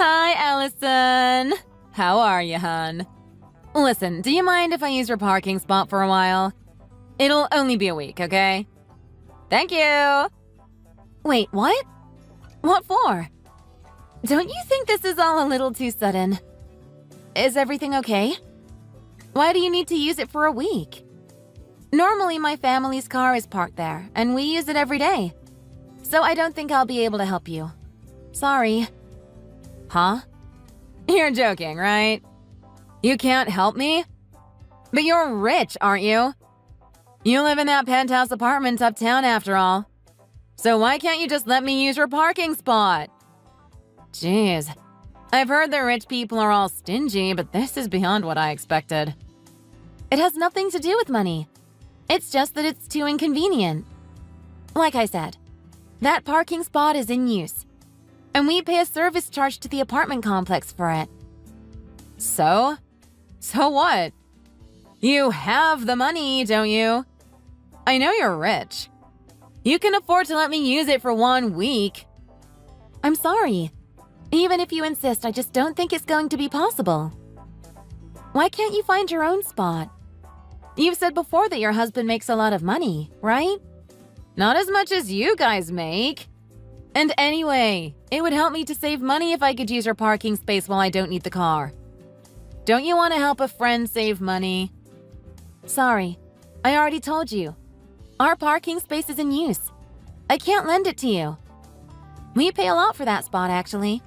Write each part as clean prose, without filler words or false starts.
Hi, Allison. How are you, hun? Listen, do you mind if I use your parking spot for a while? It'll only be a week, okay? Thank you. Wait, what? What for? Don't you think this is all a little too sudden? Is everything okay? Why do you need to use it for a week? Normally, my family's car is parked there, and we use it every day. So I don't think I'll be able to help you. Sorry. Huh? You're joking, right? You can't help me? But you're rich, aren't you? You live in that penthouse apartment uptown after all. So why can't you just let me use your parking spot? Jeez. I've heard that rich people are all stingy, but this is beyond what I expected. It has nothing to do with money. It's just that it's too inconvenient. Like I said, that parking spot is in use, and we pay a service charge to the apartment complex for it. So? So what? You have the money, don't you? I know you're rich. You can afford to let me use it for 1 week. I'm sorry. Even if you insist, I just don't think it's going to be possible. Why can't you find your own spot? You've said before that your husband makes a lot of money, right? Not as much as you guys make. And anyway, it would help me to save money if I could use your parking space while I don't need the car. Don't you want to help a friend save money? Sorry, I already told you. Our parking space is in use. I can't lend it to you. We pay a lot for that spot, actually.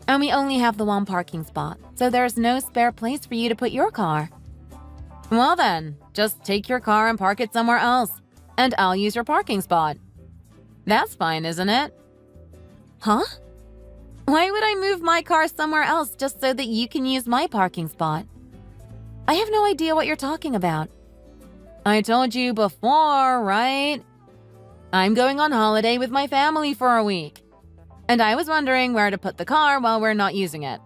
And we only have the one parking spot, so there's no spare place for you to put your car. Well then, just take your car and park it somewhere else, and I'll use your parking spot. That's fine, isn't it? Huh? Why would I move my car somewhere else just so that you can use my parking spot? I have no idea what you're talking about. I told you before, right? I'm going on holiday with my family for a week, and I was wondering where to put the car while we're not using it.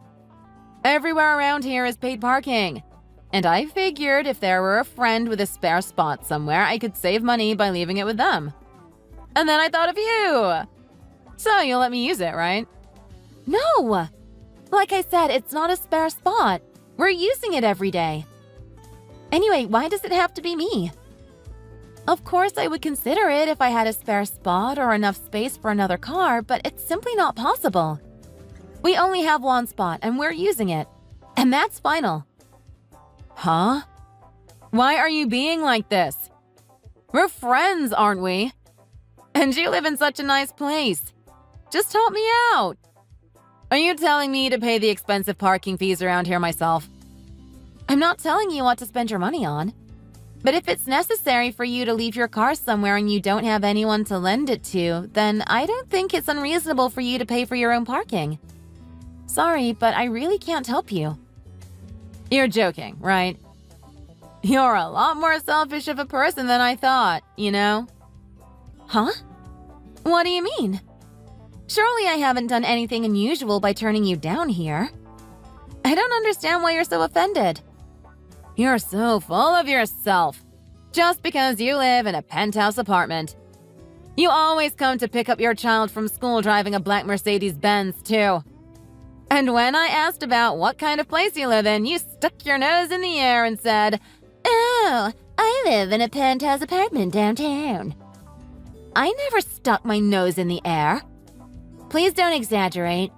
Everywhere around here is paid parking, and I figured if there were a friend with a spare spot somewhere, I could save money by leaving it with them. And then I thought of you! So you'll let me use it, right? No! Like I said, it's not a spare spot. We're using it every day. Anyway, why does it have to be me? Of course I would consider it if I had a spare spot or enough space for another car, but it's simply not possible. We only have one spot and we're using it. And that's final. Huh? Why are you being like this? We're friends, aren't we? And you live in such a nice place. Just help me out. Are you telling me to pay the expensive parking fees around here myself? I'm not telling you what to spend your money on. But if it's necessary for you to leave your car somewhere and you don't have anyone to lend it to, then I don't think it's unreasonable for you to pay for your own parking. Sorry, but I really can't help you. You're joking, right? You're a lot more selfish of a person than I thought, you know? Huh? What do you mean? Surely I haven't done anything unusual by turning you down here. I don't understand why you're so offended. You're so full of yourself. Just because you live in a penthouse apartment. You always come to pick up your child from school driving a black Mercedes-Benz, too. And when I asked about what kind of place you live in, you stuck your nose in the air and said, "Oh, I live in a penthouse apartment downtown." I never stuck my nose in the air. Please don't exaggerate.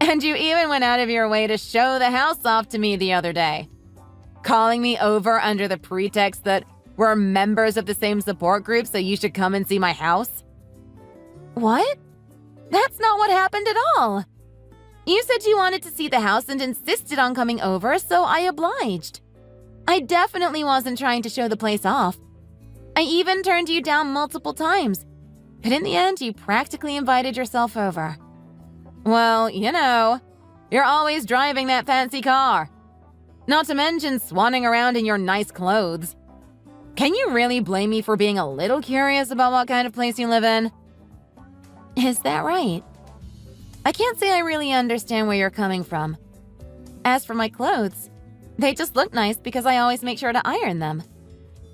And you even went out of your way to show the house off to me the other day, calling me over under the pretext that we're members of the same support group, so you should come and see my house. What? That's not what happened at all. You said you wanted to see the house and insisted on coming over, so I obliged. I definitely wasn't trying to show the place off. I even turned you down multiple times, but in the end, you practically invited yourself over. Well, you know, you're always driving that fancy car. Not to mention swanning around in your nice clothes. Can you really blame me for being a little curious about what kind of place you live in? Is that right? I can't say I really understand where you're coming from. As for my clothes, they just look nice because I always make sure to iron them.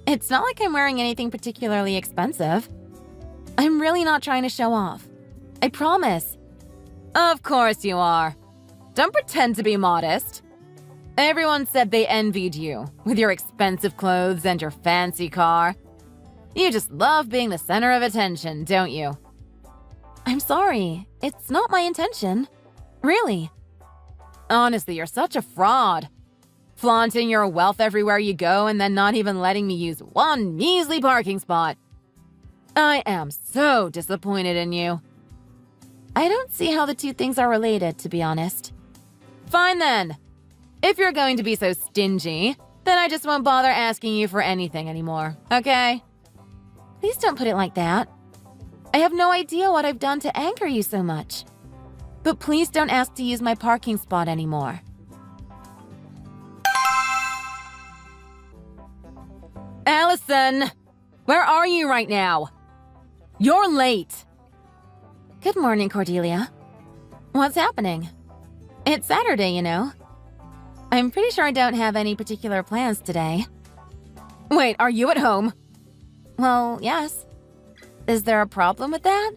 It's not like I'm wearing anything particularly expensive. I'm really not trying to show off. I promise. Of course you are. Don't pretend to be modest. Everyone said they envied you, with your expensive clothes and your fancy car. You just love being the center of attention, don't you? I'm sorry. It's not my intention. Really. Honestly, you're such a fraud. Flaunting your wealth everywhere you go and then not even letting me use one measly parking spot. I am so disappointed in you. I don't see how the two things are related, to be honest. Fine then. If you're going to be so stingy, then I just won't bother asking you for anything anymore, okay? Please don't put it like that. I have no idea what I've done to anger you so much. But please don't ask to use my parking spot anymore. Allison! Where are you right now? You're late! Good morning, Cordelia. What's happening? It's Saturday, you know. I'm pretty sure I don't have any particular plans today. Wait, are you at home? Well, yes. Is there a problem with that?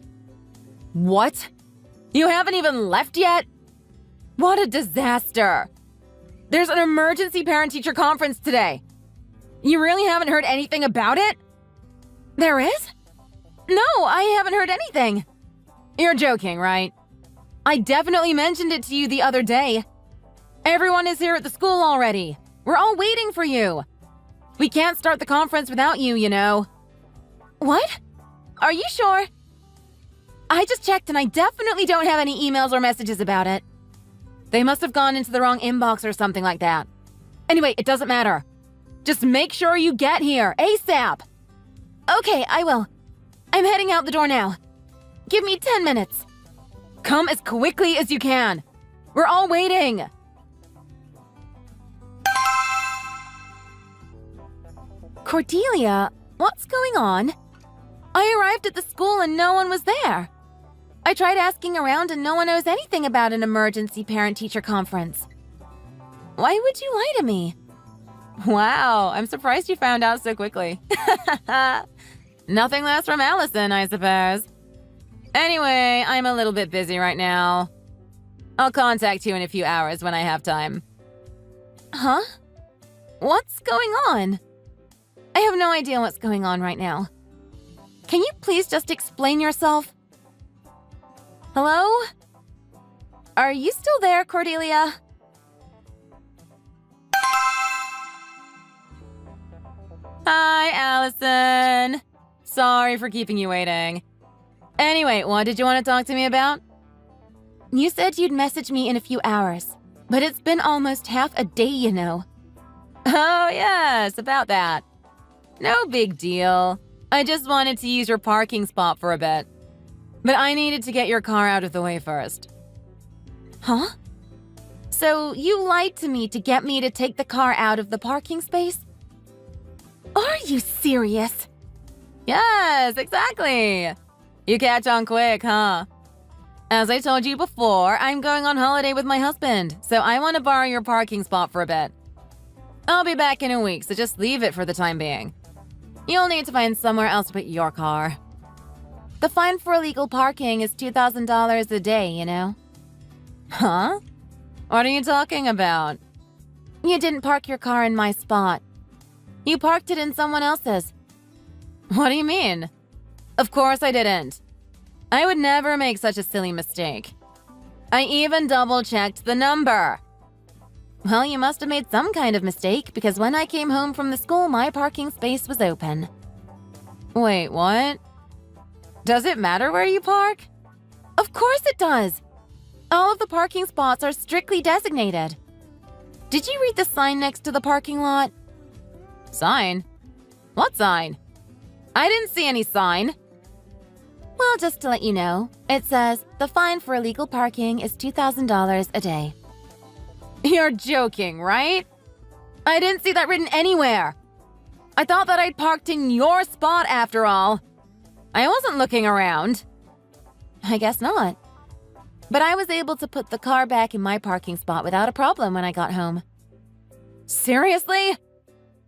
What? You haven't even left yet? What a disaster! There's an emergency parent-teacher conference today. You really haven't heard anything about it? There is? No, I haven't heard anything. You're joking, right? I definitely mentioned it to you the other day. Everyone is here at the school already. We're all waiting for you. We can't start the conference without you, you know. What? Are you sure? I just checked and I definitely don't have any emails or messages about it. They must have gone into the wrong inbox or something like that. Anyway, it doesn't matter. Just make sure you get here, ASAP. Okay, I will. I'm heading out the door now. Give me 10 minutes. Come as quickly as you can. We're all waiting. Cordelia, what's going on? I arrived at the school and no one was there. I tried asking around and no one knows anything about an emergency parent-teacher conference. Why would you lie to me? Wow, I'm surprised you found out so quickly. Nothing less from Allison, I suppose. Anyway, I'm a little bit busy right now. I'll contact you in a few hours when I have time. Huh? What's going on? I have no idea what's going on right now. Can you please just explain yourself? Hello? Are you still there, Cordelia? Hi, Allison. Sorry for keeping you waiting. Anyway, what did you want to talk to me about? You said you'd message me in a few hours, but it's been almost half a day, you know. Oh, yes, about that. No big deal. I just wanted to use your parking spot for a bit. But I needed to get your car out of the way first. Huh? So you lied to me to get me to take the car out of the parking space? Are you serious? Yes, exactly. You catch on quick, huh? As I told you before, I'm going on holiday with my husband, so I want to borrow your parking spot for a bit. I'll be back in a week, so just leave it for the time being. You'll need to find somewhere else to put your car. The fine for illegal parking is $2,000 a day, you know? Huh? What are you talking about? You didn't park your car in my spot. You parked it in someone else's. What do you mean? Of course I didn't. I would never make such a silly mistake. I even double-checked the number. Well, you must have made some kind of mistake because when I came home from the school, my parking space was open. Wait, what? Does it matter where you park? Of course it does. All of the parking spots are strictly designated. Did you read the sign next to the parking lot? Sign? What sign? I didn't see any sign. Well, just to let you know, it says the fine for illegal parking is $2,000 a day. You're joking, right? I didn't see that written anywhere. I thought that I'd parked in your spot after all. I wasn't looking around. I guess not. But I was able to put the car back in my parking spot without a problem when I got home. Seriously?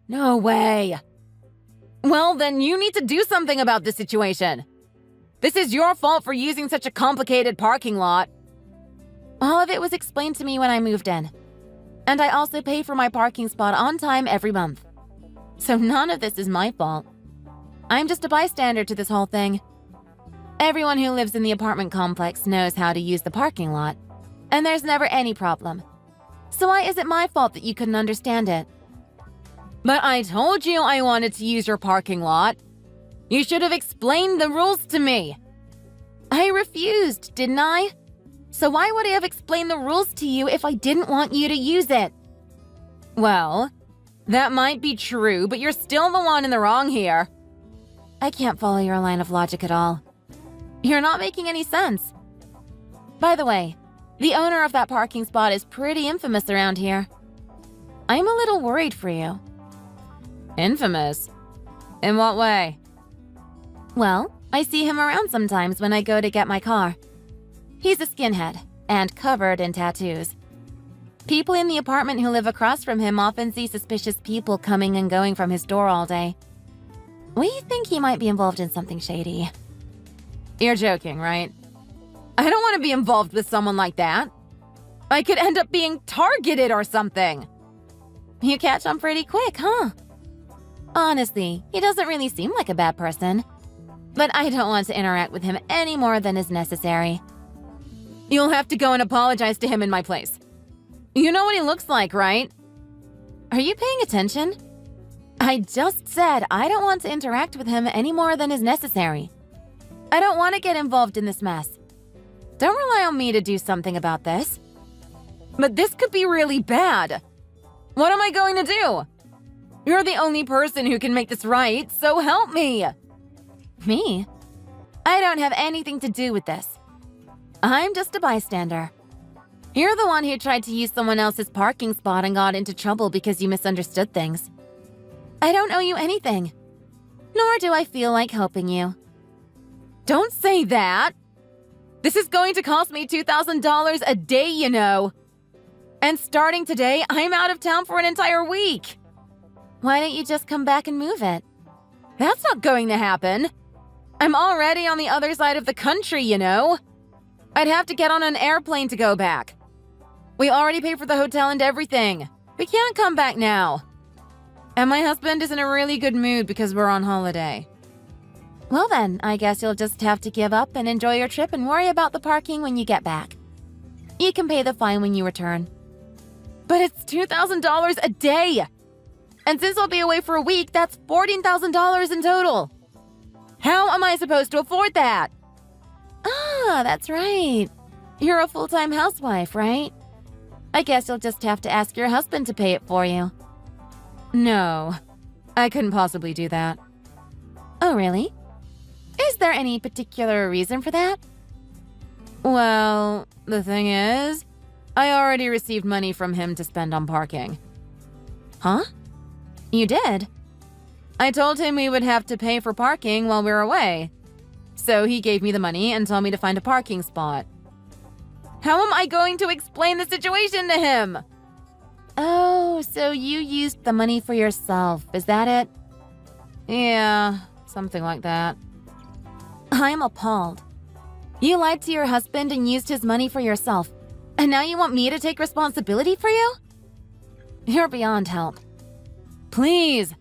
No way. Well, then you need to do something about this situation. This is your fault for using such a complicated parking lot. All of it was explained to me when I moved in. And I also pay for my parking spot on time every month. So none of this is my fault. I'm just a bystander to this whole thing. Everyone who lives in the apartment complex knows how to use the parking lot, and there's never any problem. So why is it my fault that you couldn't understand it? But I told you I wanted to use your parking lot. You should have explained the rules to me. I refused, didn't I? So why would I have explained the rules to you if I didn't want you to use it? Well, that might be true, but you're still the one in the wrong here. I can't follow your line of logic at all. You're not making any sense. By the way, the owner of that parking spot is pretty infamous around here. I'm a little worried for you. Infamous? In what way? Well, I see him around sometimes when I go to get my car. He's a skinhead and covered in tattoos. People in the apartment who live across from him often see suspicious people coming and going from his door all day. We think he might be involved in something shady. You're joking, right? I don't want to be involved with someone like that. I could end up being targeted or something. You catch on pretty quick, huh? Honestly, he doesn't really seem like a bad person. But I don't want to interact with him any more than is necessary. You'll have to go and apologize to him in my place. You know what he looks like, right? Are you paying attention? I just said I don't want to interact with him any more than is necessary. I don't want to get involved in this mess. Don't rely on me to do something about this. But this could be really bad. What am I going to do? You're the only person who can make this right, so help me. Me? I don't have anything to do with this. I'm just a bystander. You're the one who tried to use someone else's parking spot and got into trouble because you misunderstood things. I don't owe you anything, nor do I feel like helping you. Don't say that! This is going to cost me $2,000 a day, you know. And starting today, I'm out of town for an entire week. Why don't you just come back and move it? That's not going to happen. I'm already on the other side of the country, you know. I'd have to get on an airplane to go back. We already paid for the hotel and everything. We can't come back now. And my husband is in a really good mood because we're on holiday. Well then, I guess you'll just have to give up and enjoy your trip and worry about the parking when you get back. You can pay the fine when you return. But it's $2,000 a day! And since I'll be away for a week, that's $14,000 in total. How am I supposed to afford that? Ah, that's right. You're a full-time housewife, right? I guess you'll just have to ask your husband to pay it for you. No, I couldn't possibly do that. Oh, really? Is there any particular reason for that? Well, the thing is, I already received money from him to spend on parking. Huh? You did? I told him we would have to pay for parking while we were away. So he gave me the money and told me to find a parking spot. How am I going to explain the situation to him? Oh, so you used the money for yourself, is that it? Yeah, something like that. I'm appalled. You lied to your husband and used his money for yourself, and now you want me to take responsibility for you? You're beyond help. Please,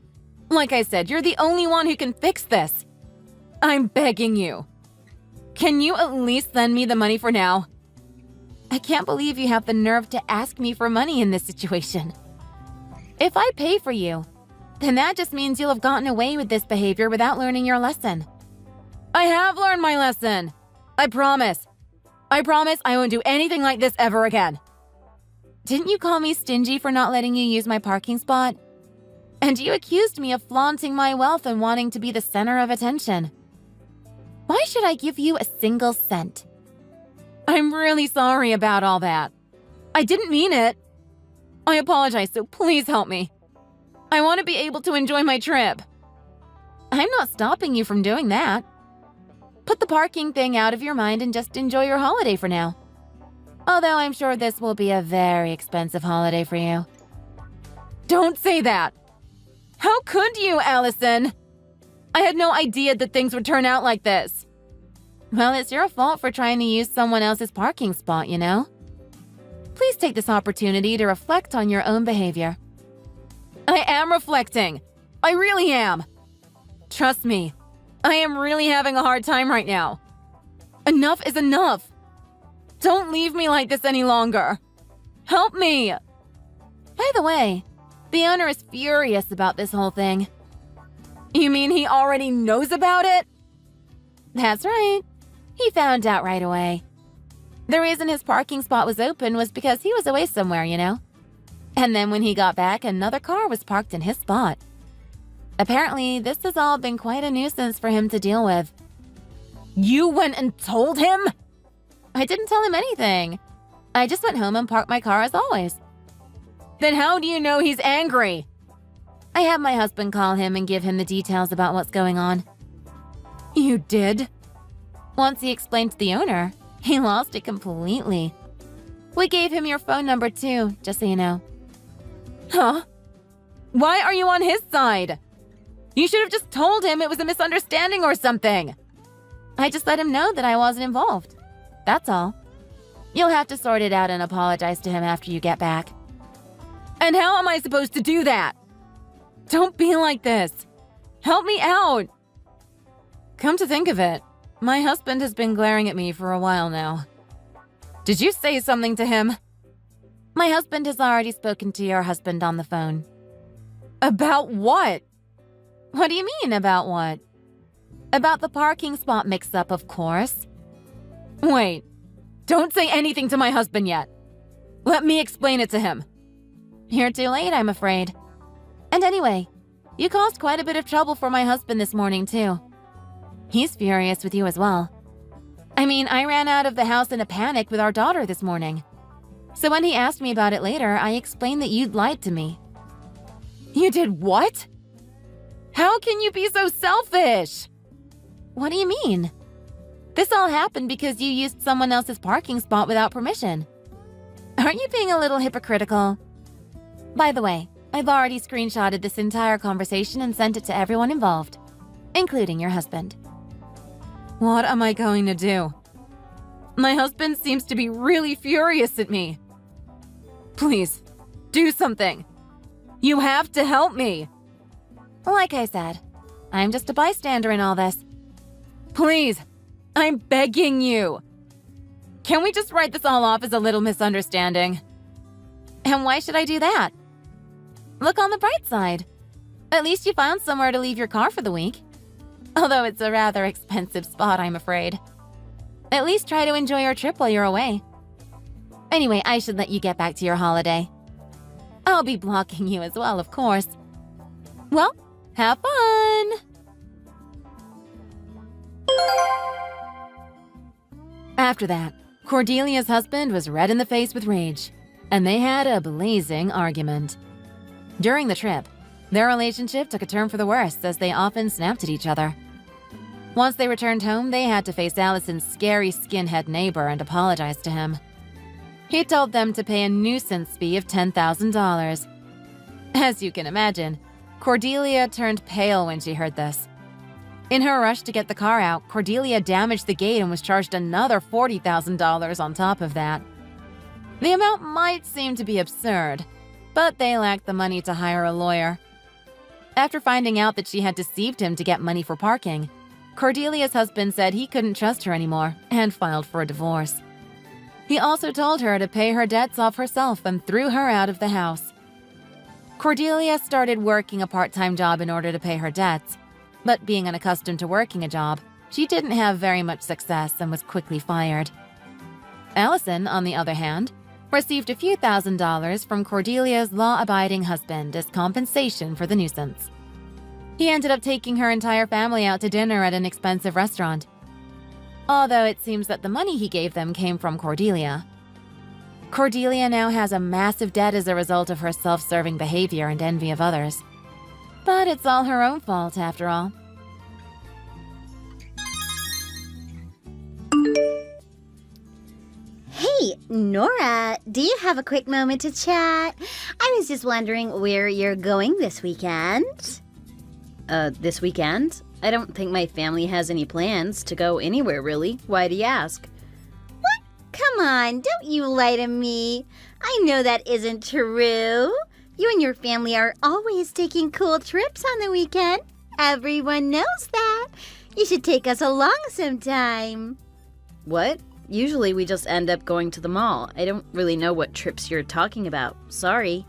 like I said, you're the only one who can fix this. I'm begging you. Can you at least send me the money for now? I can't believe you have the nerve to ask me for money in this situation. If I pay for you, then that just means you'll have gotten away with this behavior without learning your lesson. I have learned my lesson. I promise. I promise I won't do anything like this ever again. Didn't you call me stingy for not letting you use my parking spot? And you accused me of flaunting my wealth and wanting to be the center of attention. Why should I give you a single cent? I'm really sorry about all that. I didn't mean it. I apologize, so please help me. I want to be able to enjoy my trip. I'm not stopping you from doing that. Put the parking thing out of your mind and just enjoy your holiday for now. Although I'm sure this will be a very expensive holiday for you. Don't say that. How could you, Allison? I had no idea that things would turn out like this. Well, it's your fault for trying to use someone else's parking spot, you know? take this opportunity to reflect on your own behavior. I am reflecting. I really am. Trust me, I am really having a hard time right now. Enough is enough. Don't leave me like this any longer. Help me. By the way, the owner is furious about this whole thing. You mean he already knows about it? That's right. He found out right away. The reason his parking spot was open was because he was away somewhere, you know? And then when he got back, another car was parked in his spot. Apparently, this has all been quite a nuisance for him to deal with. You went and told him? I didn't tell him anything. I just went home and parked my car as always. Then how do you know he's angry? I had my husband call him and give him the details about what's going on. You did? Once he explained to the owner, he lost it completely. We gave him your phone number too, just so you know. Huh? Why are you on his side? You should have just told him it was a misunderstanding or something. I just let him know that I wasn't involved. That's all. You'll have to sort it out and apologize to him after you get back. And how am I supposed to do that? Don't be like this. Help me out. Come to think of it, my husband has been glaring at me for a while now. Did you say something to him? My husband has already spoken to your husband on the phone. About what? What do you mean, about what? About the parking spot mix-up, of course. Wait, don't say anything to my husband yet. Let me explain it to him. You're too late, I'm afraid. And anyway, you caused quite a bit of trouble for my husband this morning, too. He's furious with you as well. I mean, I ran out of the house in a panic with our daughter this morning. So when he asked me about it later, I explained that you'd lied to me. You did what? How can you be so selfish? What do you mean? This all happened because you used someone else's parking spot without permission. Aren't you being a little hypocritical? By the way, I've already screenshotted this entire conversation and sent it to everyone involved, including your husband. What am I going to do? My husband seems to be really furious at me. Please, do something. You have to help me. Like I said, I'm just a bystander in all this. Please, I'm begging you. Can we just write this all off as a little misunderstanding? And why should I do that? Look on the bright side. At least you found somewhere to leave your car for the week. Although it's a rather expensive spot, I'm afraid. At least try to enjoy your trip while you're away. Anyway, I should let you get back to your holiday. I'll be blocking you as well, of course. Well, have fun! After that, Cordelia's husband was red in the face with rage, and they had a blazing argument. During the trip, their relationship took a turn for the worse as they often snapped at each other. Once they returned home, they had to face Allison's scary skinhead neighbor and apologize to him. He told them to pay a nuisance fee of $10,000. As you can imagine, Cordelia turned pale when she heard this. In her rush to get the car out, Cordelia damaged the gate and was charged another $40,000 on top of that. The amount might seem to be absurd, but they lacked the money to hire a lawyer. After finding out that she had deceived him to get money for parking, Cordelia's husband said he couldn't trust her anymore and filed for a divorce. He also told her to pay her debts off herself and threw her out of the house. Cordelia started working a part-time job in order to pay her debts, but being unaccustomed to working a job, she didn't have very much success and was quickly fired. Allison, on the other hand, received a few $1,000s from Cordelia's law-abiding husband as compensation for the nuisance. He ended up taking her entire family out to dinner at an expensive restaurant, although it seems that the money he gave them came from Cordelia. Cordelia now has a massive debt as a result of her self-serving behavior and envy of others. But it's all her own fault, after all. Hey, Nora, do you have a quick moment to chat? I was just wondering where you're going this weekend. This weekend? I don't think my family has any plans to go anywhere, really. Why do you ask? What? Come Come on, don't you lie to me. I know that isn't true. You and your family are always taking cool trips on the weekend. Everyone knows that. You should take us along sometime. What? Usually we just end up going to the mall. I don't really know what trips you're talking about. Sorry.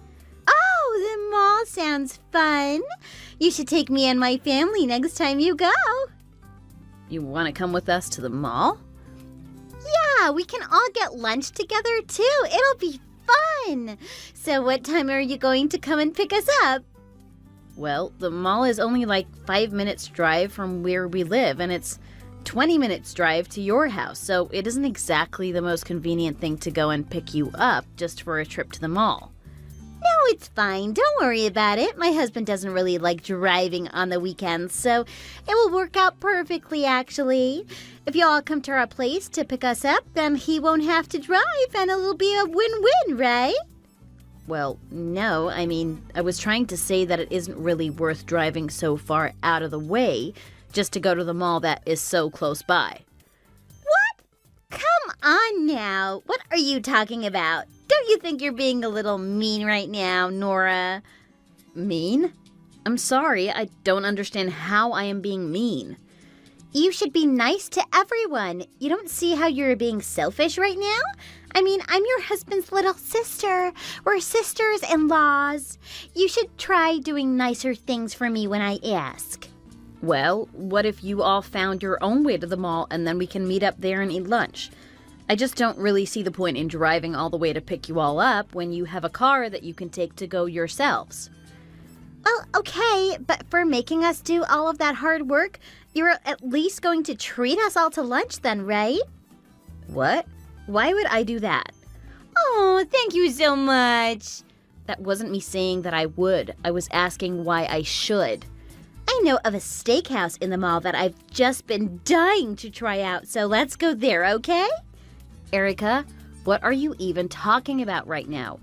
Oh, the mall sounds fun. You should take me and my family next time you go. You want to come with us to the mall? Yeah, we can all get lunch together too. It'll be fun. So what time are you going to come and pick us up? Well, the mall is only like 5 minutes drive from where we live, and it's 20 minutes drive to your house, so it isn't exactly the most convenient thing to go and pick you up just for a trip to the mall. No, it's fine. Don't worry about it. My husband doesn't really like driving on the weekends, so it will work out perfectly, actually. If you all come to our place to pick us up, then he won't have to drive, and it'll be a win-win, right? Well, no, I mean, I was trying to say that it isn't really worth driving so far out of the way just to go to the mall that is so close by. What? Come on now. What are you talking about? Don't you think you're being a little mean right now, Nora? Mean? I'm sorry, I don't understand how I am being mean. You should be nice to everyone. You don't see how you're being selfish right now? I mean, I'm your husband's little sister. We're sisters-in-laws. You should try doing nicer things for me when I ask. Well, what if you all found your own way to the mall and then we can meet up there and eat lunch? I just don't really see the point in driving all the way to pick you all up when you have a car that you can take to go yourselves. Well, okay, but for making us do all of that hard work, you're at least going to treat us all to lunch then, right? What? Why would I do that? Oh, thank you so much. That wasn't me saying that I would. I was asking why I should. I know of a steakhouse in the mall that I've just been dying to try out, so let's go there, okay? Erica, what are you even talking about right now?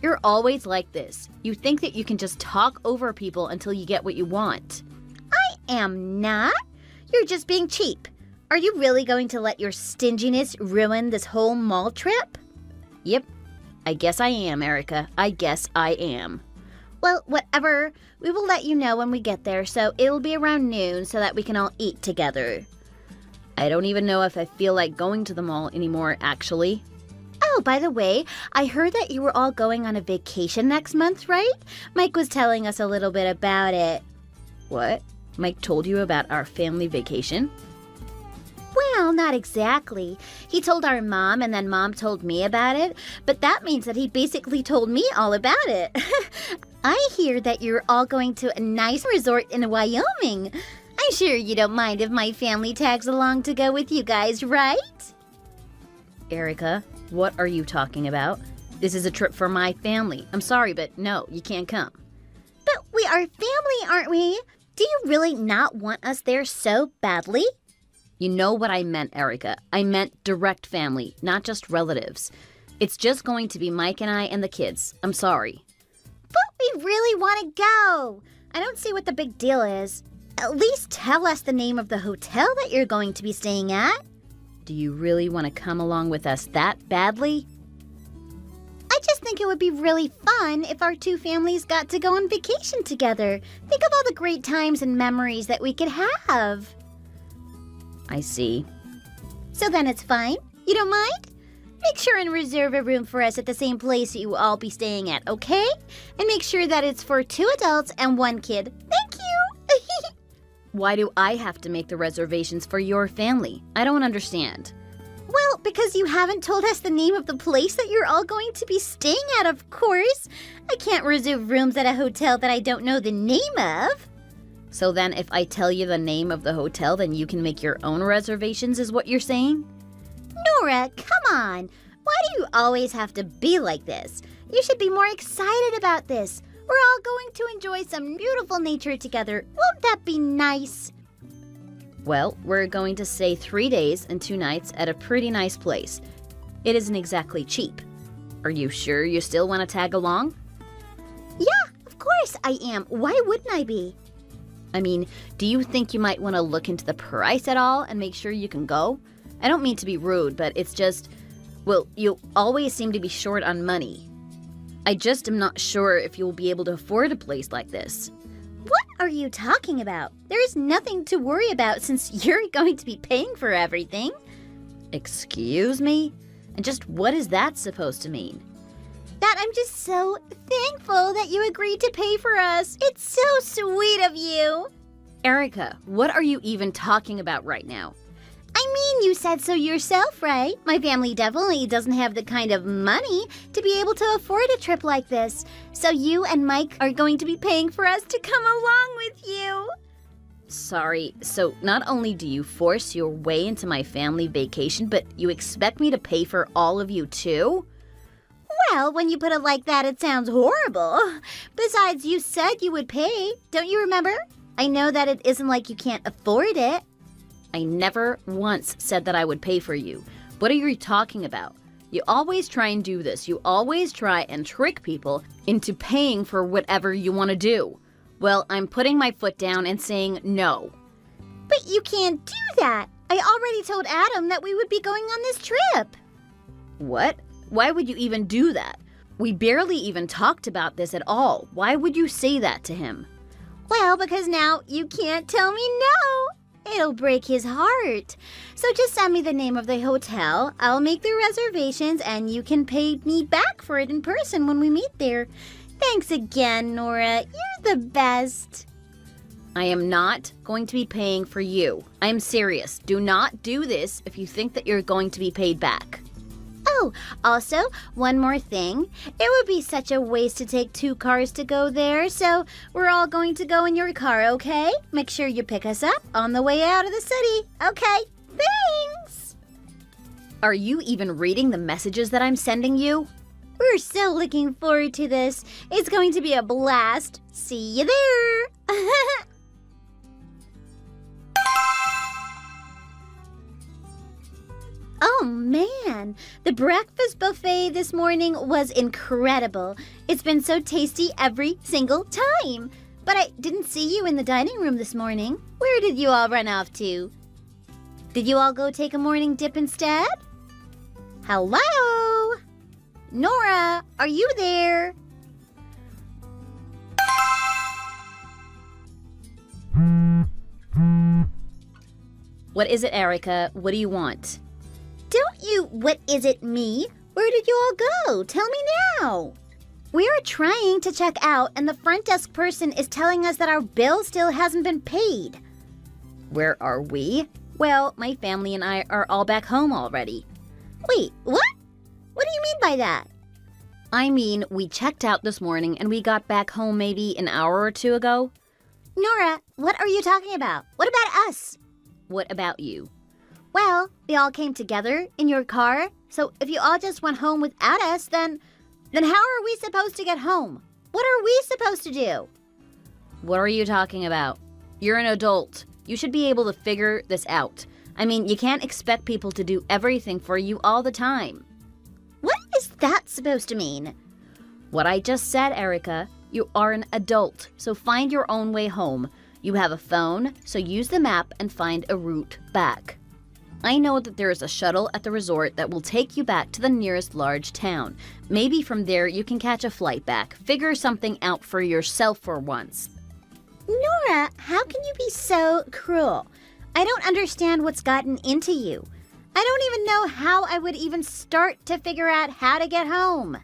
You're always like this. You think that you can just talk over people until you get what you want. I am not. You're just being cheap. Are you really going to let your stinginess ruin this whole mall trip? Yep. I guess I am, Erica. I guess I am. Well, whatever. We will let you know when we get there, so it'll be around noon so that we can all eat together. I don't even know if I feel like going to the mall anymore, actually. Oh, by the way, I heard that you were all going on a vacation next month, right? Mike was telling us a little bit about it. What? Mike told you about our family vacation? Well, not exactly. He told our mom, and then Mom told me about it, but that means that he basically told me all about it. I hear that you're all going to a nice resort in Wyoming. I'm sure you don't mind if my family tags along to go with you guys, right? Erica, what are you talking about? This is a trip for my family. I'm sorry, but no, you can't come. But we are family, aren't we? Do you really not want us there so badly? You know what I meant, Erica. I meant direct family, not just relatives. It's just going to be Mike and I and the kids. I'm sorry. But we really want to go. I don't see what the big deal is. At least tell us the name of the hotel that you're going to be staying at. Do you really want to come along with us that badly? I just think it would be really fun if our two families got to go on vacation together. Think of all the great times and memories that we could have. I see. So then it's fine? You don't mind? Make sure and reserve a room for us at the same place you will all be staying at, okay? And make sure that it's for 2 adults and 1 kid. Thank you! Why do I have to make the reservations for your family? I don't understand. Well, because you haven't told us the name of the place that you're all going to be staying at, of course. I can't reserve rooms at a hotel that I don't know the name of. So then if I tell you the name of the hotel, then you can make your own reservations, is what you're saying? Nora, come on. Why do you always have to be like this? You should be more excited about this. We're all going to enjoy some beautiful nature together. Won't that be nice? Well, we're going to stay 3 days and 2 nights at a pretty nice place. It isn't exactly cheap. Are you sure you still want to tag along? Yeah, of course I am. Why wouldn't I be? I mean, do you think you might want to look into the price at all and make sure you can go? I don't mean to be rude, but it's just, Well, you always seem to be short on money. I just am not sure if you'll be able to afford a place like this. What are you talking about? There is nothing to worry about since you're going to be paying for everything. Excuse me? And just what is that supposed to mean? That I'm just so thankful that you agreed to pay for us. It's so sweet of you. Erica, what are you even talking about right now? I mean, you said so yourself, right? My family definitely doesn't have the kind of money to be able to afford a trip like this. So you and Mike are going to be paying for us to come along with you. Sorry, so not only do you force your way into my family vacation, but you expect me to pay for all of you too? Well, when you put it like that, it sounds horrible. Besides, you said you would pay. Don't you remember? I know that it isn't like you can't afford it. I never once said that I would pay for you. What are you talking about? You always try and do this. You always try and trick people into paying for whatever you want to do. Well, I'm putting my foot down and saying no. But you can't do that. I already told Adam that we would be going on this trip. What? Why would you even do that? We barely even talked about this at all. Why would you say that to him? Well, because now you can't tell me no. It'll break his heart. So just send me the name of the hotel. I'll make the reservations and you can pay me back for it in person when we meet there. Thanks again, Nora. You're the best. I am not going to be paying for you. I'm serious. Do not do this if you think that you're going to be paid back. Oh, also, one more thing. It would be such a waste to take 2 cars to go there, so we're all going to go in your car, okay? Make sure you pick us up on the way out of the city. Okay, thanks! Are you even reading the messages that I'm sending you? We're so looking forward to this. It's going to be a blast. See you there! Oh man, the breakfast buffet this morning was incredible. It's been so tasty every single time. But I didn't see you in the dining room this morning. Where did you all run off to? Did you all go take a morning dip instead? Hello? Nora, are you there? What is it, Erica? What do you want? Don't you, what is it, me? Where did you all go? Tell me now. We are trying to check out and the front desk person is telling us that our bill still hasn't been paid. Where are we? Well, my family and I are all back home already. Wait, what? What do you mean by that? I mean, we checked out this morning and we got back home maybe an hour or 2 ago. Nora, what are you talking about? What about us? What about you? Well, we all came together in your car, so if you all just went home without us, then how are we supposed to get home? What are we supposed to do? What are you talking about? You're an adult. You should be able to figure this out. I mean, you can't expect people to do everything for you all the time. What is that supposed to mean? What I just said, Erica. You are an adult, so find your own way home. You have a phone, so use the map and find a route back. I know that there is a shuttle at the resort that will take you back to the nearest large town. Maybe from there you can catch a flight back. Figure something out for yourself for once. Nora, how can you be so cruel? I don't understand what's gotten into you. I don't even know how I would even start to figure out how to get home.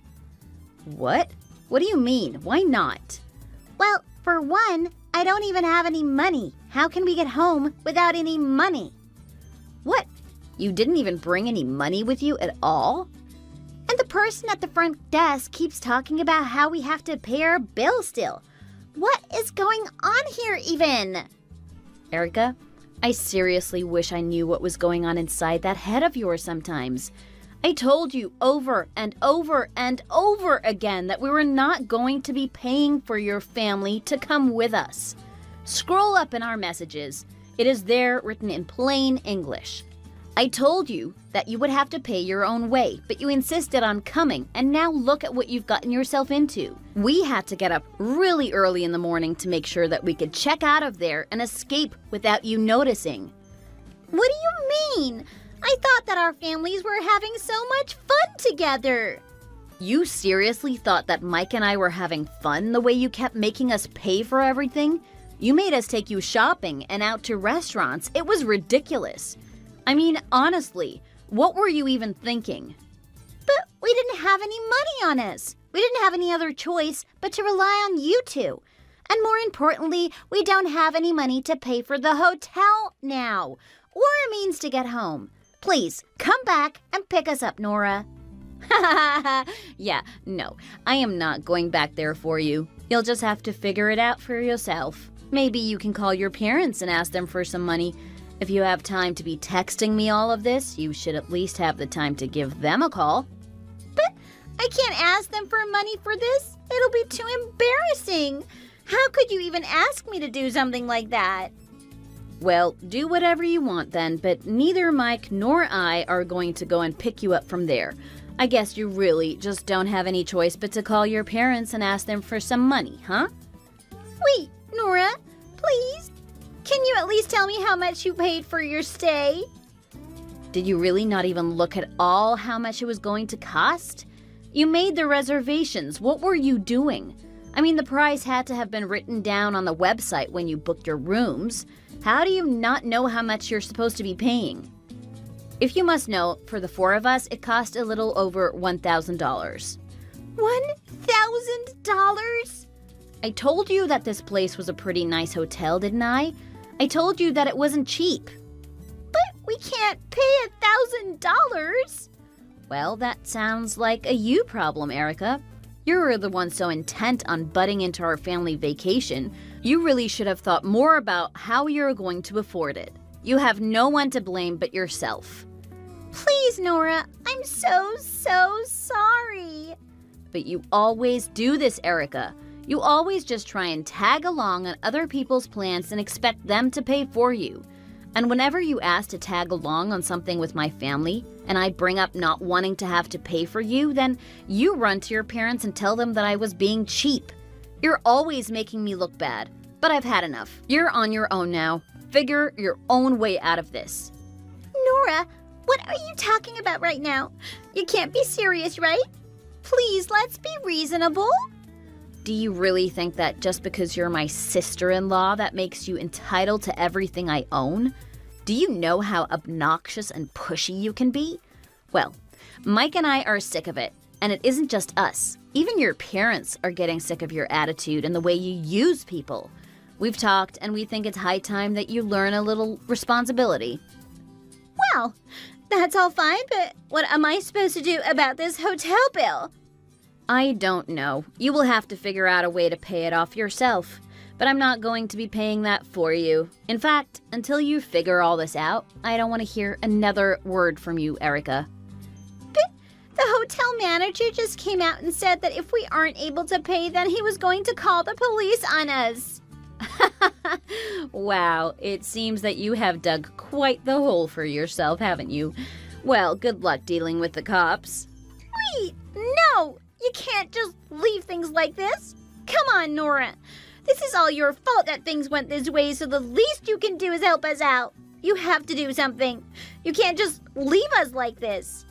What? What do you mean? Why not? Well, for one, I don't even have any money. How can we get home without any money? What? You didn't even bring any money with you at all? And the person at the front desk keeps talking about how we have to pay our bill still. What is going on here even? Erica, I seriously wish I knew what was going on inside that head of yours sometimes. I told you over and over and over again that we were not going to be paying for your family to come with us. Scroll up in our messages. It is there written in plain English. I told you that you would have to pay your own way, but you insisted on coming, and now look at what you've gotten yourself into. We had to get up really early in the morning to make sure that we could check out of there and escape without you noticing. What do you mean? I thought that our families were having so much fun together. You seriously thought that Mike and I were having fun the way you kept making us pay for everything? You made us take you shopping and out to restaurants. It was ridiculous. I mean, honestly, what were you even thinking? But we didn't have any money on us. We didn't have any other choice but to rely on you two. And more importantly, we don't have any money to pay for the hotel now, or a means to get home. Please, come back and pick us up, Nora. Yeah, no, I am not going back there for you. You'll just have to figure it out for yourself. Maybe you can call your parents and ask them for some money. If you have time to be texting me all of this, you should at least have the time to give them a call. But I can't ask them for money for this. It'll be too embarrassing. How could you even ask me to do something like that? Well, do whatever you want then, but neither Mike nor I are going to go and pick you up from there. I guess you really just don't have any choice but to call your parents and ask them for some money, huh? Wait, Nora, please. Can you at least tell me how much you paid for your stay? Did you really not even look at all how much it was going to cost? You made the reservations. What were you doing? I mean, the price had to have been written down on the website when you booked your rooms. How do you not know how much you're supposed to be paying? If you must know, for the four of us, it cost a little over $1,000. $1,000? I told you that this place was a pretty nice hotel, didn't I? I told you that it wasn't cheap. But we can't pay $1,000. Well, that sounds like a you problem, Erica. You were the one so intent on butting into our family vacation. You really should have thought more about how you're going to afford it. You have no one to blame but yourself. Please, Nora, I'm so sorry. But you always do this, Erica. You always just try and tag along on other people's plans and expect them to pay for you. And whenever you ask to tag along on something with my family, and I bring up not wanting to have to pay for you, then you run to your parents and tell them that I was being cheap. You're always making me look bad, but I've had enough. You're on your own now. Figure your own way out of this. Nora, what are you talking about right now? You can't be serious, right? Please, let's be reasonable. Do you really think that just because you're my sister-in-law that makes you entitled to everything I own? Do you know how obnoxious and pushy you can be? Well, Mike and I are sick of it, and it isn't just us. Even your parents are getting sick of your attitude and the way you use people. We've talked, and we think it's high time that you learn a little responsibility. Well, that's all fine, but what am I supposed to do about this hotel bill? I don't know. You will have to figure out a way to pay it off yourself. But I'm not going to be paying that for you. In fact, until you figure all this out, I don't want to hear another word from you, Erica. But the hotel manager just came out and said that if we aren't able to pay, then he was going to call the police on us. Wow, it seems that you have dug quite the hole for yourself, haven't you? Well, good luck dealing with the cops. Wait, no! You can't just leave things like this. Come on, Nora. This is all your fault that things went this way, so the least you can do is help us out. You have to do something. You can't just leave us like this.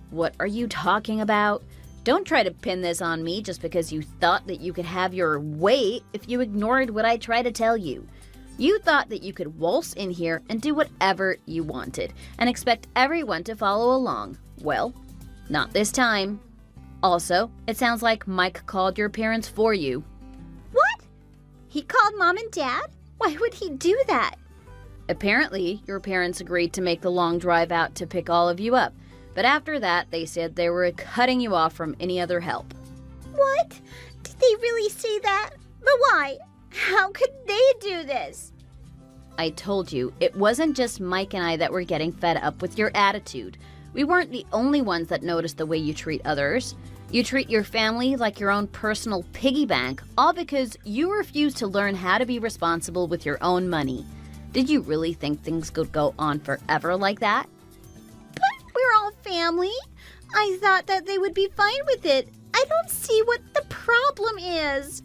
What are you talking about? Don't try to pin this on me just because you thought that you could have your way if you ignored what I tried to tell you. You thought that you could waltz in here and do whatever you wanted and expect everyone to follow along. Well, not this time. Also, it sounds like Mike called your parents for you. What? He called Mom and Dad? Why would he do that? Apparently, your parents agreed to make the long drive out to pick all of you up. But after that, they said they were cutting you off from any other help. What? Did they really say that? But why? How could they do this? I told you, it wasn't just Mike and I that were getting fed up with your attitude. We weren't the only ones that noticed the way you treat others. You treat your family like your own personal piggy bank, all because you refuse to learn how to be responsible with your own money. Did you really think things could go on forever like that? But we're all family. I thought that they would be fine with it. I don't see what the problem is.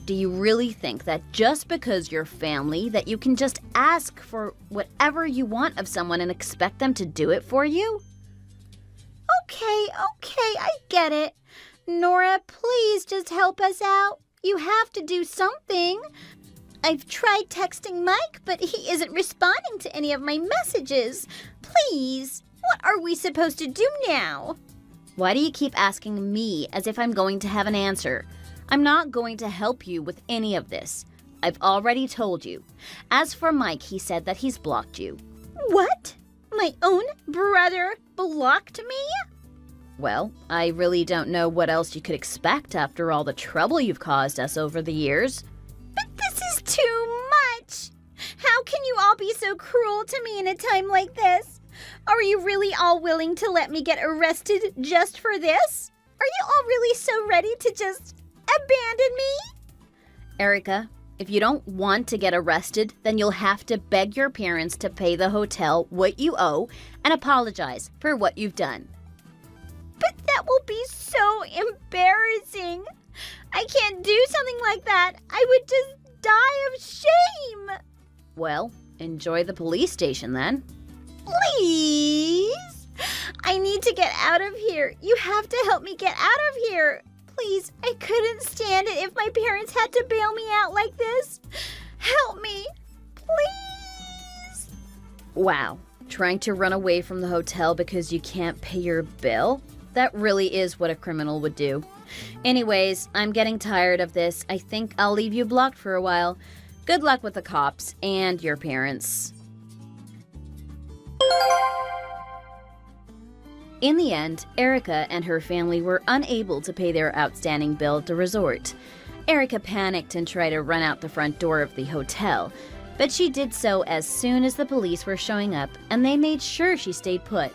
Do you really think that just because you're family that you can just ask for whatever you want of someone and expect them to do it for you? Okay, I get it. Nora, please just help us out. You have to do something. I've tried texting Mike, but he isn't responding to any of my messages. Please, what are we supposed to do now? Why do you keep asking me as if I'm going to have an answer? I'm not going to help you with any of this. I've already told you. As for Mike, he said that he's blocked you. What? My own brother blocked me? Well, I really don't know what else you could expect after all the trouble you've caused us over the years. But this is too much. How can you all be so cruel to me in a time like this? Are you really all willing to let me get arrested just for this? Are you all really so ready to just abandon me? Erica, if you don't want to get arrested, then you'll have to beg your parents to pay the hotel what you owe and apologize for what you've done. But that will be so embarrassing. I can't do something like that. I would just die of shame. Well, enjoy the police station then. Please. I need to get out of here. You have to help me get out of here. Please, I couldn't stand it if my parents had to bail me out like this. Help me, please. Wow, trying to run away from the hotel because you can't pay your bill? That really is what a criminal would do. Anyways, I'm getting tired of this. I think I'll leave you blocked for a while. Good luck with the cops and your parents. In the end, Erica and her family were unable to pay their outstanding bill at the resort. Erica panicked and tried to run out the front door of the hotel, but she did so as soon as the police were showing up, and they made sure she stayed put.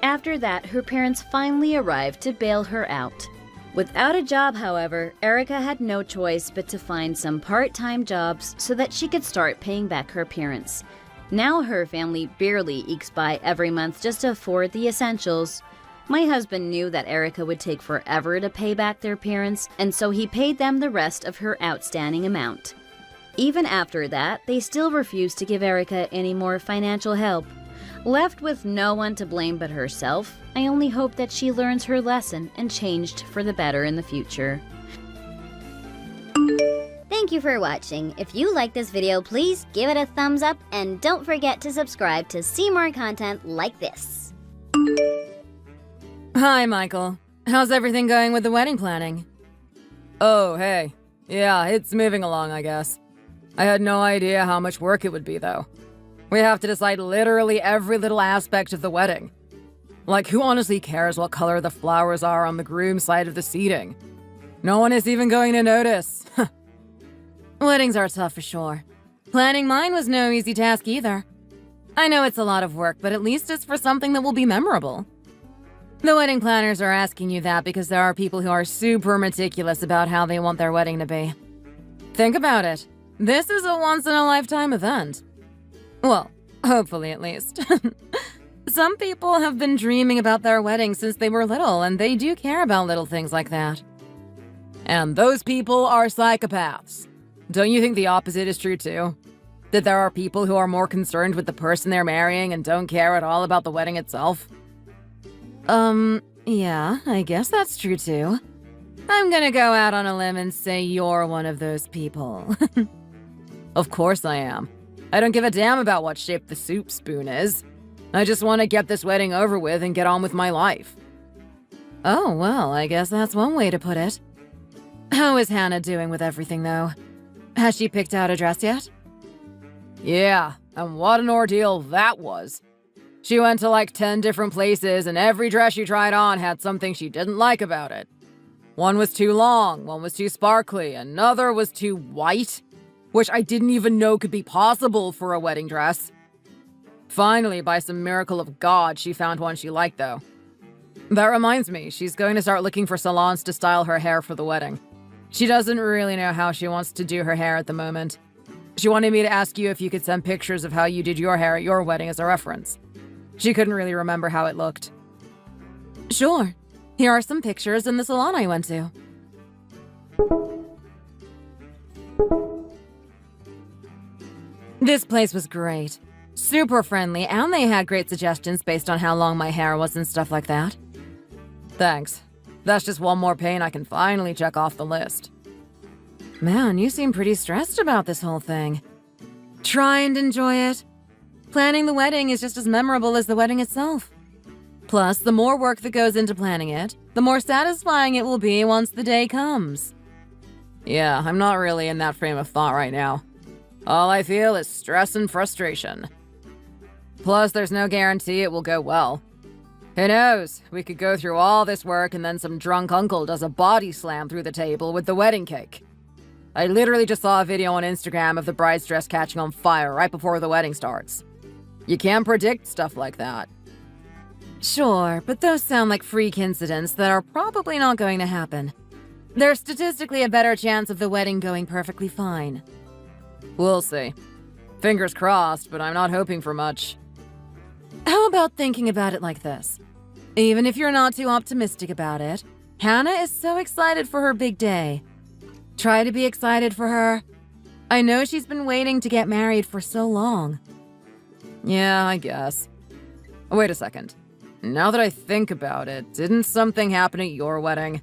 After that, her parents finally arrived to bail her out. Without a job, however, Erica had no choice but to find some part-time jobs so that she could start paying back her parents. Now her family barely ekes by every month just to afford the essentials. My husband knew that Erica would take forever to pay back their parents, and so he paid them the rest of her outstanding amount. Even after that, they still refused to give Erica any more financial help. Left with no one to blame but herself, I only hope that she learns her lesson and changed for the better in the future. Thank you for watching. If you like this video, please give it a thumbs up and don't forget to subscribe to see more content like this. Hi, Michael. How's everything going with the wedding planning? Oh, hey. Yeah, it's moving along, I guess. I had no idea how much work it would be, though. We have to decide literally every little aspect of the wedding. Like, who honestly cares what color the flowers are on the groom's side of the seating? No one is even going to notice. Weddings are tough for sure. Planning mine was no easy task either. I know it's a lot of work, but at least it's for something that will be memorable. The wedding planners are asking you that because there are people who are super meticulous about how they want their wedding to be. Think about it. This is a once-in-a-lifetime event. Well, hopefully at least. Some people have been dreaming about their wedding since they were little, and they do care about little things like that. And those people are psychopaths. Don't you think the opposite is true too? That there are people who are more concerned with the person they're marrying and don't care at all about the wedding itself? Yeah, I guess that's true too. I'm gonna go out on a limb and say you're one of those people. Of course I am. I don't give a damn about what shape the soup spoon is. I just want to get this wedding over with and get on with my life. Oh, well, I guess that's one way to put it. How is Hannah doing with everything, though? Has she picked out a dress yet? Yeah, and what an ordeal that was. She went to like 10 different places, and every dress she tried on had something she didn't like about it. One was too long, one was too sparkly, another was too white, which I didn't even know could be possible for a wedding dress. Finally, by some miracle of God, she found one she liked, though. That reminds me, she's going to start looking for salons to style her hair for the wedding. She doesn't really know how she wants to do her hair at the moment. She wanted me to ask you if you could send pictures of how you did your hair at your wedding as a reference. She couldn't really remember how it looked. Sure. Here are some pictures in the salon I went to. This place was great. Super friendly, and they had great suggestions based on how long my hair was and stuff like that. Thanks. That's just one more pain I can finally check off the list. Man, you seem pretty stressed about this whole thing. Try and enjoy it. Planning the wedding is just as memorable as the wedding itself. Plus, the more work that goes into planning it, the more satisfying it will be once the day comes. Yeah, I'm not really in that frame of thought right now. All I feel is stress and frustration. Plus, there's no guarantee it will go well. Who knows? We could go through all this work and then some drunk uncle does a body slam through the table with the wedding cake. I literally just saw a video on Instagram of the bride's dress catching on fire right before the wedding starts. You can't predict stuff like that. Sure, but those sound like freak incidents that are probably not going to happen. There's statistically a better chance of the wedding going perfectly fine. We'll see. Fingers crossed, but I'm not hoping for much. How about thinking about it like this? Even if you're not too optimistic about it, Hannah is so excited for her big day. Try to be excited for her. I know she's been waiting to get married for so long. Yeah, I guess. Wait a second. Now that I think about it, didn't something happen at your wedding?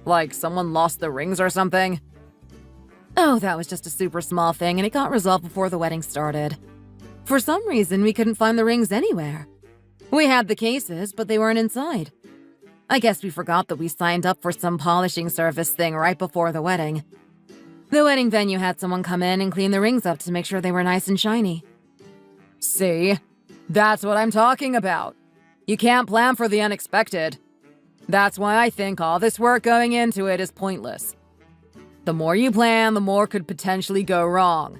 Like someone lost the rings or something? Oh, that was just a super small thing and it got resolved before the wedding started. For some reason, we couldn't find the rings anywhere. We had the cases, but they weren't inside. I guess we forgot that we signed up for some polishing service thing right before the wedding. The wedding venue had someone come in and clean the rings up to make sure they were nice and shiny. See? That's what I'm talking about. You can't plan for the unexpected. That's why I think all this work going into it is pointless. The more you plan, the more could potentially go wrong.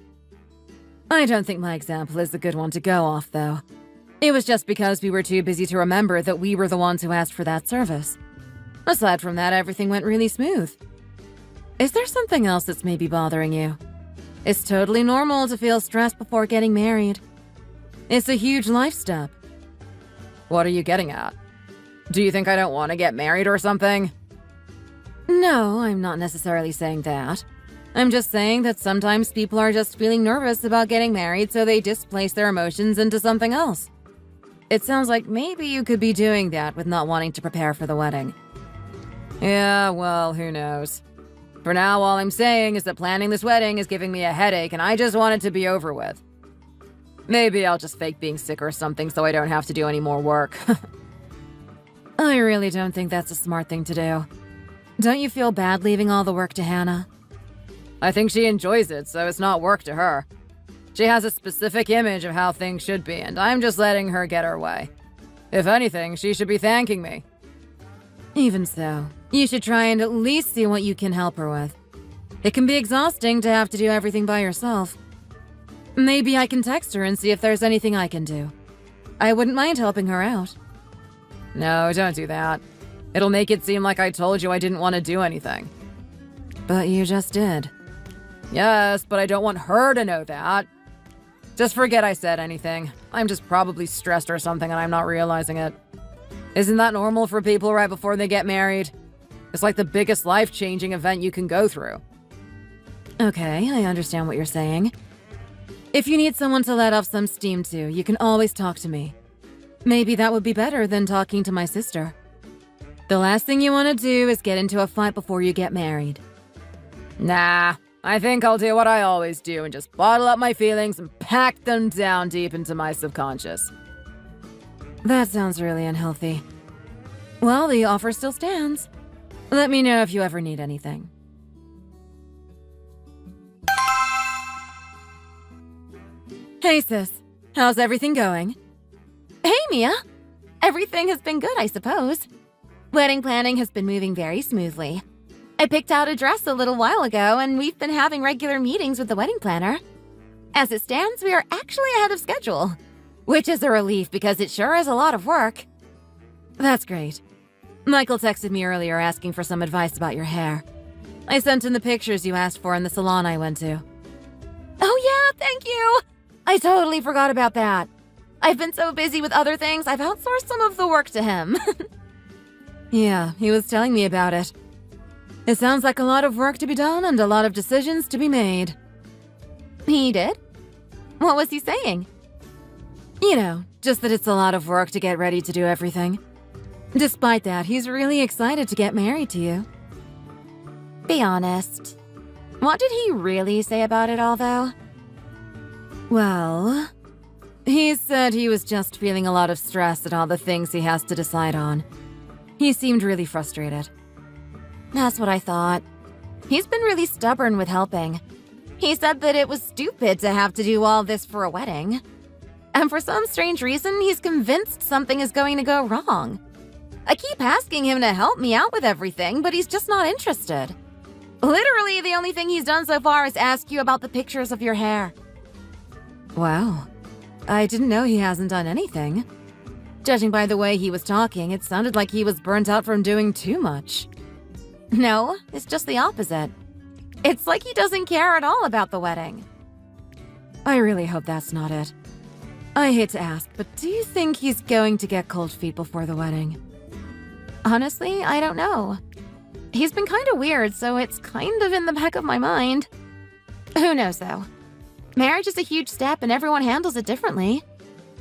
I don't think my example is a good one to go off, though. It was just because we were too busy to remember that we were the ones who asked for that service. Aside from that, everything went really smooth. Is there something else that's maybe bothering you? It's totally normal to feel stressed before getting married. It's a huge life step. What are you getting at? Do you think I don't want to get married or something? No, I'm not necessarily saying that. I'm just saying that sometimes people are just feeling nervous about getting married, so they displace their emotions into something else. It sounds like maybe you could be doing that with not wanting to prepare for the wedding. Yeah, well, who knows. For now, all I'm saying is that planning this wedding is giving me a headache and I just want it to be over with. Maybe I'll just fake being sick or something so I don't have to do any more work. I really don't think that's a smart thing to do. Don't you feel bad leaving all the work to Hannah? I think she enjoys it, so it's not work to her. She has a specific image of how things should be, and I'm just letting her get her way. If anything, she should be thanking me. Even so, you should try and at least see what you can help her with. It can be exhausting to have to do everything by yourself. Maybe I can text her and see if there's anything I can do. I wouldn't mind helping her out. No, don't do that. It'll make it seem like I told you I didn't want to do anything. But you just did. Yes, but I don't want her to know that. Just forget I said anything. I'm just probably stressed or something and I'm not realizing it. Isn't that normal for people right before they get married? It's like the biggest life-changing event you can go through. Okay, I understand what you're saying. If you need someone to let off some steam to, you can always talk to me. Maybe that would be better than talking to my sister. The last thing you want to do is get into a fight before you get married. Nah, I think I'll do what I always do and just bottle up my feelings and pack them down deep into my subconscious. That sounds really unhealthy. Well, the offer still stands. Let me know if you ever need anything. Hey sis, how's everything going? Hey, Mia. Everything has been good, I suppose. Wedding planning has been moving very smoothly. I picked out a dress a little while ago, and we've been having regular meetings with the wedding planner. As it stands, we are actually ahead of schedule, which is a relief because it sure is a lot of work. That's great. Michael texted me earlier asking for some advice about your hair. I sent him the pictures you asked for in the salon I went to. Oh yeah, thank you! I totally forgot about that. I've been so busy with other things, I've outsourced some of the work to him. Yeah, he was telling me about it. It sounds like a lot of work to be done and a lot of decisions to be made. He did? What was he saying? You know, just that it's a lot of work to get ready to do everything. Despite that, he's really excited to get married to you. Be honest. What did he really say about it all, though? Well, he said he was just feeling a lot of stress at all the things he has to decide on. He seemed really frustrated. That's what I thought. He's been really stubborn with helping. He said that it was stupid to have to do all this for a wedding. And for some strange reason, he's convinced something is going to go wrong. I keep asking him to help me out with everything, but he's just not interested. Literally, the only thing he's done so far is ask you about the pictures of your hair. Wow. I didn't know he hasn't done anything. Judging by the way he was talking, it sounded like he was burnt out from doing too much. No, it's just the opposite. It's like he doesn't care at all about the wedding. I really hope that's not it. I hate to ask, but do you think he's going to get cold feet before the wedding? Honestly, I don't know. He's been kind of weird, so it's kind of in the back of my mind. Who knows, though? Marriage is a huge step and everyone handles it differently.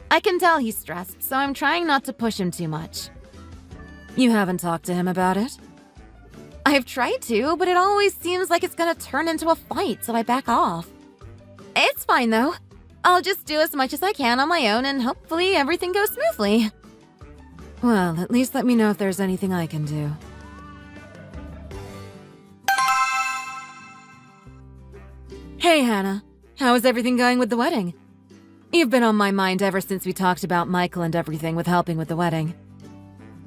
I can tell he's stressed, so I'm trying not to push him too much. You haven't talked to him about it? I've tried to, but it always seems like it's gonna turn into a fight, so I back off. It's fine, though. I'll just do as much as I can on my own, and hopefully everything goes smoothly. Well, at least let me know if there's anything I can do. Hey, Hannah. How is everything going with the wedding? You've been on my mind ever since we talked about Michael and everything with helping with the wedding.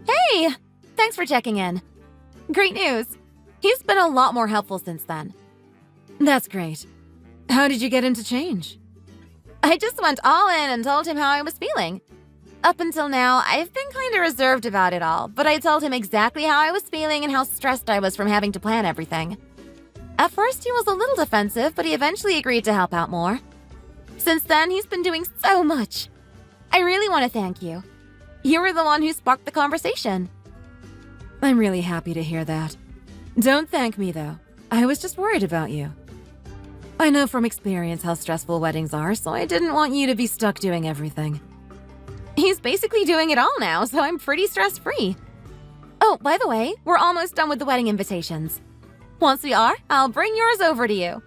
Hey! Thanks for checking in. Great news. He's been a lot more helpful since then. That's great. How did you get him to change? I just went all in and told him how I was feeling. Up until now, I've been kind of reserved about it all, but I told him exactly how I was feeling and how stressed I was from having to plan everything. At first, he was a little defensive, but he eventually agreed to help out more. Since then, he's been doing so much. I really want to thank you. You were the one who sparked the conversation. I'm really happy to hear that. Don't thank me, though. I was just worried about you. I know from experience how stressful weddings are, so I didn't want you to be stuck doing everything. He's basically doing it all now, so I'm pretty stress-free. Oh, by the way, we're almost done with the wedding invitations. Once we are, I'll bring yours over to you.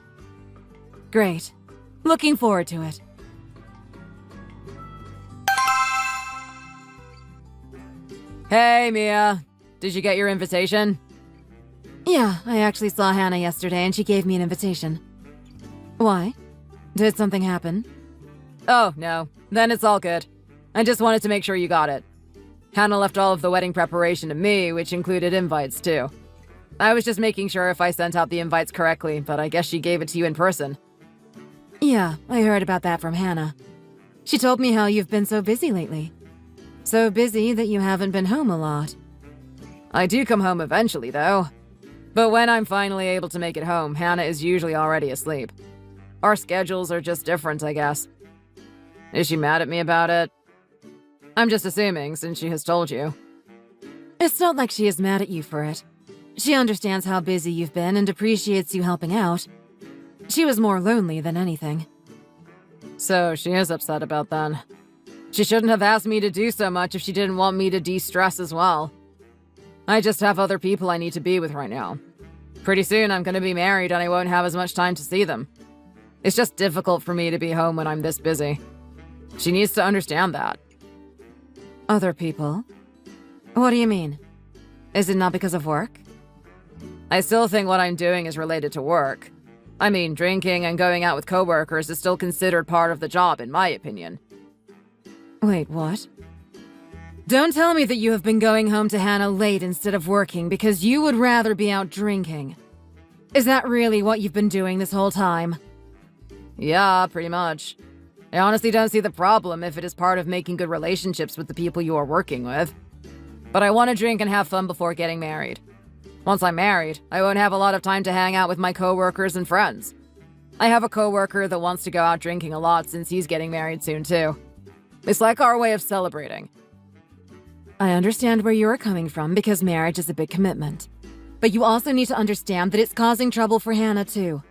Great. Looking forward to it. Hey, Mia. Did you get your invitation? Yeah, I actually saw Hannah yesterday and she gave me an invitation. Why? Did something happen? Oh, no. Then it's all good. I just wanted to make sure you got it. Hannah left all of the wedding preparation to me, which included invites, too. I was just making sure if I sent out the invites correctly, but I guess she gave it to you in person. Yeah, I heard about that from Hannah. She told me how you've been so busy lately. So busy that you haven't been home a lot. I do come home eventually, though. But when I'm finally able to make it home, Hannah is usually already asleep. Our schedules are just different, I guess. Is she mad at me about it? I'm just assuming, since she has told you. It's not like she is mad at you for it. She understands how busy you've been and appreciates you helping out. She was more lonely than anything. So she is upset about that. She shouldn't have asked me to do so much if she didn't want me to de-stress as well. I just have other people I need to be with right now. Pretty soon I'm gonna be married and I won't have as much time to see them. It's just difficult for me to be home when I'm this busy. She needs to understand that. Other people? What do you mean? Is it not because of work? I still think what I'm doing is related to work. I mean, drinking and going out with coworkers is still considered part of the job, in my opinion. Wait, what? Don't tell me that you have been going home to Hannah late instead of working because you would rather be out drinking. Is that really what you've been doing this whole time? Yeah, pretty much. I honestly don't see the problem if it is part of making good relationships with the people you are working with. But I want to drink and have fun before getting married. Once I'm married, I won't have a lot of time to hang out with my coworkers and friends. I have a coworker that wants to go out drinking a lot since he's getting married soon too. It's like our way of celebrating. I understand where you're coming from because marriage is a big commitment. But you also need to understand that it's causing trouble for Hannah too.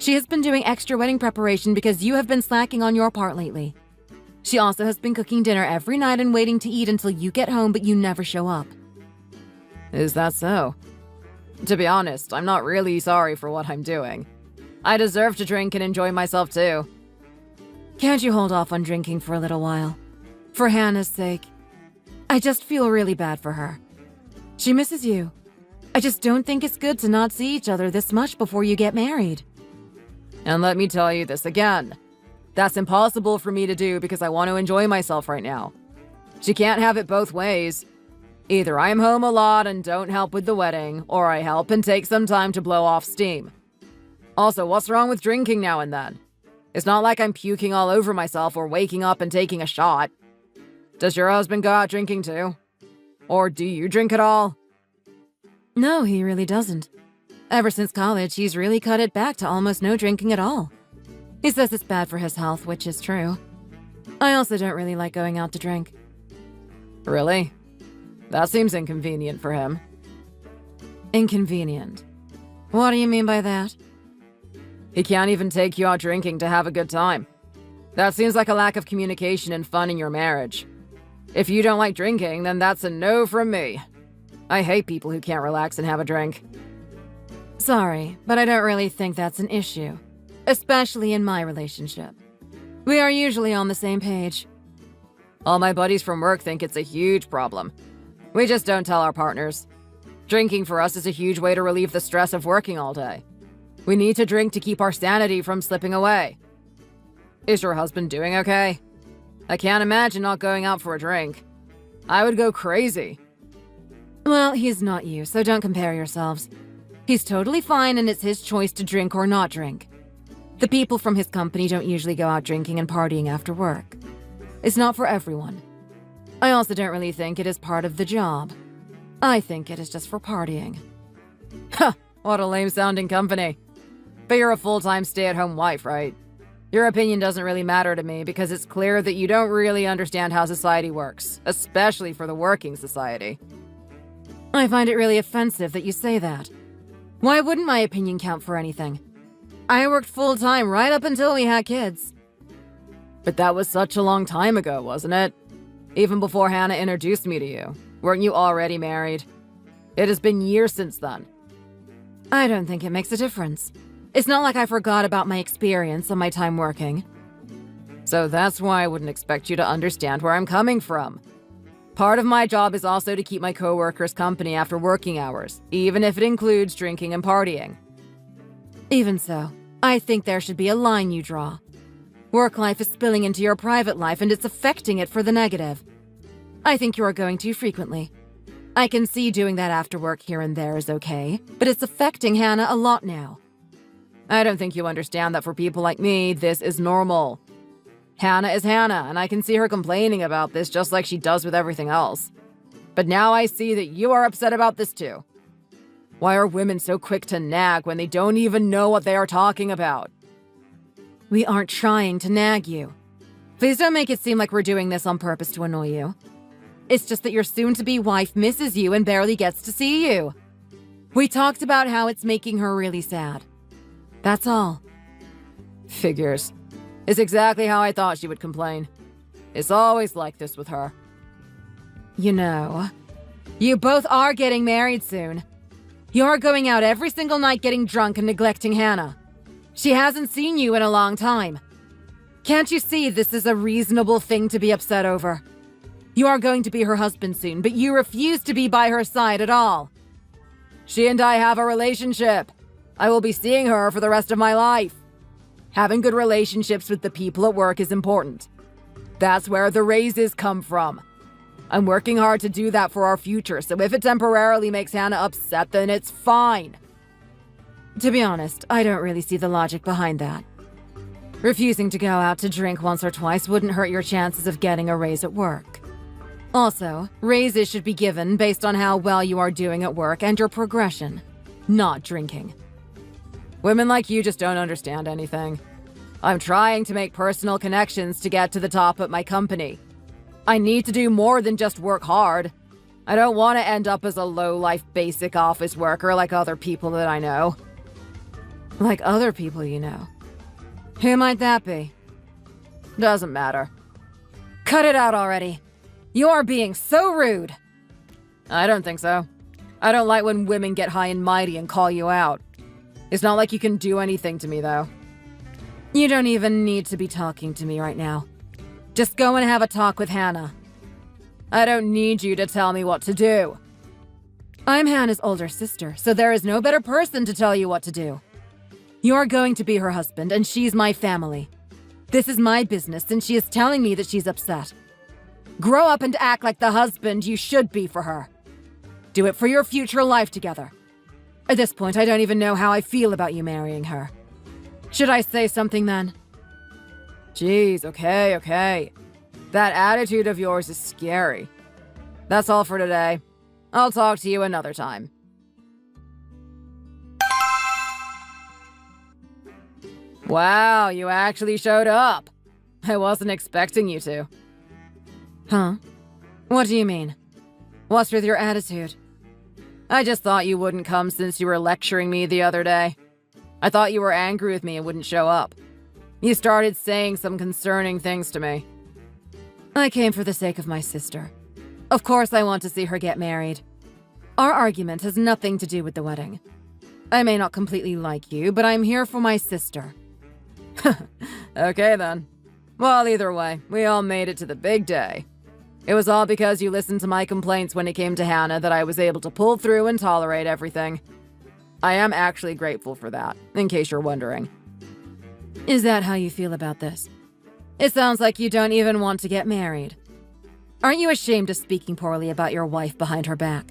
She has been doing extra wedding preparation because you have been slacking on your part lately. She also has been cooking dinner every night and waiting to eat until you get home, but you never show up. Is that so? To be honest, I'm not really sorry for what I'm doing. I deserve to drink and enjoy myself too. Can't you hold off on drinking for a little while? For Hannah's sake. I just feel really bad for her. She misses you. I just don't think it's good to not see each other this much before you get married. And let me tell you this again. That's impossible for me to do because I want to enjoy myself right now. She can't have it both ways. Either I'm home a lot and don't help with the wedding, or I help and take some time to blow off steam. Also, what's wrong with drinking now and then? It's not like I'm puking all over myself or waking up and taking a shot. Does your husband go out drinking too? Or do you drink at all? No, he really doesn't. Ever since college, he's really cut it back to almost no drinking at all. He says it's bad for his health, which is true. I also don't really like going out to drink. Really? That seems inconvenient for him. Inconvenient? What do you mean by that? He can't even take you out drinking to have a good time. That seems like a lack of communication and fun in your marriage. If you don't like drinking, then that's a no from me. I hate people who can't relax and have a drink. Sorry, but I don't really think that's an issue. Especially in my relationship. We are usually on the same page. All my buddies from work think it's a huge problem. We just don't tell our partners. Drinking for us is a huge way to relieve the stress of working all day. We need to drink to keep our sanity from slipping away. Is your husband doing okay? I can't imagine not going out for a drink. I would go crazy. Well, he's not you, so don't compare yourselves. He's totally fine and it's his choice to drink or not drink. The people from his company don't usually go out drinking and partying after work. It's not for everyone. I also don't really think it is part of the job. I think it is just for partying. Huh, what a lame-sounding company. But you're a full-time stay-at-home wife, right? Your opinion doesn't really matter to me because it's clear that you don't really understand how society works, especially for the working society. I find it really offensive that you say that. Why wouldn't my opinion count for anything? I worked full-time right up until we had kids. But that was such a long time ago, wasn't it? Even before Hannah introduced me to you. Weren't you already married? It has been years since then. I don't think it makes a difference. It's not like I forgot about my experience and my time working. So that's why I wouldn't expect you to understand where I'm coming from. Part of my job is also to keep my coworkers company after working hours, even if it includes drinking and partying. Even so, I think there should be a line you draw. Work life is spilling into your private life and it's affecting it for the negative. I think you are going too frequently. I can see doing that after work here and there is okay, but it's affecting Hannah a lot now. I don't think you understand that for people like me, this is normal. Hannah is Hannah, and I can see her complaining about this just like she does with everything else. But now I see that you are upset about this too. Why are women so quick to nag when they don't even know what they are talking about? We aren't trying to nag you. Please don't make it seem like we're doing this on purpose to annoy you. It's just that your soon-to-be wife misses you and barely gets to see you. We talked about how it's making her really sad. That's all. Figures. It's exactly how I thought she would complain. It's always like this with her. You know, you both are getting married soon. You're going out every single night getting drunk and neglecting Hannah. She hasn't seen you in a long time. Can't you see this is a reasonable thing to be upset over? You are going to be her husband soon, but you refuse to be by her side at all. She and I have a relationship. I will be seeing her for the rest of my life. Having good relationships with the people at work is important. That's where the raises come from. I'm working hard to do that for our future, so if it temporarily makes Hannah upset, then it's fine. To be honest, I don't really see the logic behind that. Refusing to go out to drink once or twice wouldn't hurt your chances of getting a raise at work. Also, raises should be given based on how well you are doing at work and your progression, not drinking. Women like you just don't understand anything. I'm trying to make personal connections to get to the top at my company. I need to do more than just work hard. I don't want to end up as a low-life basic office worker like other people that I know. Like other people you know. Who might that be? Doesn't matter. Cut it out already. You are being so rude. I don't think so. I don't like when women get high and mighty and call you out. It's not like you can do anything to me, though. You don't even need to be talking to me right now. Just go and have a talk with Hannah. I don't need you to tell me what to do. I'm Hannah's older sister, so there is no better person to tell you what to do. You're going to be her husband, and she's my family. This is my business, and she is telling me that she's upset. Grow up and act like the husband you should be for her. Do it for your future life together. At this point, I don't even know how I feel about you marrying her. Should I say something then? Jeez, okay. That attitude of yours is scary. That's all for today. I'll talk to you another time. Wow, you actually showed up. I wasn't expecting you to. Huh? What do you mean? What's with your attitude? I just thought you wouldn't come since you were lecturing me the other day. I thought you were angry with me and wouldn't show up. You started saying some concerning things to me. I came for the sake of my sister. Of course I want to see her get married. Our argument has nothing to do with the wedding. I may not completely like you, but I'm here for my sister. Okay then. Well, either way, we all made it to the big day. It was all because you listened to my complaints when it came to Hannah that I was able to pull through and tolerate everything. I am actually grateful for that, in case you're wondering. Is that how you feel about this? It sounds like you don't even want to get married. Aren't you ashamed of speaking poorly about your wife behind her back?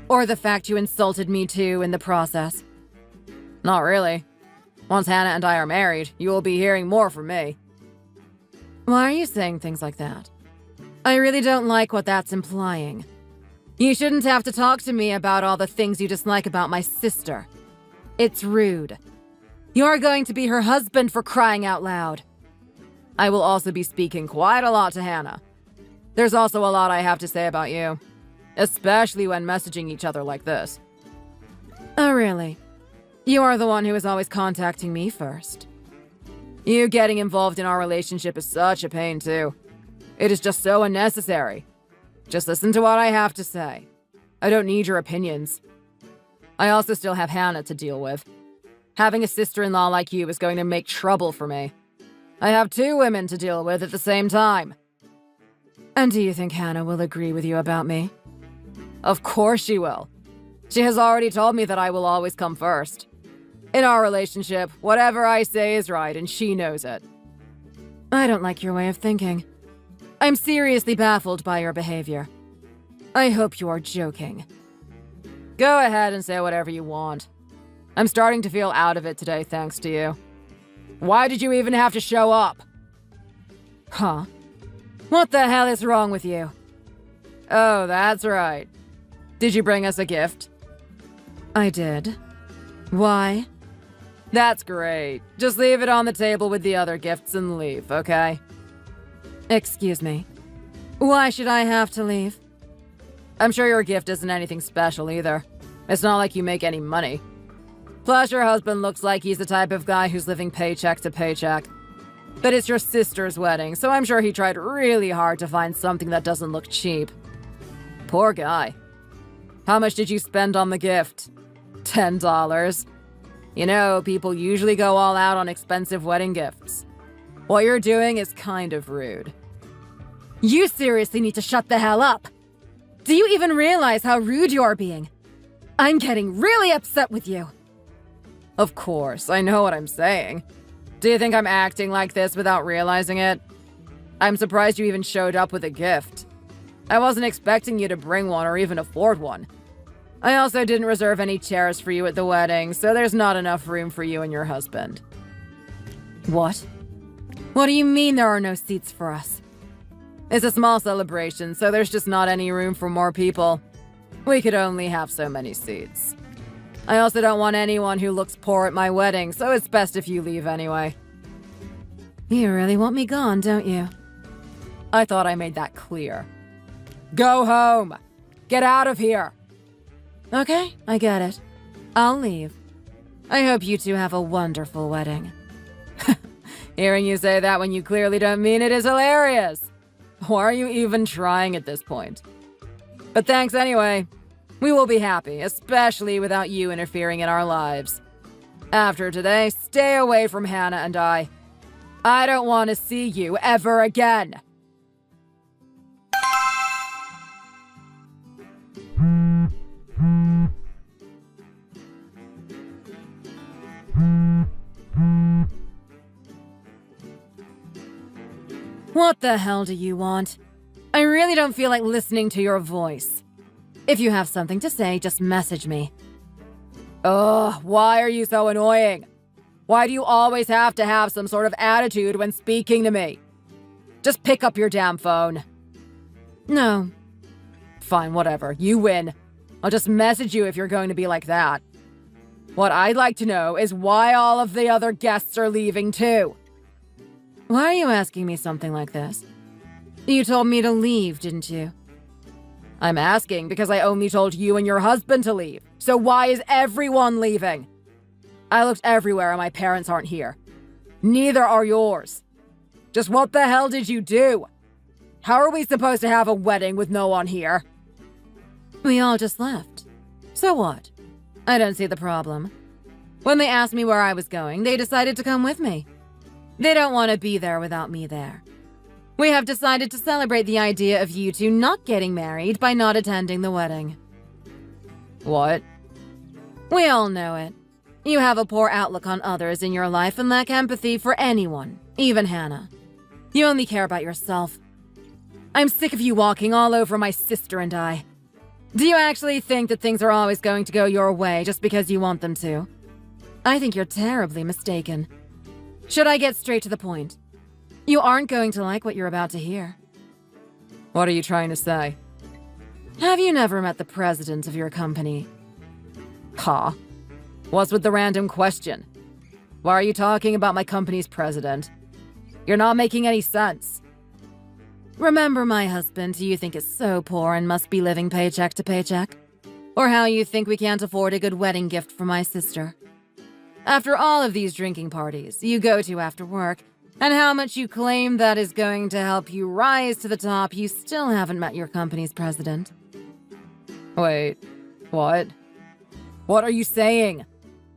Or the fact you insulted me too in the process? Not really. Once Hannah and I are married, you will be hearing more from me. Why are you saying things like that? I really don't like what that's implying. You shouldn't have to talk to me about all the things you dislike about my sister. It's rude. You're going to be her husband, for crying out loud. I will also be speaking quite a lot to Hannah. There's also a lot I have to say about you, especially when messaging each other like this. Oh, really? You are the one who is always contacting me first. You getting involved in our relationship is such a pain, too. It is just so unnecessary. Just listen to what I have to say. I don't need your opinions. I also still have Hannah to deal with. Having a sister-in-law like you is going to make trouble for me. I have 2 women to deal with at the same time. And do you think Hannah will agree with you about me? Of course she will. She has already told me that I will always come first. In our relationship, whatever I say is right, and she knows it. I don't like your way of thinking. I'm seriously baffled by your behavior. I hope you are joking. Go ahead and say whatever you want. I'm starting to feel out of it today thanks to you. Why did you even have to show up? Huh? What the hell is wrong with you? Oh, that's right. Did you bring us a gift? I did. Why? That's great. Just leave it on the table with the other gifts and leave, okay? Excuse me. Why should I have to leave? I'm sure your gift isn't anything special either. It's not like you make any money. Plus, your husband looks like he's the type of guy who's living paycheck to paycheck. But it's your sister's wedding, so I'm sure he tried really hard to find something that doesn't look cheap. Poor guy. How much did you spend on the gift? $10. You know, people usually go all out on expensive wedding gifts. What you're doing is kind of rude. You seriously need to shut the hell up. Do you even realize how rude you're being? I'm getting really upset with you. Of course, I know what I'm saying. Do you think I'm acting like this without realizing it? I'm surprised you even showed up with a gift. I wasn't expecting you to bring one or even afford one. I also didn't reserve any chairs for you at the wedding, so there's not enough room for you and your husband. What? What do you mean there are no seats for us? It's a small celebration, so there's just not any room for more people. We could only have so many seats. I also don't want anyone who looks poor at my wedding, so it's best if you leave anyway. You really want me gone, don't you? I thought I made that clear. Go home! Get out of here! Okay, I get it. I'll leave. I hope you two have a wonderful wedding. Hearing you say that when you clearly don't mean it is hilarious. Why are you even trying at this point? But thanks anyway. We will be happy, especially without you interfering in our lives. After today, stay away from Hannah and I. I don't want to see you ever again. What the hell do you want? I really don't feel like listening to your voice. If you have something to say, just message me. Ugh, why are you so annoying? Why do you always have to have some sort of attitude when speaking to me? Just pick up your damn phone. No. Fine, whatever. You win. I'll just message you if you're going to be like that. What I'd like to know is why all of the other guests are leaving too. Why are you asking me something like this? You told me to leave, didn't you? I'm asking because I only told you and your husband to leave. So why is everyone leaving? I looked everywhere and my parents aren't here. Neither are yours. Just what the hell did you do? How are we supposed to have a wedding with no one here? We all just left. So what? I don't see the problem. When they asked me where I was going, they decided to come with me. They don't want to be there without me there. We have decided to celebrate the idea of you two not getting married by not attending the wedding. What? We all know it. You have a poor outlook on others in your life and lack empathy for anyone, even Hannah. You only care about yourself. I'm sick of you walking all over my sister and I. Do you actually think that things are always going to go your way just because you want them to? I think you're terribly mistaken. Should I get straight to the point? You aren't going to like what you're about to hear. What are you trying to say? Have you never met the president of your company? Huh? What's with the random question? Why are you talking about my company's president? You're not making any sense. Remember my husband, who you think is so poor and must be living paycheck to paycheck? Or how you think we can't afford a good wedding gift for my sister? After all of these drinking parties you go to after work, and how much you claim that is going to help you rise to the top, you still haven't met your company's president. Wait, what? What are you saying?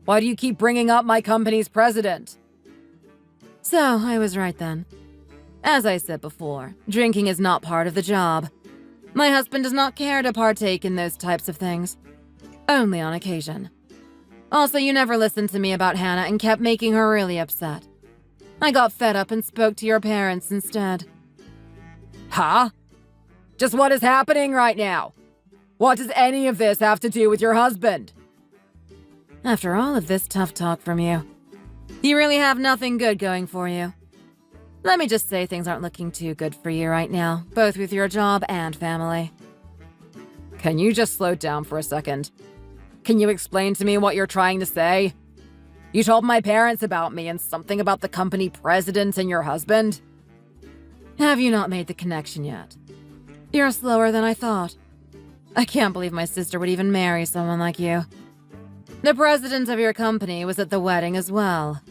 Why do you keep bringing up my company's president? So, I was right then. As I said before, drinking is not part of the job. My husband does not care to partake in those types of things. Only on occasion. Also, you never listened to me about Hannah and kept making her really upset. I got fed up and spoke to your parents instead. Huh? Just what is happening right now? What does any of this have to do with your husband? After all of this tough talk from you, you really have nothing good going for you. Let me just say things aren't looking too good for you right now, both with your job and family. Can you just slow down for a second? Can you explain to me what you're trying to say? You told my parents about me and something about the company president and your husband? Have you not made the connection yet? You're slower than I thought. I can't believe my sister would even marry someone like you. The president of your company was at the wedding as well.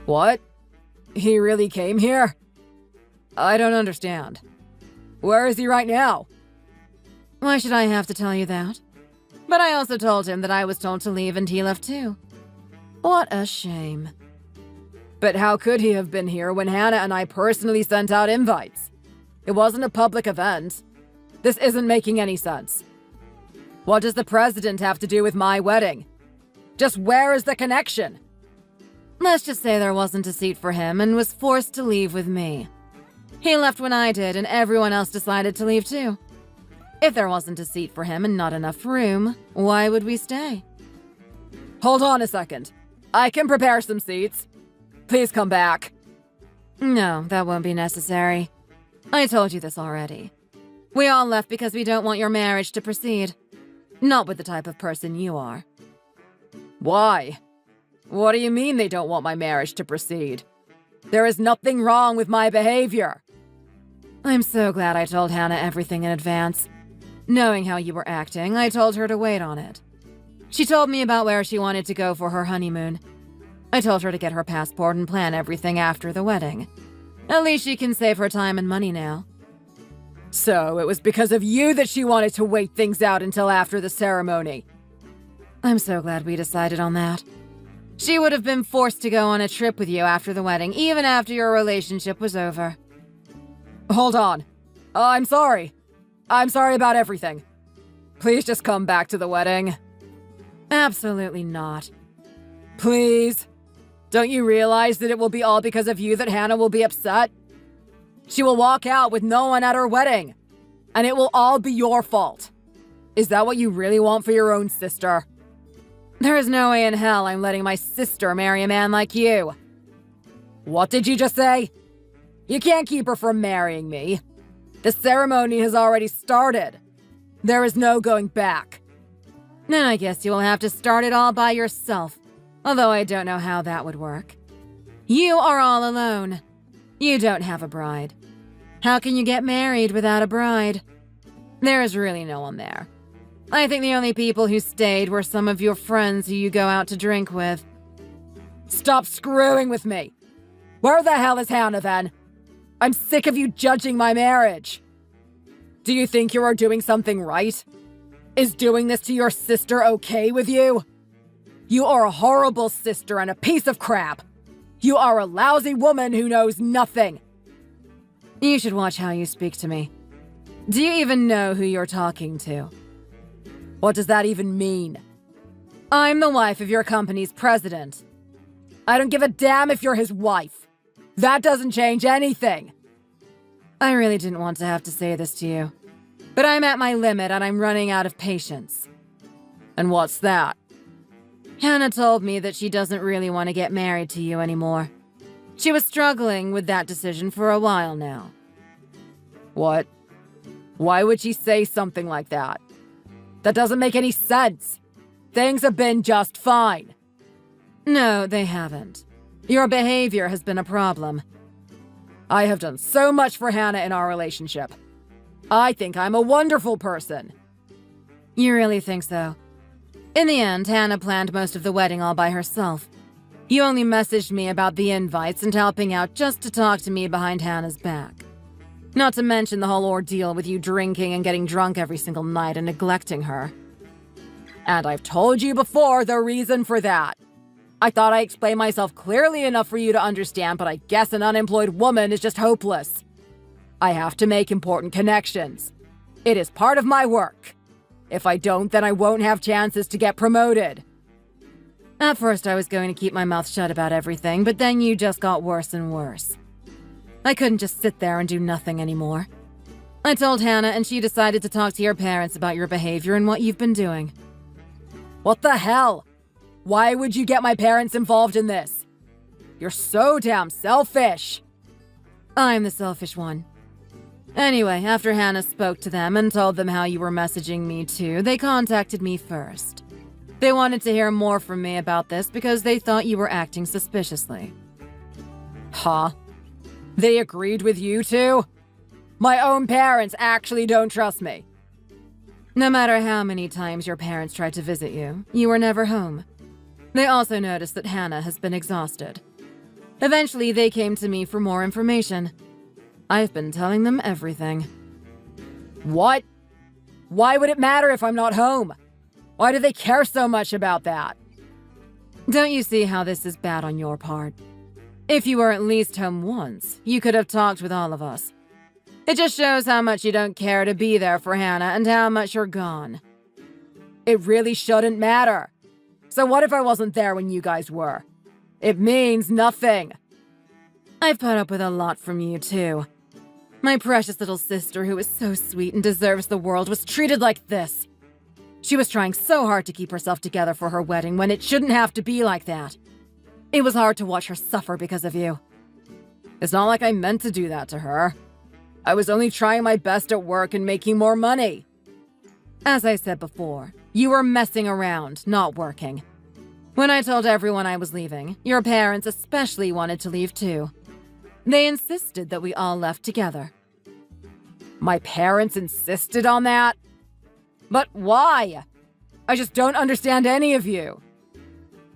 What? He really came here? I don't understand. Where is he right now? Why should I have to tell you that? But I also told him that I was told to leave and he left too. What a shame. But how could he have been here when Hannah and I personally sent out invites? It wasn't a public event. This isn't making any sense. What does the president have to do with my wedding? Just where is the connection? Let's just say there wasn't a seat for him and was forced to leave with me. He left when I did and everyone else decided to leave too. If there wasn't a seat for him and not enough room, why would we stay? Hold on a second. I can prepare some seats. Please come back. No, that won't be necessary. I told you this already. We all left because we don't want your marriage to proceed. Not with the type of person you are. Why? What do you mean they don't want my marriage to proceed? There is nothing wrong with my behavior. I'm so glad I told Hannah everything in advance. Knowing how you were acting, I told her to wait on it. She told me about where she wanted to go for her honeymoon. I told her to get her passport and plan everything after the wedding. At least she can save her time and money now. So it was because of you that she wanted to wait things out until after the ceremony. I'm so glad we decided on that. She would have been forced to go on a trip with you after the wedding, even after your relationship was over. Hold on. I'm sorry. I'm sorry about everything. Please just come back to the wedding. Absolutely not. Please. Don't you realize that it will be all because of you that Hannah will be upset? She will walk out with no one at her wedding, and it will all be your fault. Is that what you really want for your own sister? There is no way in hell I'm letting my sister marry a man like you. What did you just say? You can't keep her from marrying me. The ceremony has already started. There is no going back. Then I guess you will have to start it all by yourself, although I don't know how that would work. You are all alone. You don't have a bride. How can you get married without a bride? There is really no one there. I think the only people who stayed were some of your friends who you go out to drink with. Stop screwing with me! Where the hell is Hannah then? I'm sick of you judging my marriage. Do you think you are doing something right? Is doing this to your sister okay with you? You are a horrible sister and a piece of crap. You are a lousy woman who knows nothing. You should watch how you speak to me. Do you even know who you're talking to? What does that even mean? I'm the wife of your company's president. I don't give a damn if you're his wife. That doesn't change anything. I really didn't want to have to say this to you, but I'm at my limit and I'm running out of patience. And what's that? Hannah told me that she doesn't really want to get married to you anymore. She was struggling with that decision for a while now. What? Why would she say something like that? That doesn't make any sense. Things have been just fine. No, they haven't. Your behavior has been a problem. I have done so much for Hannah in our relationship. I think I'm a wonderful person. You really think so? In the end, Hannah planned most of the wedding all by herself. You only messaged me about the invites and helping out just to talk to me behind Hannah's back. Not to mention the whole ordeal with you drinking and getting drunk every single night and neglecting her. And I've told you before the reason for that. I thought I explained myself clearly enough for you to understand, but I guess an unemployed woman is just hopeless. I have to make important connections. It is part of my work. If I don't, then I won't have chances to get promoted. At first, I was going to keep my mouth shut about everything, but then you just got worse and worse. I couldn't just sit there and do nothing anymore. I told Hannah, and she decided to talk to your parents about your behavior and what you've been doing. What the hell? Why would you get my parents involved in this? You're so damn selfish. I'm the selfish one. Anyway, after Hannah spoke to them and told them how you were messaging me too, they contacted me first. They wanted to hear more from me about this because they thought you were acting suspiciously. Huh? They agreed with you too? My own parents actually don't trust me. No matter how many times your parents tried to visit you, you were never home. They also noticed that Hannah has been exhausted. Eventually, they came to me for more information. I've been telling them everything. What? Why would it matter if I'm not home? Why do they care so much about that? Don't you see how this is bad on your part? If you were at least home once, you could have talked with all of us. It just shows how much you don't care to be there for Hannah and how much you're gone. It really shouldn't matter. So what if I wasn't there when you guys were? It means nothing. I've put up with a lot from you too. My precious little sister, who is so sweet and deserves the world, was treated like this. She was trying so hard to keep herself together for her wedding when it shouldn't have to be like that. It was hard to watch her suffer because of you. It's not like I meant to do that to her. I was only trying my best at work and making more money. As I said before, you were messing around, not working. When I told everyone I was leaving, your parents especially wanted to leave too. They insisted that we all left together. My parents insisted on that? But why? I just don't understand any of you.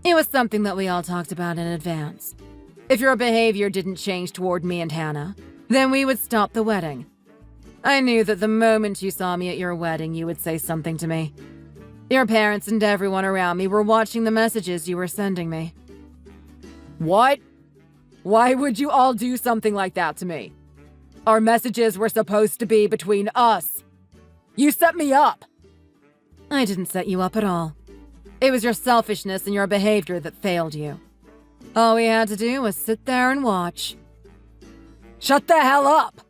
It was something that we all talked about in advance. If your behavior didn't change toward me and Hannah, then we would stop the wedding. I knew that the moment you saw me at your wedding, you would say something to me. Your parents and everyone around me were watching the messages you were sending me. What? Why would you all do something like that to me? Our messages were supposed to be between us. You set me up. I didn't set you up at all. It was your selfishness and your behavior that failed you. All we had to do was sit there and watch. Shut the hell up!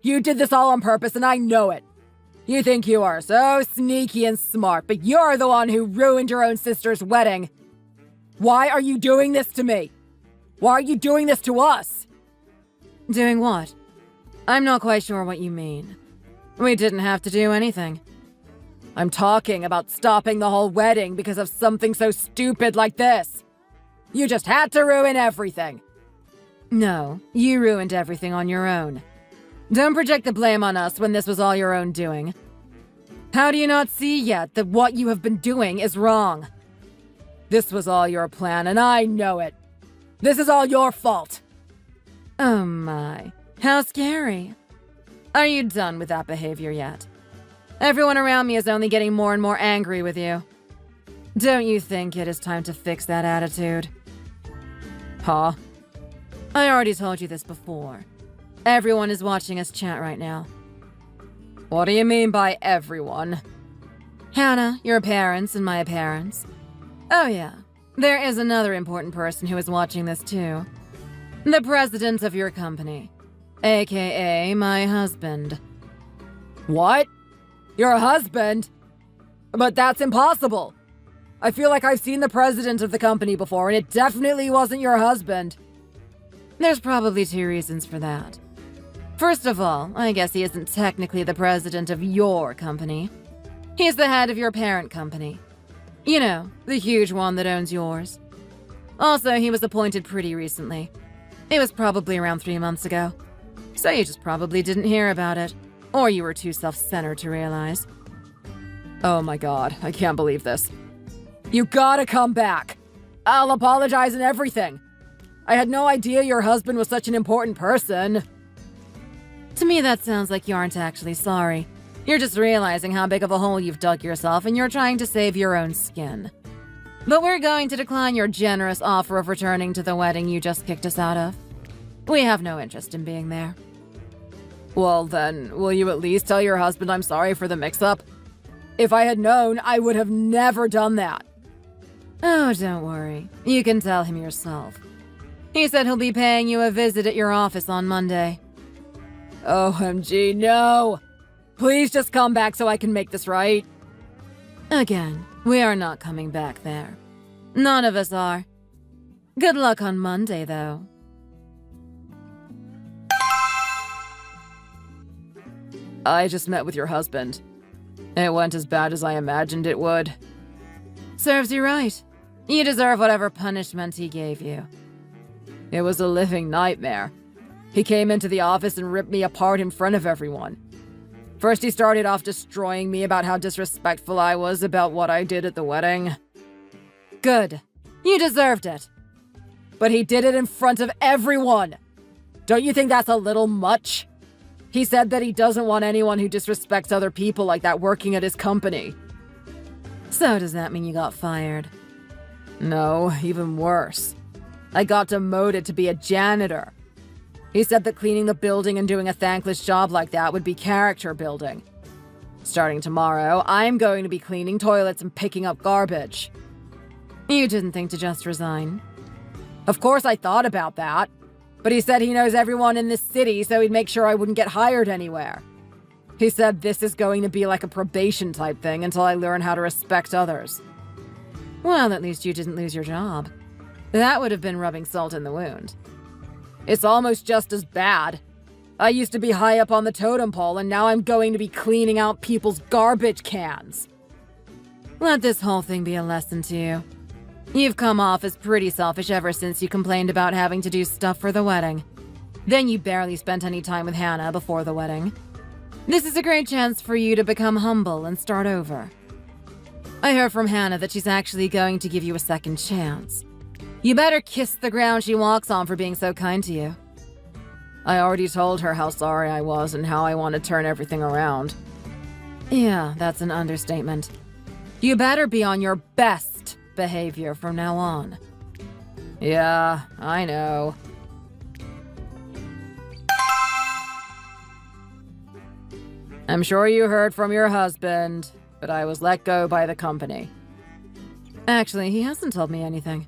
You did this all on purpose and I know it. You think you are so sneaky and smart, but you're the one who ruined your own sister's wedding. Why are you doing this to me? Why are you doing this to us? Doing what? I'm not quite sure what you mean. We didn't have to do anything. I'm talking about stopping the whole wedding because of something so stupid like this. You just had to ruin everything. No, you ruined everything on your own. Don't project the blame on us when this was all your own doing. How do you not see yet that what you have been doing is wrong? This was all your plan, and I know it. This is all your fault. Oh my, how scary. Are you done with that behavior yet? Everyone around me is only getting more and more angry with you. Don't you think it is time to fix that attitude? Huh? I already told you this before. Everyone is watching us chat right now. What do you mean by everyone? Hannah, your parents, and my parents. Oh yeah, there is another important person who is watching this too. The president of your company, aka my husband. What? Your husband? But that's impossible. I feel like I've seen the president of the company before, and it definitely wasn't your husband. There's probably two reasons for that. First of all, I guess he isn't technically the president of your company. He's the head of your parent company. You know, the huge one that owns yours. Also, he was appointed pretty recently. It was probably around 3 months ago. So you just probably didn't hear about it. Or you were too self-centered to realize. Oh my god, I can't believe this. You gotta come back. I'll apologize and everything. I had no idea your husband was such an important person. To me, that sounds like you aren't actually sorry. You're just realizing how big of a hole you've dug yourself and you're trying to save your own skin. But we're going to decline your generous offer of returning to the wedding you just kicked us out of. We have no interest in being there. Well then, will you at least tell your husband I'm sorry for the mix-up? If I had known, I would have never done that. Oh, don't worry. You can tell him yourself. He said he'll be paying you a visit at your office on Monday. OMG, no! Please just come back so I can make this right. Again, we are not coming back there. None of us are. Good luck on Monday, though. I just met with your husband. It went as bad as I imagined it would. Serves you right. You deserve whatever punishment he gave you. It was a living nightmare. He came into the office and ripped me apart in front of everyone. First, he started off destroying me about how disrespectful I was about what I did at the wedding. Good. You deserved it. But he did it in front of everyone. Don't you think that's a little much? He said that he doesn't want anyone who disrespects other people like that working at his company. So does that mean you got fired? No, even worse. I got demoted to be a janitor. He said that cleaning the building and doing a thankless job like that would be character building. Starting tomorrow, I'm going to be cleaning toilets and picking up garbage. You didn't think to just resign? Of course I thought about that. But he said he knows everyone in this city, so he'd make sure I wouldn't get hired anywhere. He said this is going to be like a probation type thing until I learn how to respect others. Well, at least you didn't lose your job. That would have been rubbing salt in the wound. It's almost just as bad. I used to be high up on the totem pole, and now I'm going to be cleaning out people's garbage cans. Let this whole thing be a lesson to you. You've come off as pretty selfish ever since you complained about having to do stuff for the wedding. Then you barely spent any time with Hannah before the wedding. This is a great chance for you to become humble and start over. I heard from Hannah that she's actually going to give you a second chance. You better kiss the ground she walks on for being so kind to you. I already told her how sorry I was and how I want to turn everything around. Yeah, that's an understatement. You better be on your best behavior from now on. Yeah, I know. I'm sure you heard from your husband, but I was let go by the company. Actually, he hasn't told me anything.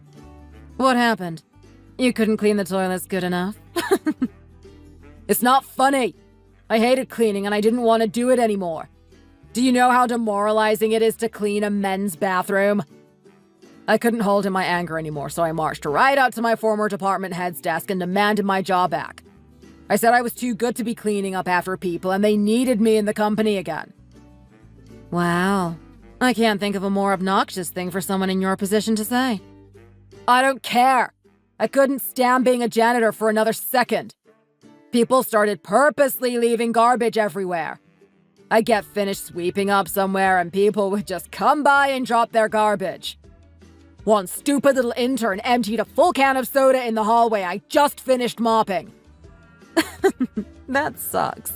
What happened? You couldn't clean the toilets good enough? It's not funny. I hated cleaning and I didn't want to do it anymore. Do you know how demoralizing it is to clean a men's bathroom? I couldn't hold in my anger anymore, so I marched right out to my former department head's desk and demanded my job back. I said I was too good to be cleaning up after people and they needed me in the company again. Wow. I can't think of a more obnoxious thing for someone in your position to say. I don't care. I couldn't stand being a janitor for another second. People started purposely leaving garbage everywhere. I'd get finished sweeping up somewhere and people would just come by and drop their garbage. One stupid little intern emptied a full can of soda in the hallway I just finished mopping. That sucks.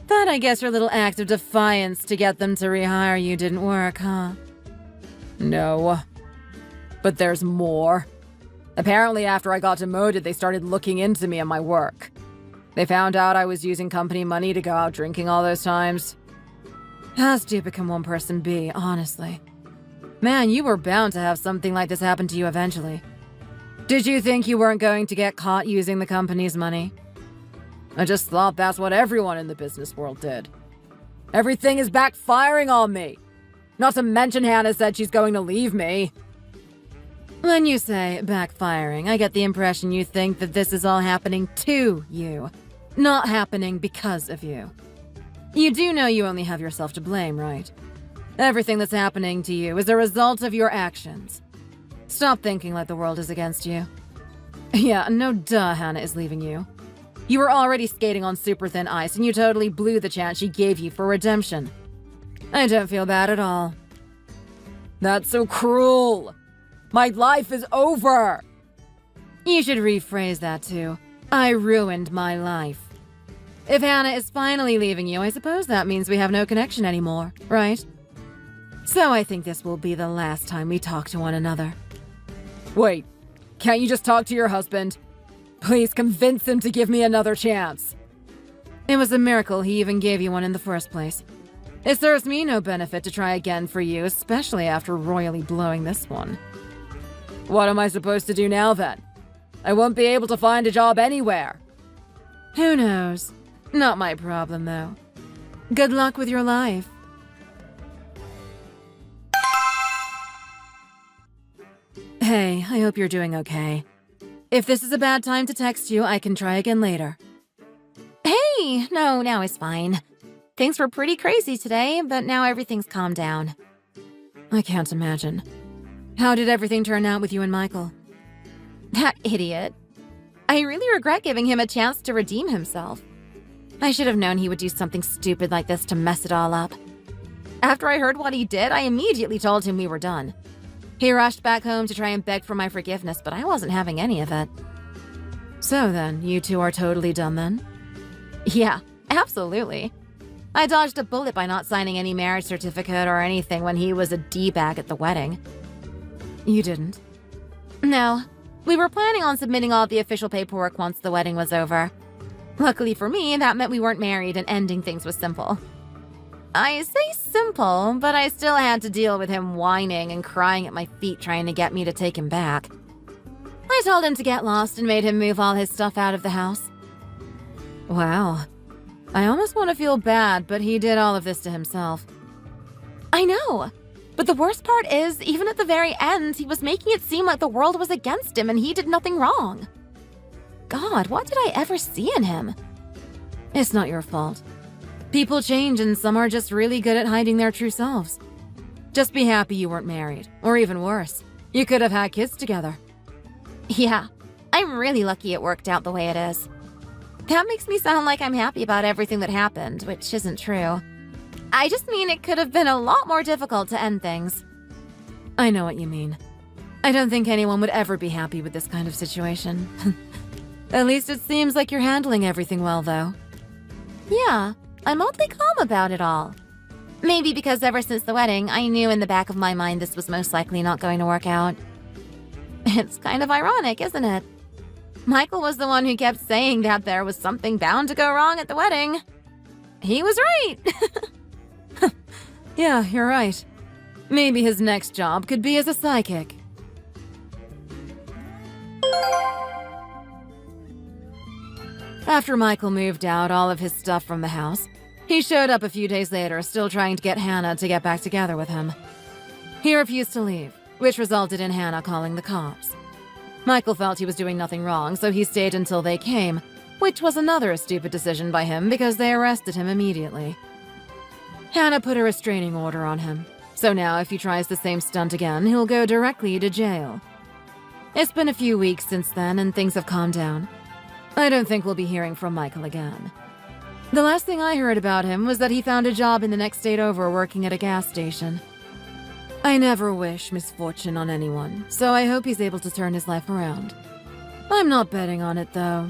But I guess your little act of defiance to get them to rehire you didn't work, huh? No. But there's more. Apparently after I got demoted, they started looking into me and my work. They found out I was using company money to go out drinking all those times. How stupid can one person be, honestly? Man, you were bound to have something like this happen to you eventually. Did you think you weren't going to get caught using the company's money? I just thought that's what everyone in the business world did. Everything is backfiring on me. Not to mention Hannah said she's going to leave me. When you say backfiring, I get the impression you think that this is all happening to you, not happening because of you. You do know you only have yourself to blame, right? Everything that's happening to you is a result of your actions. Stop thinking like the world is against you. Yeah, no duh Hannah is leaving you. You were already skating on super thin ice and you totally blew the chance she gave you for redemption. I don't feel bad at all. That's so cruel. My life is over. You should rephrase that too. I ruined my life. If Hannah is finally leaving you, I suppose that means we have no connection anymore, right? So I think this will be the last time we talk to one another. Wait, can't you just talk to your husband? Please convince him to give me another chance. It was a miracle he even gave you one in the first place. It serves me no benefit to try again for you, especially after royally blowing this one. What am I supposed to do now then? I won't be able to find a job anywhere. Who knows? Not my problem though. Good luck with your life. Hey, I hope you're doing okay. If this is a bad time to text you, I can try again later. Hey! No, now it's fine. Things were pretty crazy today, but now everything's calmed down. I can't imagine. How did everything turn out with you and Michael? That idiot. I really regret giving him a chance to redeem himself. I should have known he would do something stupid like this to mess it all up. After I heard what he did, I immediately told him we were done. He rushed back home to try and beg for my forgiveness, but I wasn't having any of it. So then, you two are totally done then? Yeah, absolutely. I dodged a bullet by not signing any marriage certificate or anything when he was a D-bag at the wedding. You didn't? No. We were planning on submitting all the official paperwork once the wedding was over. Luckily for me, that meant we weren't married and ending things was simple. I say simple, but I still had to deal with him whining and crying at my feet trying to get me to take him back. I told him to get lost and made him move all his stuff out of the house. Wow. I almost want to feel bad, but he did all of this to himself. I know. But the worst part is, even at the very end, he was making it seem like the world was against him and he did nothing wrong. God, what did I ever see in him? It's not your fault. People change and some are just really good at hiding their true selves. Just be happy you weren't married. Or even worse, you could have had kids together. Yeah, I'm really lucky it worked out the way it is. That makes me sound like I'm happy about everything that happened, which isn't true. I just mean it could have been a lot more difficult to end things. I know what you mean. I don't think anyone would ever be happy with this kind of situation. At least it seems like you're handling everything well, though. Yeah, I'm oddly calm about it all. Maybe because ever since the wedding, I knew in the back of my mind this was most likely not going to work out. It's kind of ironic, isn't it? Michael was the one who kept saying that there was something bound to go wrong at the wedding. He was right. Yeah, you're right. Maybe his next job could be as a psychic. After Michael moved out all of his stuff from the house, he showed up a few days later, still trying to get Hannah to get back together with him. He refused to leave, which resulted in Hannah calling the cops. Michael felt he was doing nothing wrong, so he stayed until they came, which was another stupid decision by him because they arrested him immediately. Hannah put a restraining order on him, so now if he tries the same stunt again, he'll go directly to jail. It's been a few weeks since then, and things have calmed down. I don't think we'll be hearing from Michael again. The last thing I heard about him was that he found a job in the next state over working at a gas station. I never wish misfortune on anyone, so I hope he's able to turn his life around. I'm not betting on it, though.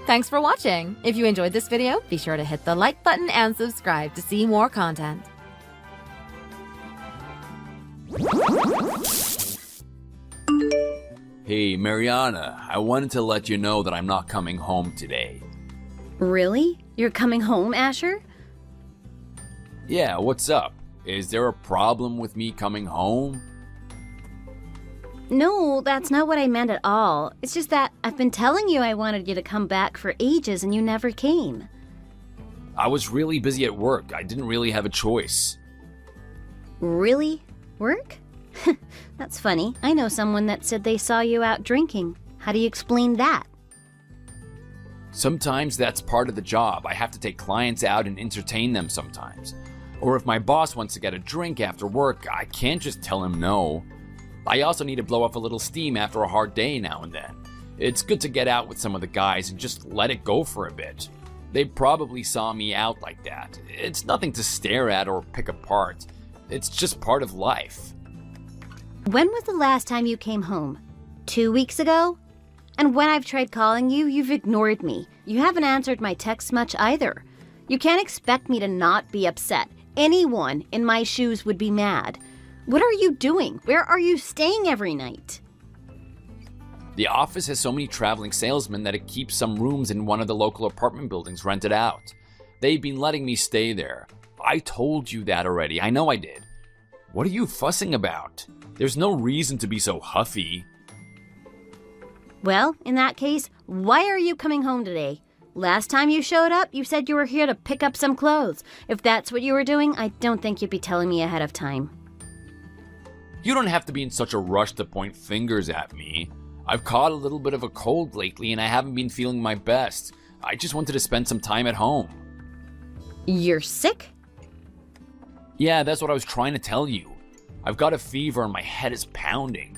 Thanks for watching! If you enjoyed this video, be sure to hit the like button and subscribe to see more content. Hey, Mariana, I wanted to let you know that I'm not coming home today. Really? You're coming home, Asher? Yeah, what's up? Is there a problem with me coming home? No, that's not what I meant at all. It's just that I've been telling you I wanted you to come back for ages and you never came. I was really busy at work. I didn't really have a choice. Really? Work? That's funny. I know someone that said they saw you out drinking. How do you explain that? Sometimes that's part of the job. I have to take clients out and entertain them sometimes. Or if my boss wants to get a drink after work, I can't just tell him no. I also need to blow off a little steam after a hard day now and then. It's good to get out with some of the guys and just let it go for a bit. They probably saw me out like that. It's nothing to stare at or pick apart. It's just part of life. When was the last time you came home? 2 weeks ago? And when I've tried calling you, you've ignored me. You haven't answered my texts much either. You can't expect me to not be upset. Anyone in my shoes would be mad. What are you doing? Where are you staying every night? The office has so many traveling salesmen that it keeps some rooms in one of the local apartment buildings rented out. They've been letting me stay there. I told you that already. I know I did. What are you fussing about? There's no reason to be so huffy. Well, in that case, why are you coming home today? Last time you showed up, you said you were here to pick up some clothes. If that's what you were doing, I don't think you'd be telling me ahead of time. You don't have to be in such a rush to point fingers at me. I've caught a little bit of a cold lately and I haven't been feeling my best. I just wanted to spend some time at home. You're sick? Yeah, that's what I was trying to tell you. I've got a fever and my head is pounding.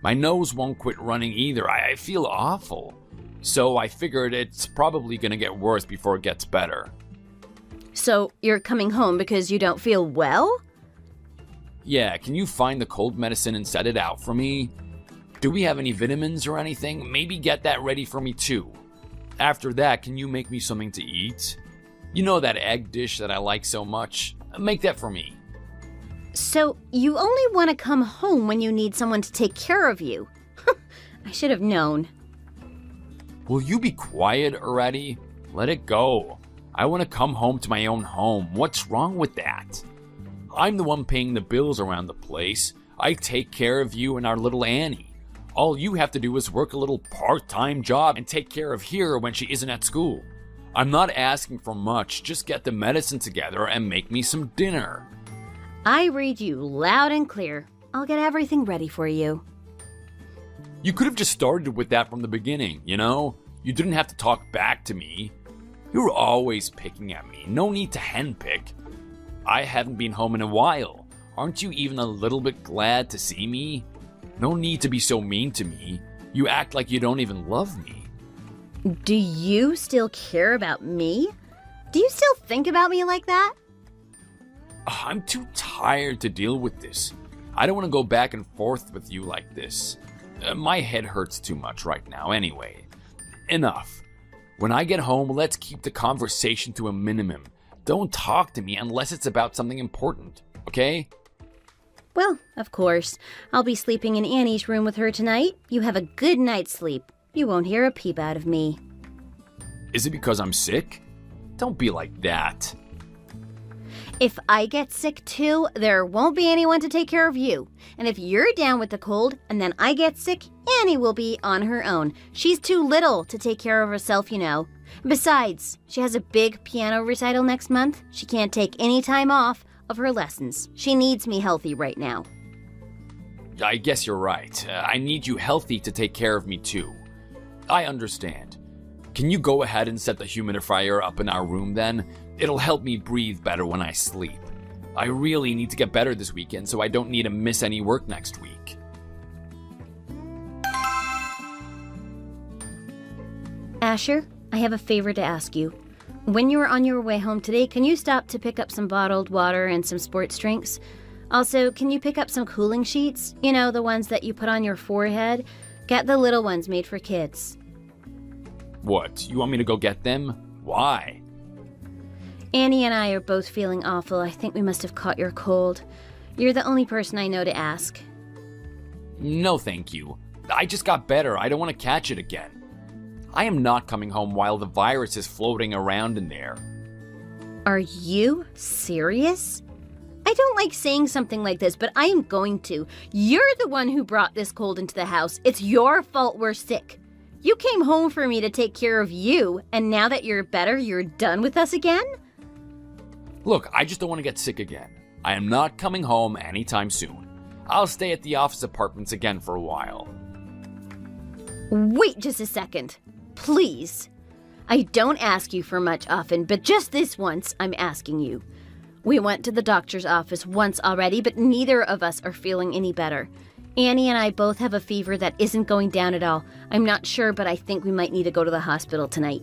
My nose won't quit running either. I feel awful. So I figured it's probably gonna get worse before it gets better. So you're coming home because you don't feel well? Yeah, can you find the cold medicine and set it out for me? Do we have any vitamins or anything? Maybe get that ready for me too. After that, can you make me something to eat? You know that egg dish that I like so much? Make that for me. So you only want to come home when you need someone to take care of you. I should have known. Will you be quiet already? Let it go. I want to come home to my own home. What's wrong with that? I'm the one paying the bills around the place. I take care of you and our little Annie. All you have to do is work a little part-time job and take care of her when she isn't at school. I'm not asking for much. Just get the medicine together and make me some dinner. I read you loud and clear. I'll get everything ready for you. You could have just started with that from the beginning, you know? You didn't have to talk back to me. You're always picking at me. No need to handpick. I haven't been home in a while. Aren't you even a little bit glad to see me? No need to be so mean to me. You act like you don't even love me. Do you still care about me? Do you still think about me like that? I'm too tired to deal with this. I don't want to go back and forth with you like this. My head hurts too much right now anyway. Enough. When I get home, let's keep the conversation to a minimum. Don't talk to me unless it's about something important, okay? Well, of course. I'll be sleeping in Annie's room with her tonight. You have a good night's sleep. You won't hear a peep out of me. Is it because I'm sick? Don't be like that. If I get sick too, there won't be anyone to take care of you. And if you're down with the cold and then I get sick, Annie will be on her own. She's too little to take care of herself, you know. Besides, she has a big piano recital next month. She can't take any time off of her lessons. She needs me healthy right now. I guess you're right. I need you healthy to take care of me too. I understand. Can you go ahead and set the humidifier up in our room then? It'll help me breathe better when I sleep. I really need to get better this weekend so I don't need to miss any work next week. Asher, I have a favor to ask you. When you are on your way home today, can you stop to pick up some bottled water and some sports drinks? Also, can you pick up some cooling sheets? You know, the ones that you put on your forehead? Get the little ones made for kids. What? You want me to go get them? Why? Annie and I are both feeling awful. I think we must have caught your cold. You're the only person I know to ask. No, thank you. I just got better. I don't want to catch it again. I am not coming home while the virus is floating around in there. Are you serious? I don't like saying something like this, but I am going to. You're the one who brought this cold into the house. It's your fault we're sick. You came home for me to take care of you, and now that you're better, you're done with us again? Look, I just don't want to get sick again. I am not coming home anytime soon. I'll stay at the office apartments again for a while. Wait just a second. Please. I don't ask you for much often, but just this once, I'm asking you. We went to the doctor's office once already, but neither of us are feeling any better. Annie and I both have a fever that isn't going down at all. I'm not sure, but I think we might need to go to the hospital tonight.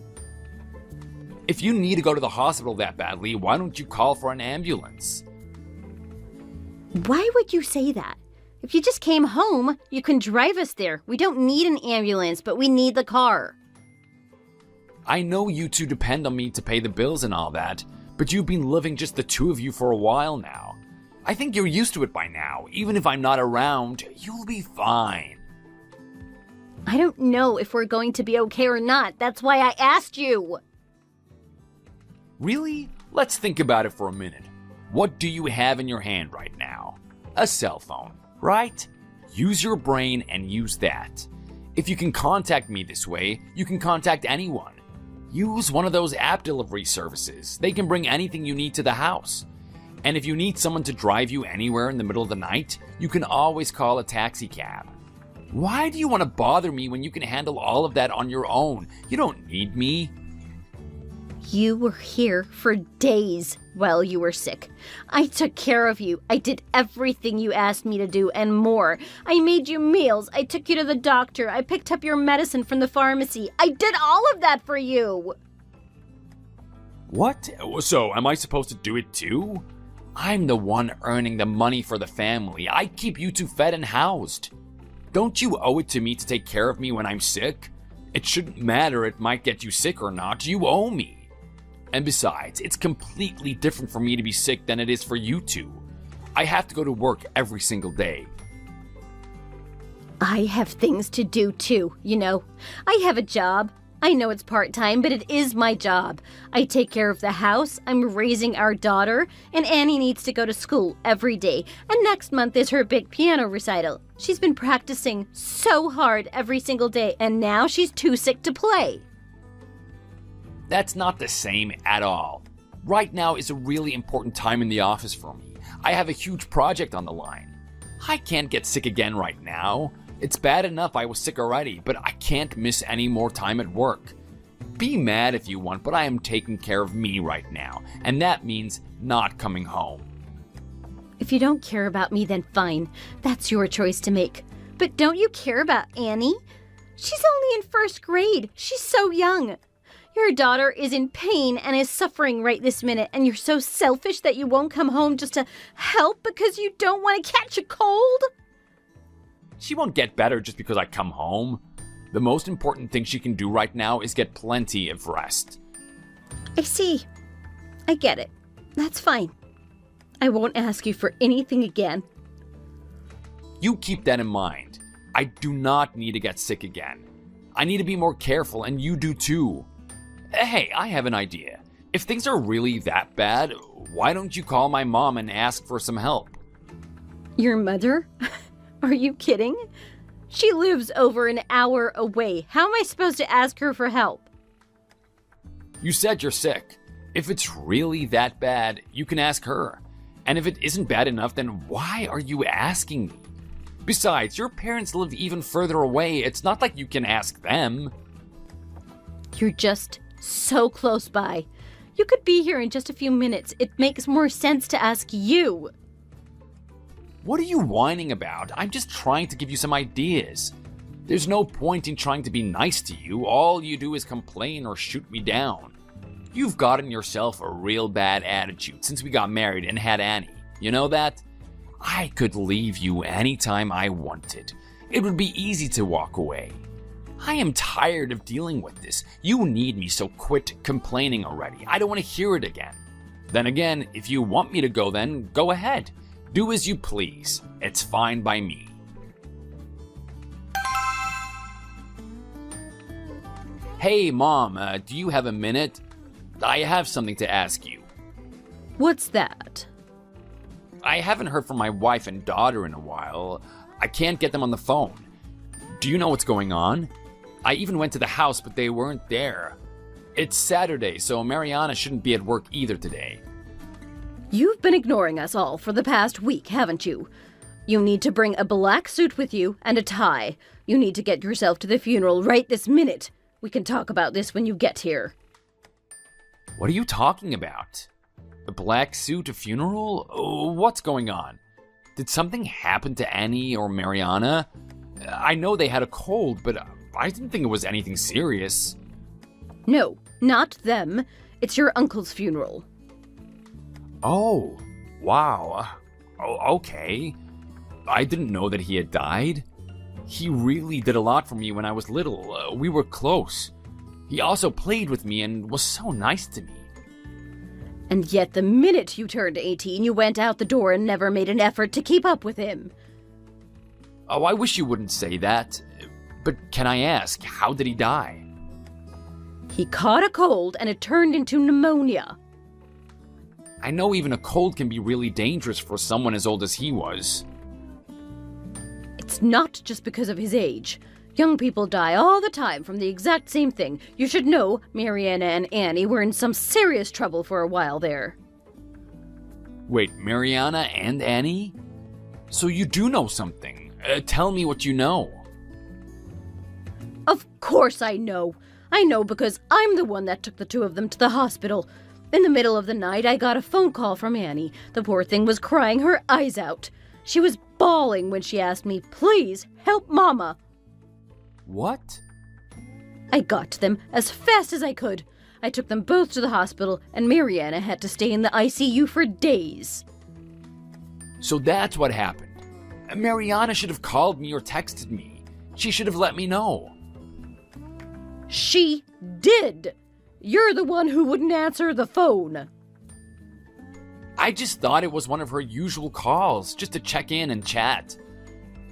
If you need to go to the hospital that badly, why don't you call for an ambulance? Why would you say that? If you just came home, you can drive us there. We don't need an ambulance, but we need the car. I know you two depend on me to pay the bills and all that, but you've been living just the two of you for a while now. I think you're used to it by now. Even if I'm not around, you'll be fine. I don't know if we're going to be okay or not. That's why I asked you. Really? Let's think about it for a minute. What do you have in your hand right now? A cell phone, right? Use your brain and use that. If you can contact me this way, you can contact anyone. Use one of those app delivery services. They can bring anything you need to the house. And if you need someone to drive you anywhere in the middle of the night, you can always call a taxi cab. Why do you want to bother me when you can handle all of that on your own? You don't need me. You were here for days while you were sick. I took care of you. I did everything you asked me to do and more. I made you meals. I took you to the doctor. I picked up your medicine from the pharmacy. I did all of that for you. What? So, am I supposed to do it too? I'm the one earning the money for the family. I keep you two fed and housed. Don't you owe it to me to take care of me when I'm sick? It shouldn't matter it might get you sick or not. You owe me. And besides, it's completely different for me to be sick than it is for you two. I have to go to work every single day. I have things to do too, you know. I have a job. I know it's part-time, but it is my job. I take care of the house, I'm raising our daughter, and Annie needs to go to school every day. And next month is her big piano recital. She's been practicing so hard every single day, and now she's too sick to play. That's not the same at all. Right now is a really important time in the office for me. I have a huge project on the line. I can't get sick again right now. It's bad enough I was sick already, but I can't miss any more time at work. Be mad if you want, but I am taking care of me right now, and that means not coming home. If you don't care about me, then fine. That's your choice to make. But don't you care about Annie? She's only in first grade. She's so young. Your daughter is in pain and is suffering right this minute, and you're so selfish that you won't come home just to help because you don't want to catch a cold? She won't get better just because I come home. The most important thing she can do right now is get plenty of rest. I see. I get it. That's fine. I won't ask you for anything again. You keep that in mind. I do not need to get sick again. I need to be more careful, and you do too. Hey, I have an idea. If things are really that bad, why don't you call my mom and ask for some help? Your mother? Are you kidding? She lives over an hour away. How am I supposed to ask her for help? You said you're sick. If it's really that bad, you can ask her. And if it isn't bad enough, then why are you asking me? Besides, your parents live even further away. It's not like you can ask them. You're just so close by. You could be here in just a few minutes. It makes more sense to ask you. What are you whining about? I'm just trying to give you some ideas. There's no point in trying to be nice to you. All you do is complain or shoot me down. You've gotten yourself a real bad attitude since we got married and had Annie. You know that? I could leave you anytime I wanted. It would be easy to walk away. I am tired of dealing with this. You need me, so quit complaining already. I don't want to hear it again. Then again, if you want me to go, then go ahead. Do as you please. It's fine by me. Hey, Mom, do you have a minute? I have something to ask you. What's that? I haven't heard from my wife and daughter in a while. I can't get them on the phone. Do you know what's going on? I even went to the house, but they weren't there. It's Saturday, so Mariana shouldn't be at work either today. You've been ignoring us all for the past week, haven't you? You need to bring a black suit with you and a tie. You need to get yourself to the funeral right this minute. We can talk about this when you get here. What are you talking about? A black suit, a funeral? Oh, what's going on? Did something happen to Annie or Mariana? I know they had a cold, but I didn't think it was anything serious. No, not them. It's your uncle's funeral. Oh, wow. Okay. I didn't know that he had died. He really did a lot for me when I was little. We were close. He also played with me and was so nice to me. And yet the minute you turned 18, you went out the door and never made an effort to keep up with him. Oh, I wish you wouldn't say that. But can I ask, how did he die? He caught a cold and it turned into pneumonia. I know even a cold can be really dangerous for someone as old as he was. It's not just because of his age. Young people die all the time from the exact same thing. You should know Mariana and Annie were in some serious trouble for a while there. Wait, Mariana and Annie? So you do know something. Tell me what you know. Of course I know. I know because I'm the one that took the two of them to the hospital. In the middle of the night, I got a phone call from Annie. The poor thing was crying her eyes out. She was bawling when she asked me, "Please, help Mama." What? I got to them as fast as I could. I took them both to the hospital, and Mariana had to stay in the ICU for days. So that's what happened. Mariana should have called me or texted me. She should have let me know. She did. You're the one who wouldn't answer the phone. I just thought it was one of her usual calls, just to check in and chat.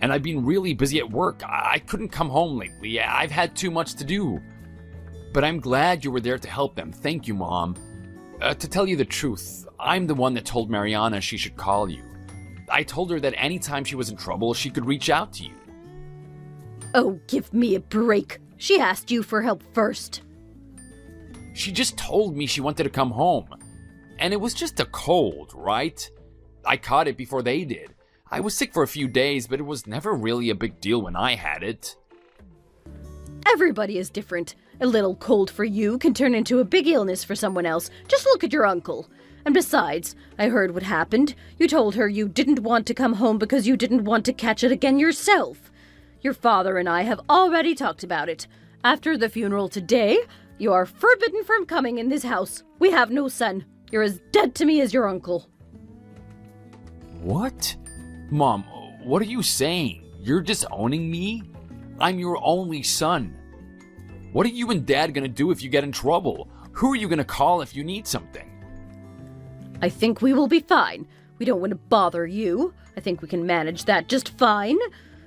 And I've been really busy at work. I couldn't come home lately. I've had too much to do. But I'm glad you were there to help them. Thank you, Mom. To tell you the truth, I'm the one that told Mariana she should call you. I told her that anytime she was in trouble, she could reach out to you. Oh, give me a break. She asked you for help first. She just told me she wanted to come home. And it was just a cold, right? I caught it before they did. I was sick for a few days, but it was never really a big deal when I had it. Everybody is different. A little cold for you can turn into a big illness for someone else. Just look at your uncle. And besides, I heard what happened. You told her you didn't want to come home because you didn't want to catch it again yourself. Your father and I have already talked about it. After the funeral today, You are forbidden from coming in this house. We have no son. You're as dead to me as your uncle. What? Mom, what are you saying? You're disowning me? I'm your only son. What are you and Dad gonna do if you get in trouble? Who are you gonna call if you need something? I think we will be fine. We don't want to bother you. I think we can manage that just fine.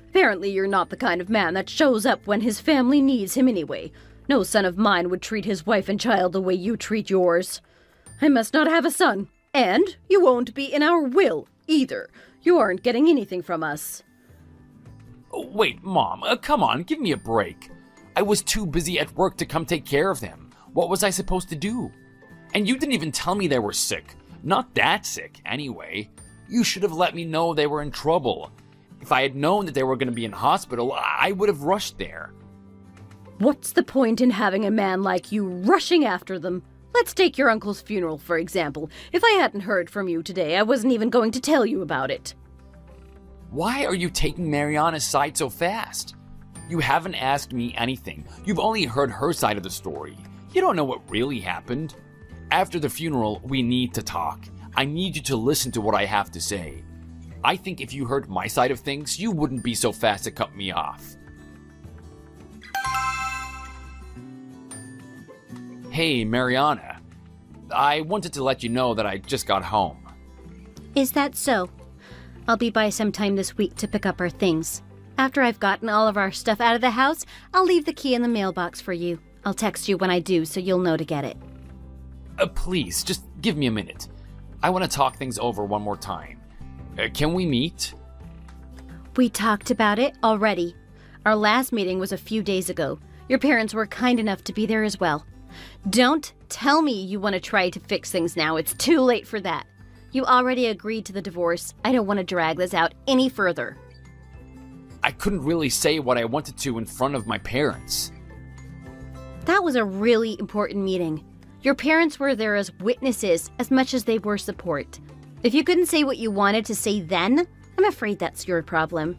Apparently you're not the kind of man that shows up when his family needs him anyway. No son of mine would treat his wife and child the way you treat yours. I must not have a son. And you won't be in our will, either. You aren't getting anything from us. Wait, Mom, come on, give me a break. I was too busy at work to come take care of them. What was I supposed to do? And you didn't even tell me they were sick. Not that sick, anyway. You should have let me know they were in trouble. If I had known that they were going to be in hospital, I would have rushed there. What's the point in having a man like you rushing after them? Let's take your uncle's funeral, for example. If I hadn't heard from you today, I wasn't even going to tell you about it. Why are you taking Mariana's side so fast? You haven't asked me anything. You've only heard her side of the story. You don't know what really happened. After the funeral, we need to talk. I need you to listen to what I have to say. I think if you heard my side of things, you wouldn't be so fast to cut me off. Hey, Mariana. I wanted to let you know that I just got home. Is that so? I'll be by sometime this week to pick up our things. After I've gotten all of our stuff out of the house, I'll leave the key in the mailbox for you. I'll text you when I do so you'll know to get it. Please, just give me a minute. I want to talk things over one more time. Can we meet? We talked about it already. Our last meeting was a few days ago. Your parents were kind enough to be there as well. Don't tell me you want to try to fix things now. It's too late for that. You already agreed to the divorce. I don't want to drag this out any further. I couldn't really say what I wanted to in front of my parents. That was a really important meeting. Your parents were there as witnesses as much as they were support. If you couldn't say what you wanted to say then, I'm afraid that's your problem.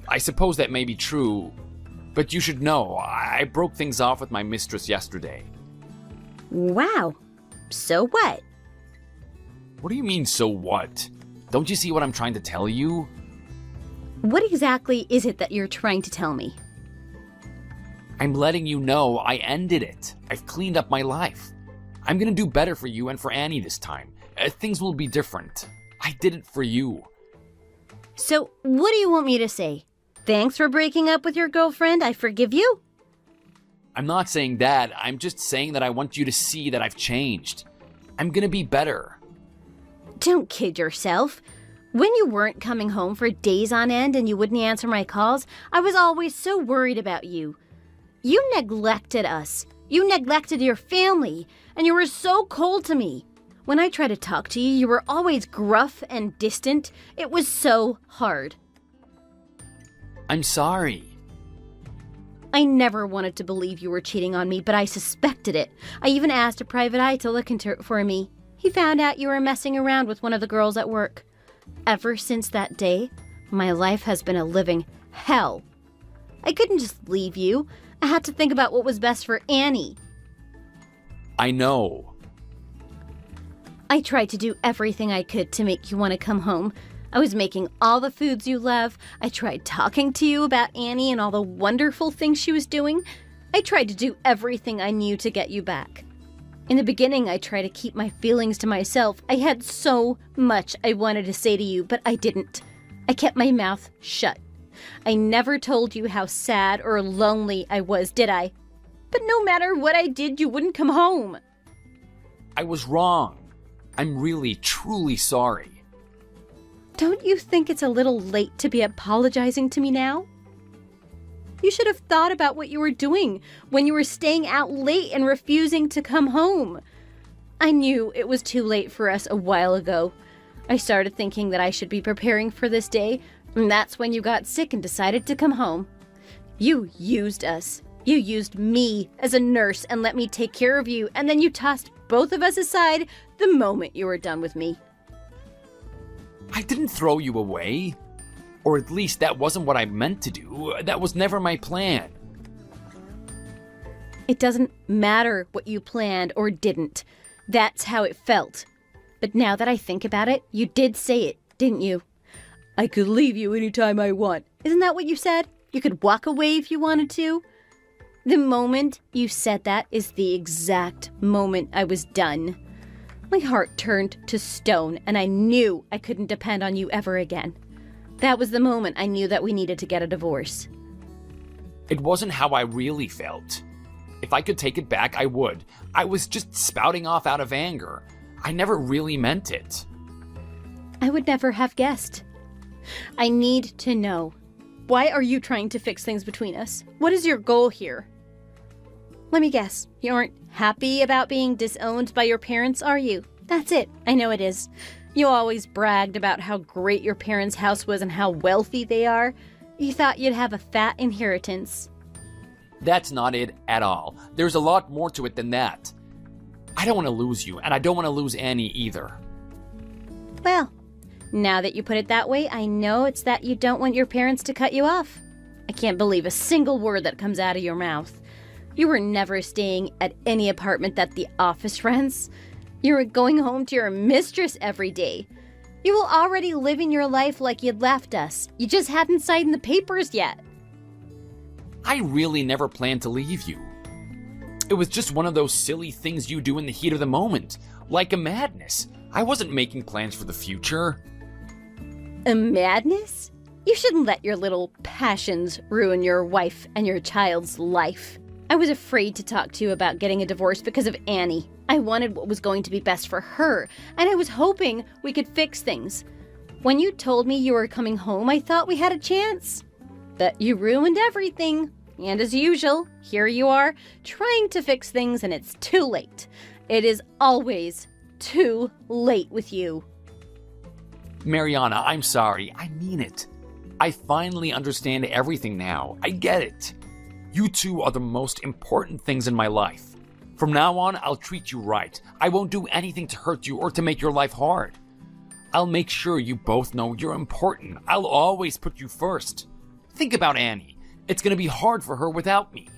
I suppose that may be true, but you should know, I broke things off with my mistress yesterday. Wow. So what? What do you mean, so what? Don't you see what I'm trying to tell you? What exactly is it that you're trying to tell me? I'm letting you know I ended it. I've cleaned up my life. I'm gonna do better for you and for Annie this time. Things will be different. I did it for you. So, what do you want me to say? Thanks for breaking up with your girlfriend. I forgive you? I'm not saying that. I'm just saying that I want you to see that I've changed. I'm gonna be better. Don't kid yourself. When you weren't coming home for days on end and you wouldn't answer my calls, I was always so worried about you. You neglected us. You neglected your family, and you were so cold to me. When I tried to talk to you, you were always gruff and distant. It was so hard. I'm sorry. I never wanted to believe you were cheating on me, but I suspected it. I even asked a private eye to look into it for me. He found out you were messing around with one of the girls at work. Ever since that day, my life has been a living hell. I couldn't just leave you. I had to think about what was best for Annie. I know. I tried to do everything I could to make you want to come home. I was making all the foods you love. I tried talking to you about Annie and all the wonderful things she was doing. I tried to do everything I knew to get you back. In the beginning, I tried to keep my feelings to myself. I had so much I wanted to say to you, but I didn't. I kept my mouth shut. I never told you how sad or lonely I was, did I? But no matter what I did, you wouldn't come home. I was wrong. I'm really, truly sorry. Don't you think it's a little late to be apologizing to me now? You should have thought about what you were doing when you were staying out late and refusing to come home. I knew it was too late for us a while ago. I started thinking that I should be preparing for this day, and that's when you got sick and decided to come home. You used us. You used me as a nurse and let me take care of you, and then you tossed both of us aside the moment you were done with me. I didn't throw you away. Or at least that wasn't what I meant to do. That was never my plan. It doesn't matter what you planned or didn't. That's how it felt. But now that I think about it, you did say it, didn't you? I could leave you anytime I want. Isn't that what you said? You could walk away if you wanted to? The moment you said that is the exact moment I was done. My heart turned to stone, and I knew I couldn't depend on you ever again. That was the moment I knew that we needed to get a divorce. It wasn't how I really felt. If I could take it back, I would. I was just spouting off out of anger. I never really meant it. I would never have guessed. I need to know. Why are you trying to fix things between us? What is your goal here? Let me guess. You aren't happy about being disowned by your parents, are you? That's it. I know it is. You always bragged about how great your parents' house was and how wealthy they are. You thought you'd have a fat inheritance. That's not it at all. There's a lot more to it than that. I don't want to lose you, and I don't want to lose Annie either. Well, now that you put it that way, I know it's that you don't want your parents to cut you off. I can't believe a single word that comes out of your mouth. You were never staying at any apartment that the office rents. You were going home to your mistress every day. You were already living your life like you'd left us. You just hadn't signed the papers yet. I really never planned to leave you. It was just one of those silly things you do in the heat of the moment, like a madness. I wasn't making plans for the future. A madness? You shouldn't let your little passions ruin your wife and your child's life. I was afraid to talk to you about getting a divorce because of Annie. I wanted what was going to be best for her, and I was hoping we could fix things. When you told me you were coming home, I thought we had a chance. But you ruined everything. And as usual, here you are, trying to fix things, and it's too late. It is always too late with you. Mariana, I'm sorry. I mean it. I finally understand everything now. I get it. You two are the most important things in my life. From now on, I'll treat you right. I won't do anything to hurt you or to make your life hard. I'll make sure you both know you're important. I'll always put you first. Think about Annie. It's going to be hard for her without me.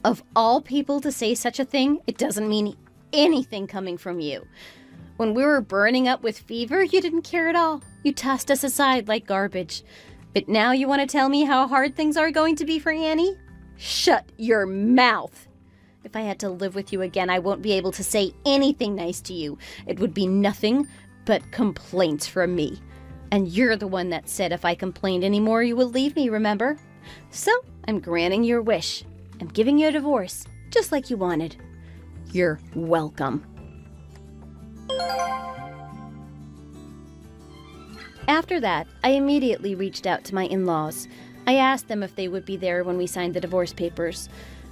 Of all people to say such a thing, it doesn't mean anything coming from you. When we were burning up with fever, you didn't care at all. You tossed us aside like garbage. But now you want to tell me how hard things are going to be for Annie? Shut your mouth! If I had to live with you again, I won't be able to say anything nice to you. It would be nothing but complaints from me. And you're the one that said if I complained anymore, you would leave me, remember? So, I'm granting your wish. I'm giving you a divorce, just like you wanted. You're welcome. After that, I immediately reached out to my in-laws. I asked them if they would be there when we signed the divorce papers.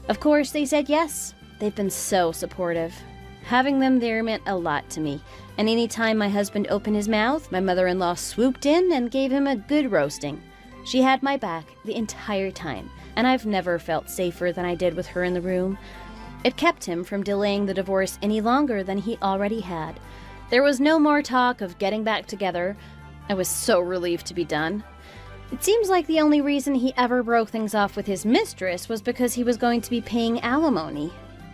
Of course, they said yes. They've been so supportive. Having them there meant a lot to me, and any time my husband opened his mouth, my mother-in-law swooped in and gave him a good roasting. She had my back the entire time, and I've never felt safer than I did with her in the room. It kept him from delaying the divorce any longer than he already had. There was no more talk of getting back together. I was so relieved to be done. It seems like the only reason he ever broke things off with his mistress was because he was going to be paying alimony.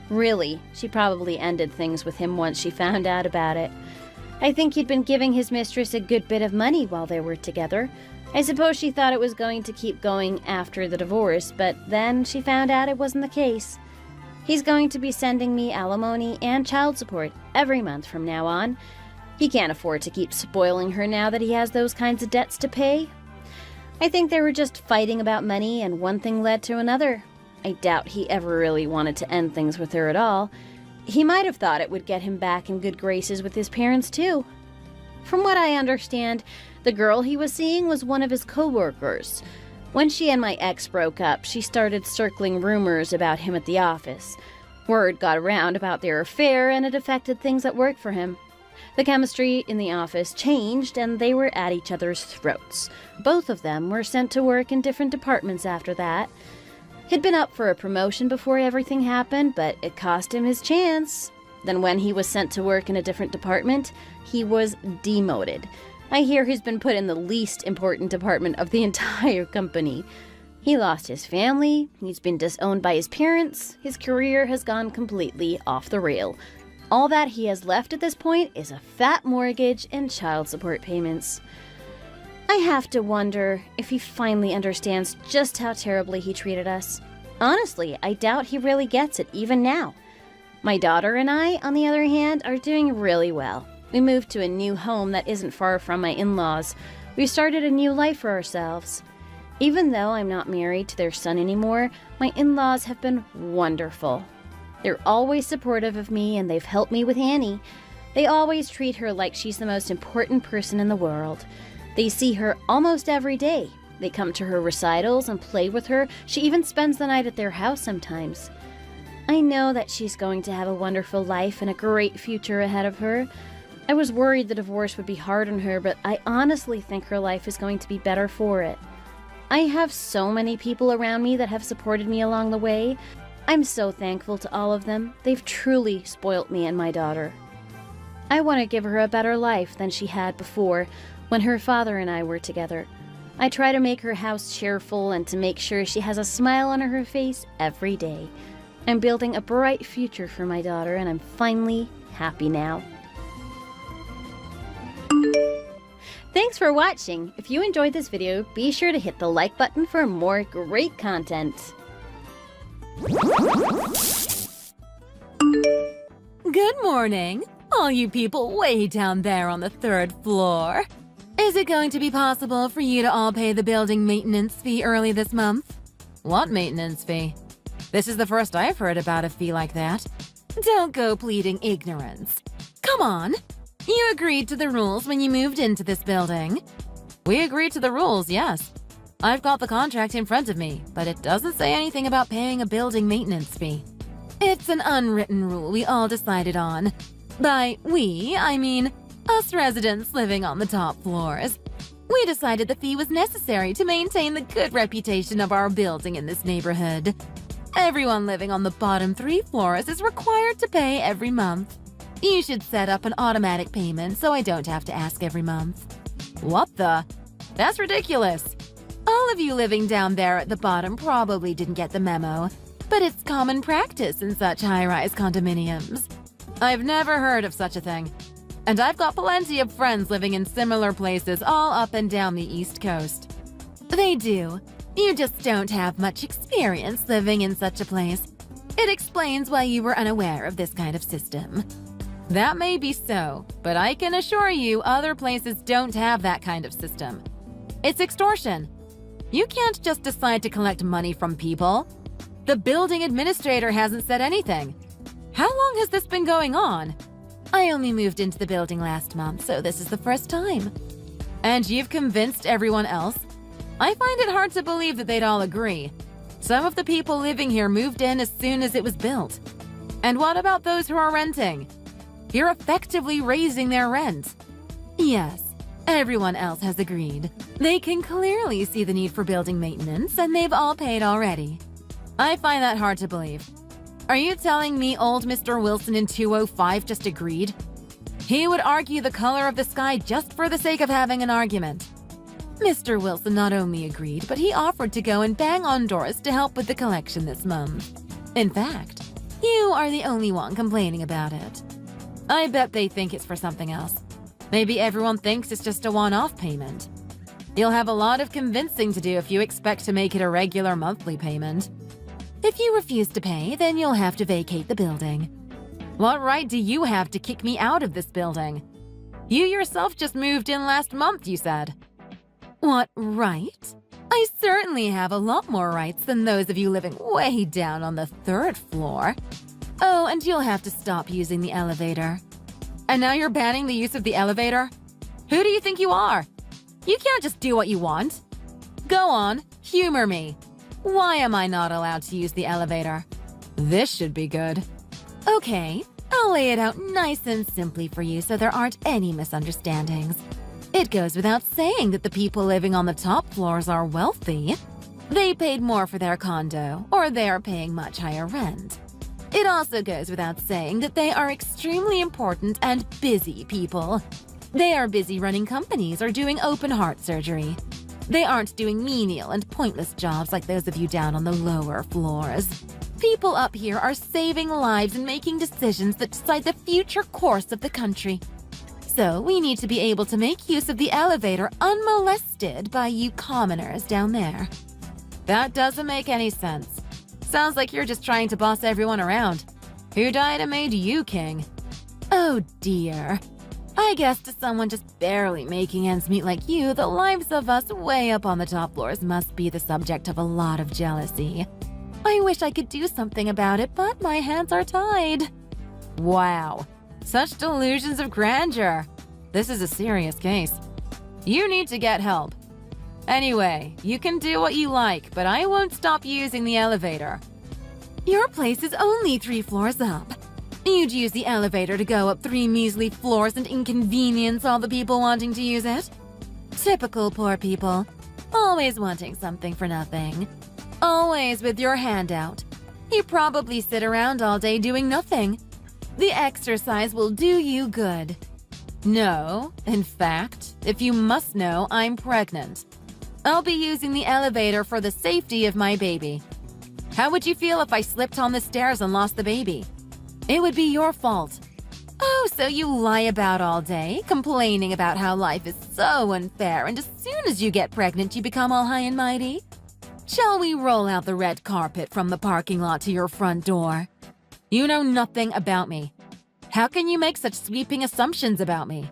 Really, she probably ended things with him once she found out about it. I think he'd been giving his mistress a good bit of money while they were together. I suppose she thought it was going to keep going after the divorce, but then she found out it wasn't the case. He's going to be sending me alimony and child support every month from now on. He can't afford to keep spoiling her now that he has those kinds of debts to pay. I think they were just fighting about money, and one thing led to another. I doubt he ever really wanted to end things with her at all. He might have thought it would get him back in good graces with his parents, too. From what I understand, the girl he was seeing was one of his co-workers. When she and my ex broke up, she started circling rumors about him at the office. Word got around about their affair, and it affected things at work for him. The chemistry in the office changed, and they were at each other's throats. Both of them were sent to work in different departments after that. He'd been up for a promotion before everything happened, but it cost him his chance. Then when he was sent to work in a different department, he was demoted. I hear he's been put in the least important department of the entire company. He lost his family, he's been disowned by his parents, his career has gone completely off the rail. All that he has left at this point is a fat mortgage and child support payments. I have to wonder if he finally understands just how terribly he treated us. Honestly, I doubt he really gets it even now. My daughter and I, on the other hand, are doing really well. We moved to a new home that isn't far from my in-laws. We started a new life for ourselves. Even though I'm not married to their son anymore, my in-laws have been wonderful. They're always supportive of me and they've helped me with Annie. They always treat her like she's the most important person in the world. They see her almost every day. They come to her recitals and play with her. She even spends the night at their house sometimes. I know that she's going to have a wonderful life and a great future ahead of her. I was worried the divorce would be hard on her, but I honestly think her life is going to be better for it. I have so many people around me that have supported me along the way. I'm so thankful to all of them. They've truly spoilt me and my daughter. I want to give her a better life than she had before, when her father and I were together. I try to make her house cheerful and to make sure she has a smile on her face every day. I'm building a bright future for my daughter, and I'm finally happy now. Thanks for watching. If you enjoyed this video, be sure to hit the like button for more great content. Good morning, all you people way down there on the 3rd floor. Is it going to be possible for you to all pay the building maintenance fee early this month? What maintenance fee? This is the first I've heard about a fee like that. Don't go pleading ignorance. Come on. You agreed to the rules when you moved into this building. We agreed to the rules, yes. I've got the contract in front of me, but it doesn't say anything about paying a building maintenance fee. It's an unwritten rule we all decided on. By we, I mean us residents living on the top floors. We decided the fee was necessary to maintain the good reputation of our building in this neighborhood. Everyone living on the bottom 3 floors is required to pay every month. You should set up an automatic payment so I don't have to ask every month. What the? That's ridiculous. All of you living down there at the bottom probably didn't get the memo, but it's common practice in such high-rise condominiums. I've never heard of such a thing. And I've got plenty of friends living in similar places all up and down the East Coast. They do. You just don't have much experience living in such a place. It explains why you were unaware of this kind of system. That may be so, but I can assure you other places don't have that kind of system. It's extortion. You can't just decide to collect money from people. The building administrator hasn't said anything. How long has this been going on? I only moved into the building last month, so this is the first time. And you've convinced everyone else? I find it hard to believe that they'd all agree. Some of the people living here moved in as soon as it was built. And what about those who are renting? You're effectively raising their rent. Yes, everyone else has agreed. They can clearly see the need for building maintenance, and they've all paid already. I find that hard to believe. Are you telling me old Mr. Wilson in 205 just agreed? He would argue the color of the sky just for the sake of having an argument. Mr. Wilson not only agreed, but he offered to go and bang on doors to help with the collection this month. In fact, you are the only one complaining about it. I bet they think it's for something else. Maybe everyone thinks it's just a one-off payment. You'll have a lot of convincing to do if you expect to make it a regular monthly payment. If you refuse to pay, then you'll have to vacate the building. What right do you have to kick me out of this building? You yourself just moved in last month, you said. What right? I certainly have a lot more rights than those of you living way down on the 3rd floor. Oh, and you'll have to stop using the elevator. And now you're banning the use of the elevator? Who do you think you are? You can't just do what you want. Go on, humor me. Why am I not allowed to use the elevator? This should be good. Okay, I'll lay it out nice and simply for you so there aren't any misunderstandings. It goes without saying that the people living on the top floors are wealthy. They paid more for their condo, or they are paying much higher rent. It also goes without saying that they are extremely important and busy people. They are busy running companies or doing open heart surgery. They aren't doing menial and pointless jobs like those of you down on the lower floors. People up here are saving lives and making decisions that decide the future course of the country. So we need to be able to make use of the elevator unmolested by you commoners down there. That doesn't make any sense. Sounds like you're just trying to boss everyone around. Who died and made you king? Oh dear. I guess to someone just barely making ends meet like you, the lives of us way up on the top floors must be the subject of a lot of jealousy. I wish I could do something about it, but my hands are tied. Wow. Such delusions of grandeur. This is a serious case. You need to get help. Anyway, you can do what you like, but I won't stop using the elevator. Your place is only 3 floors up. You'd use the elevator to go up 3 measly floors and inconvenience all the people wanting to use it? Typical poor people. Always wanting something for nothing. Always with your hand out. You probably sit around all day doing nothing. The exercise will do you good. No, in fact, if you must know, I'm pregnant. I'll be using the elevator for the safety of my baby. How would you feel if I slipped on the stairs and lost the baby? It would be your fault. Oh, so you lie about all day, complaining about how life is so unfair, and as soon as you get pregnant, you become all high and mighty? Shall we roll out the red carpet from the parking lot to your front door? You know nothing about me. How can you make such sweeping assumptions about me?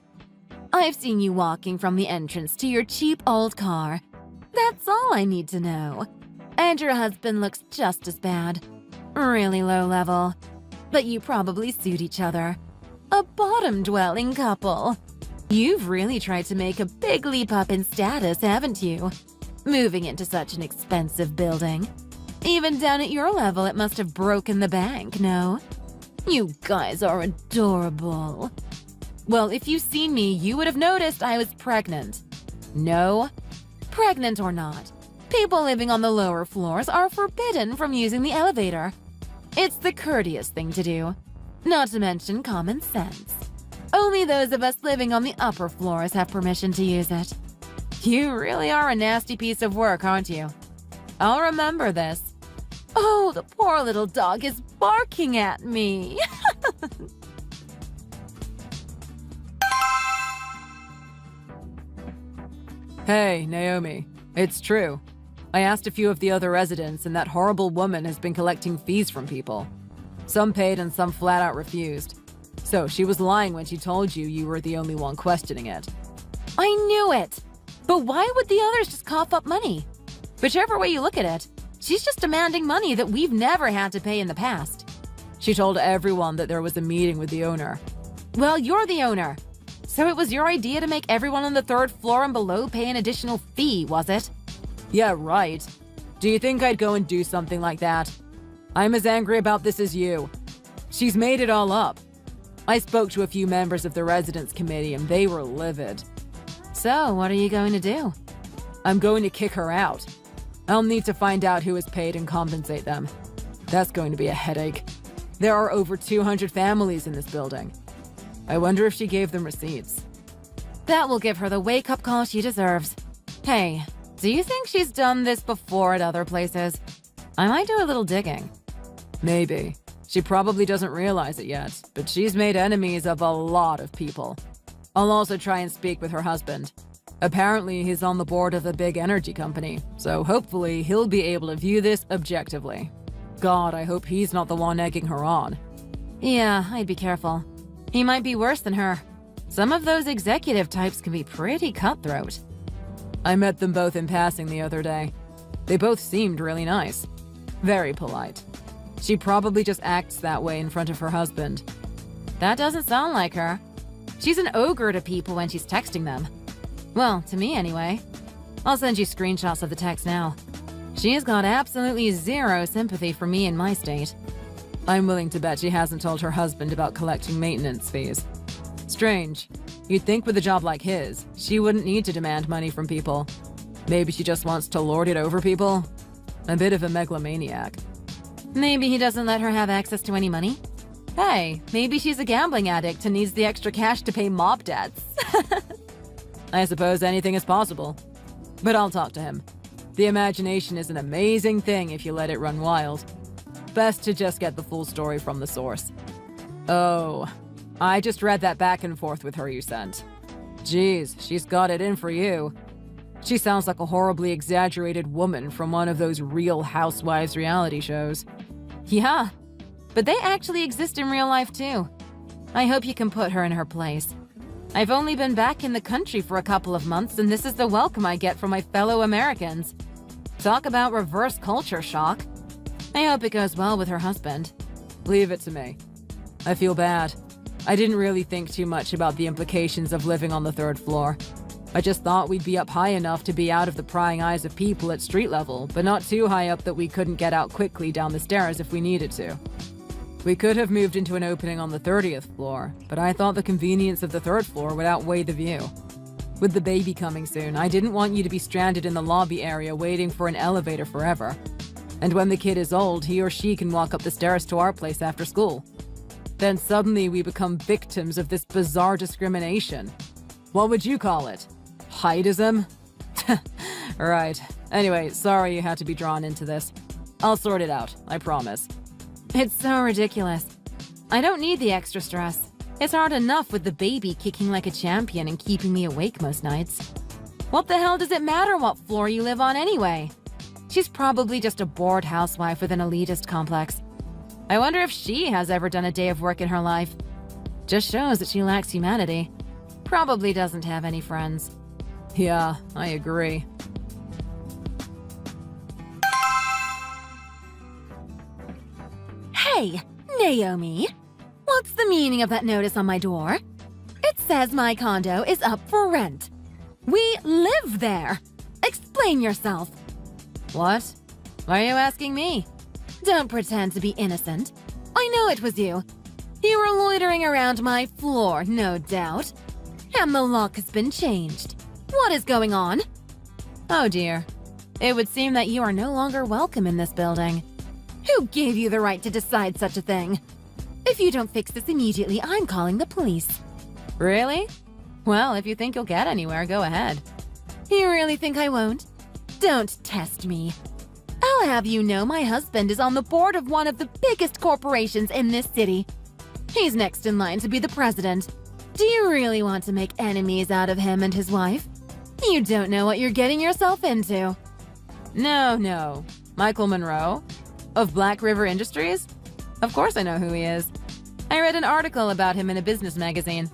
I've seen you walking from the entrance to your cheap old car. That's all I need to know. And your husband looks just as bad. Really low level. But you probably suit each other. A bottom-dwelling couple. You've really tried to make a big leap up in status, haven't you? Moving into such an expensive building. Even down at your level, it must have broken the bank, no? You guys are adorable. Well, if you've seen me, you would have noticed I was pregnant. No? Pregnant or not, people living on the lower floors are forbidden from using the elevator. It's the courteous thing to do, not to mention common sense. Only those of us living on the upper floors have permission to use it. You really are a nasty piece of work, aren't you? I'll remember this. Oh, the poor little dog is barking at me. Hey, Naomi. It's true. I asked a few of the other residents, and that horrible woman has been collecting fees from people. Some paid and some flat out refused. So she was lying when she told you were the only one questioning it. I knew it! But why would the others just cough up money? Whichever way you look at it, she's just demanding money that we've never had to pay in the past. She told everyone that there was a meeting with the owner. Well, you're the owner. So it was your idea to make everyone on the 3rd floor and below pay an additional fee, was it? Yeah, right. Do you think I'd go and do something like that? I'm as angry about this as you. She's made it all up. I spoke to a few members of the residence committee and they were livid. So, what are you going to do? I'm going to kick her out. I'll need to find out who is paid and compensate them. That's going to be a headache. There are over 200 families in this building. I wonder if she gave them receipts. That will give her the wake-up call she deserves. Hey, do you think she's done this before at other places? I might do a little digging. Maybe. She probably doesn't realize it yet, but she's made enemies of a lot of people. I'll also try and speak with her husband. Apparently, he's on the board of a big energy company, so hopefully he'll be able to view this objectively. God, I hope he's not the one egging her on. Yeah, I'd be careful. He might be worse than her. Some of those executive types can be pretty cutthroat. I met them both in passing the other day. They both seemed really nice. Very polite. She probably just acts that way in front of her husband. That doesn't sound like her. She's an ogre to people when she's texting them. Well, to me anyway. I'll send you screenshots of the text now. She's got absolutely zero sympathy for me in my state. I'm willing to bet she hasn't told her husband about collecting maintenance fees. Strange. You'd think with a job like his, she wouldn't need to demand money from people. Maybe she just wants to lord it over people? A bit of a megalomaniac. Maybe he doesn't let her have access to any money? Hey, maybe she's a gambling addict and needs the extra cash to pay mob debts. I suppose anything is possible. But I'll talk to him. The imagination is an amazing thing if you let it run wild. Best to just get the full story from the source. Oh, I just read that back and forth with her you sent. Geez, she's got it in for you. She sounds like a horribly exaggerated woman from one of those Real Housewives reality shows. Yeah, but they actually exist in real life too. I hope you can put her in her place. I've only been back in the country for a couple of months, and this is the welcome I get from my fellow Americans. Talk about reverse culture shock. I hope it goes well with her husband. Leave it to me. I feel bad. I didn't really think too much about the implications of living on the 3rd floor. I just thought we'd be up high enough to be out of the prying eyes of people at street level, but not too high up that we couldn't get out quickly down the stairs if we needed to. We could have moved into an opening on the 30th floor, but I thought the convenience of the 3rd floor would outweigh the view. With the baby coming soon, I didn't want you to be stranded in the lobby area waiting for an elevator forever. And when the kid is old, he or she can walk up the stairs to our place after school. Then suddenly we become victims of this bizarre discrimination. What would you call it? Heidism? Right. Anyway, sorry you had to be drawn into this. I'll sort it out, I promise. It's so ridiculous. I don't need the extra stress. It's hard enough with the baby kicking like a champion and keeping me awake most nights. What the hell does it matter what floor you live on anyway? She's probably just a bored housewife with an elitist complex. I wonder if she has ever done a day of work in her life. Just shows that she lacks humanity. Probably doesn't have any friends. Yeah, I agree. Hey, Naomi. What's the meaning of that notice on my door? It says my condo is up for rent. We live there. Explain yourself. What? Why are you asking me? Don't pretend to be innocent. I know it was you. You were loitering around my floor, no doubt. And the lock has been changed. What is going on? Oh dear. It would seem that you are no longer welcome in this building. Who gave you the right to decide such a thing? If you don't fix this immediately, I'm calling the police. Really? Well, if you think you'll get anywhere, go ahead. You really think I won't? Don't test me. I'll have you know my husband is on the board of one of the biggest corporations in this city. He's next in line to be the president. Do you really want to make enemies out of him and his wife? You don't know what you're getting yourself into. No. Michael Monroe? Of Black River Industries? Of course I know who he is. I read an article about him in a business magazine.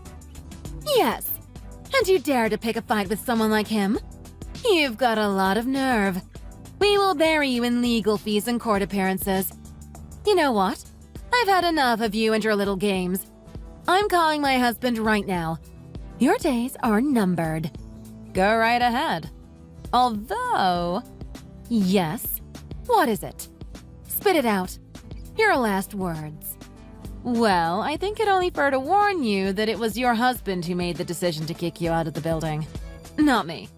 Yes. And you dare to pick a fight with someone like him? You've got a lot of nerve. We will bury you in legal fees and court appearances. You know what? I've had enough of you and your little games. I'm calling my husband right now. Your days are numbered. Go right ahead. Although... Yes? What is it? Spit it out. Your last words. Well, I think it only fair to warn you that it was your husband who made the decision to kick you out of the building. Not me.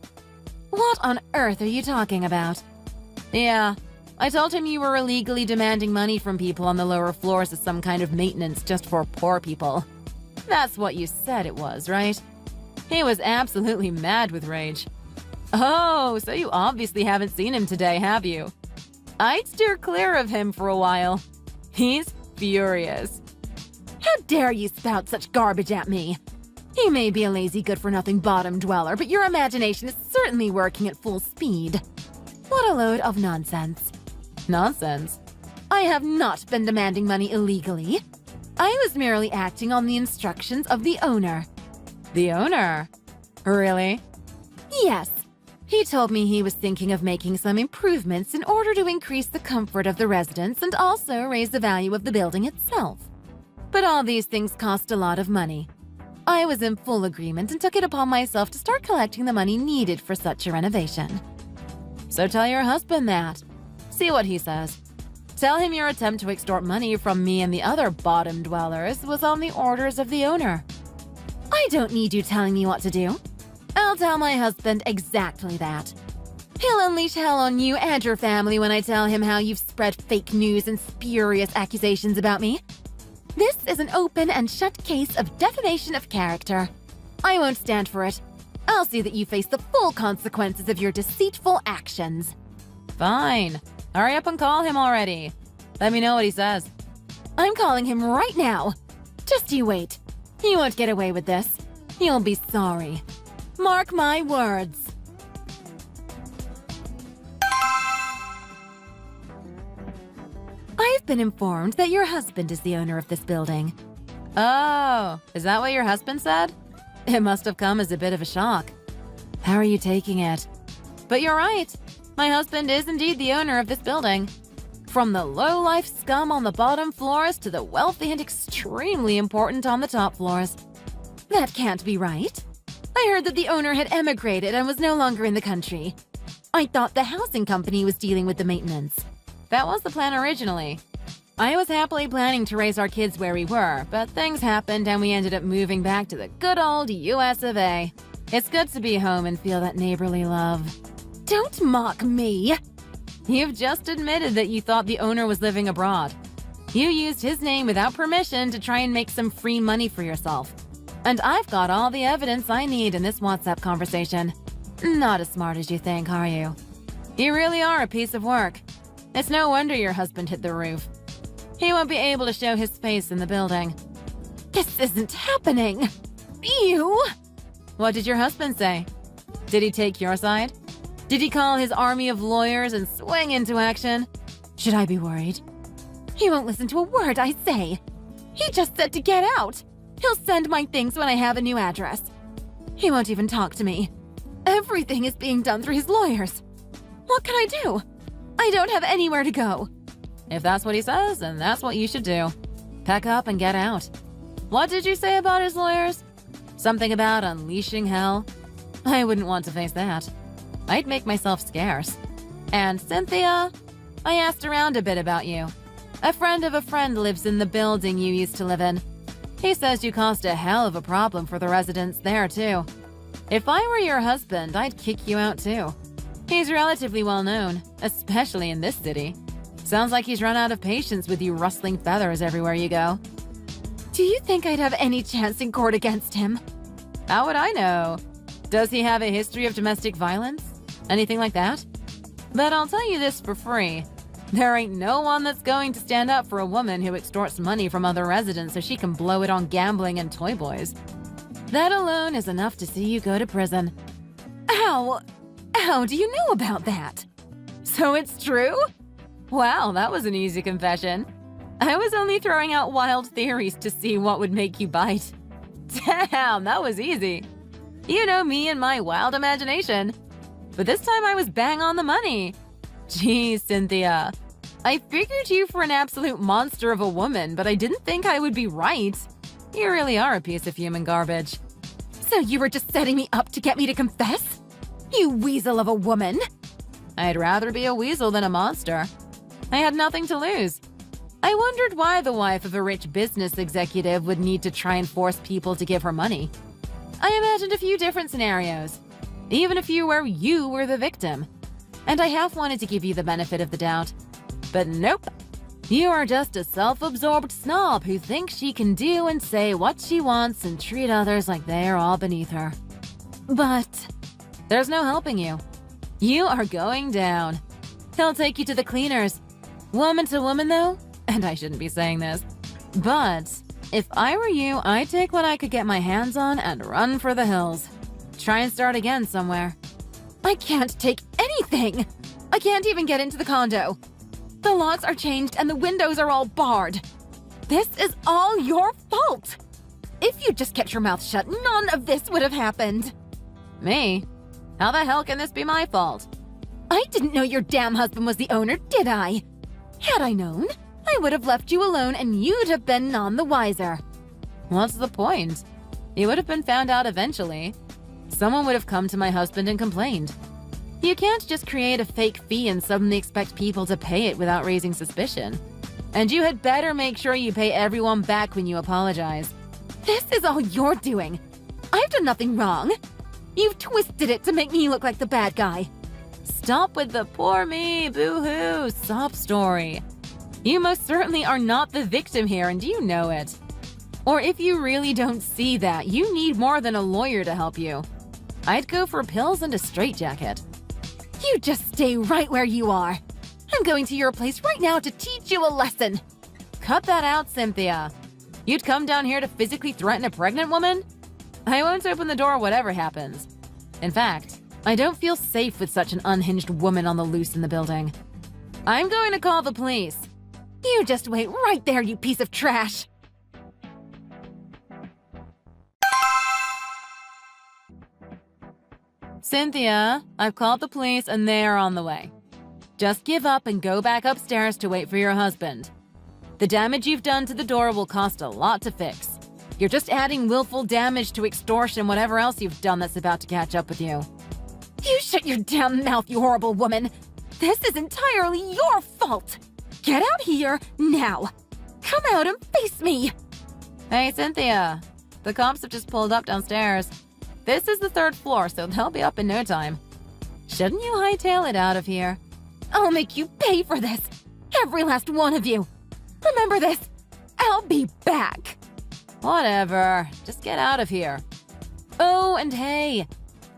What on earth are you talking about? Yeah, I told him you were illegally demanding money from people on the lower floors as some kind of maintenance just for poor people. That's what you said it was, right? He was absolutely mad with rage. Oh, so you obviously haven't seen him today, have you? I'd steer clear of him for a while. He's furious. How dare you spout such garbage at me? You may be a lazy good-for-nothing bottom dweller, but your imagination is certainly working at full speed. What a load of nonsense. Nonsense? I have not been demanding money illegally. I was merely acting on the instructions of the owner. The owner? Really? Yes. He told me he was thinking of making some improvements in order to increase the comfort of the residents and also raise the value of the building itself. But all these things cost a lot of money. I was in full agreement and took it upon myself to start collecting the money needed for such a renovation. So tell your husband that. See what he says. Tell him your attempt to extort money from me and the other bottom dwellers was on the orders of the owner. I don't need you telling me what to do. I'll tell my husband exactly that. He'll unleash hell on you and your family when I tell him how you've spread fake news and spurious accusations about me. This is an open and shut case of defamation of character. I won't stand for it. I'll see that you face the full consequences of your deceitful actions. Fine. Hurry up and call him already. Let me know what he says. I'm calling him right now. Just you wait. He won't get away with this. He'll be sorry. Mark my words. I've been informed that your husband is the owner of this building. Oh, is that what your husband said? It must have come as a bit of a shock. How are you taking it? But you're right. My husband is indeed the owner of this building. From the low-life scum on the bottom floors to the wealthy and extremely important on the top floors. That can't be right. I heard that the owner had emigrated and was no longer in the country. I thought the housing company was dealing with the maintenance. That was the plan originally. I was happily planning to raise our kids where we were, but things happened and we ended up moving back to the good old US of A. It's good to be home and feel that neighborly love. Don't mock me! You've just admitted that you thought the owner was living abroad. You used his name without permission to try and make some free money for yourself. And I've got all the evidence I need in this WhatsApp conversation. Not as smart as you think, are you? You really are a piece of work. It's no wonder your husband hit the roof. He won't be able to show his face in the building. This isn't happening! Ew! What did your husband say? Did he take your side? Did he call his army of lawyers and swing into action? Should I be worried? He won't listen to a word I say. He just said to get out. He'll send my things when I have a new address. He won't even talk to me. Everything is being done through his lawyers. What can I do? I don't have anywhere to go. If that's what he says, then that's what you should do. Pack up and get out. What did you say about his lawyers? Something about unleashing hell? I wouldn't want to face that. I'd make myself scarce. And Cynthia, I asked around a bit about you. A friend of a friend lives in the building you used to live in. He says you caused a hell of a problem for the residents there, too. If I were your husband, I'd kick you out, too. He's relatively well known, especially in this city. Sounds like he's run out of patience with you rustling feathers everywhere you go. Do you think I'd have any chance in court against him? How would I know? Does he have a history of domestic violence? Anything like that? But I'll tell you this for free. There ain't no one that's going to stand up for a woman who extorts money from other residents so she can blow it on gambling and toy boys. That alone is enough to see you go to prison. How do you know about that? So it's true? Wow, that was an easy confession. I was only throwing out wild theories to see what would make you bite. Damn, that was easy. You know me and my wild imagination. But this time I was bang on the money. Geez, Cynthia. I figured you for an absolute monster of a woman, but I didn't think I would be right. You really are a piece of human garbage. So you were just setting me up to get me to confess? You weasel of a woman! I'd rather be a weasel than a monster. I had nothing to lose. I wondered why the wife of a rich business executive would need to try and force people to give her money. I imagined a few different scenarios, even a few where you were the victim. And I half wanted to give you the benefit of the doubt. But nope. You are just a self-absorbed snob who thinks she can do and say what she wants and treat others like they are all beneath her. But there's no helping you. You are going down. He'll take you to the cleaners. Woman to woman, though, and I shouldn't be saying this, but if I were you, I'd take what I could get my hands on and run for the hills. Try and start again somewhere. I can't take anything! I can't even get into the condo. The locks are changed and the windows are all barred. This is all your fault! If you just kept your mouth shut, none of this would have happened. Me? How the hell can this be my fault? I didn't know your damn husband was the owner, did I? Had I known, I would have left you alone and you'd have been none the wiser. What's the point? You would have been found out eventually. Someone would have come to my husband and complained. You can't just create a fake fee and suddenly expect people to pay it without raising suspicion. And you had better make sure you pay everyone back when you apologize. This is all you're doing. I've done nothing wrong. You've twisted it to make me look like the bad guy. Stop with the poor me, boo-hoo, sob story. You most certainly are not the victim here, and you know it. Or if you really don't see that, you need more than a lawyer to help you. I'd go for pills and a straitjacket. You just stay right where you are. I'm going to your place right now to teach you a lesson. Cut that out, Cynthia. You'd come down here to physically threaten a pregnant woman? I won't open the door whatever happens. In fact, I don't feel safe with such an unhinged woman on the loose in the building. I'm going to call the police. You just wait right there, you piece of trash. Cynthia, I've called the police and they are on the way. Just give up and go back upstairs to wait for your husband. The damage you've done to the door will cost a lot to fix. You're just adding willful damage to extortion, whatever else you've done that's about to catch up with you. You shut your damn mouth, you horrible woman. This is entirely your fault. Get out here now. Come out and face me. Hey, Cynthia. The cops have just pulled up downstairs. This is the 3rd floor, so they'll be up in no time. Shouldn't you hightail it out of here? I'll make you pay for this. Every last one of you. Remember this. I'll be back. Whatever. Just get out of here. Oh, and hey.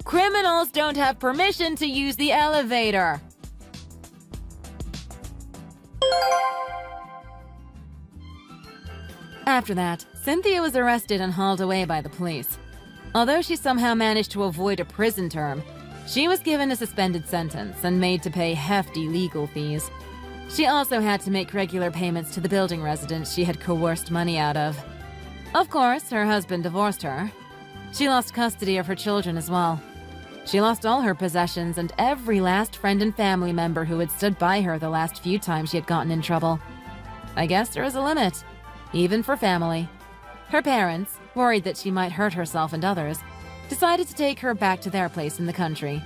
Criminals don't have permission to use the elevator. After that, Cynthia was arrested and hauled away by the police. Although she somehow managed to avoid a prison term, she was given a suspended sentence and made to pay hefty legal fees. She also had to make regular payments to the building residents she had coerced money out of. Of course, her husband divorced her. She lost custody of her children as well. She lost all her possessions and every last friend and family member who had stood by her the last few times she had gotten in trouble. I guess there is a limit, even for family. Her parents, worried that she might hurt herself and others, decided to take her back to their place in the country.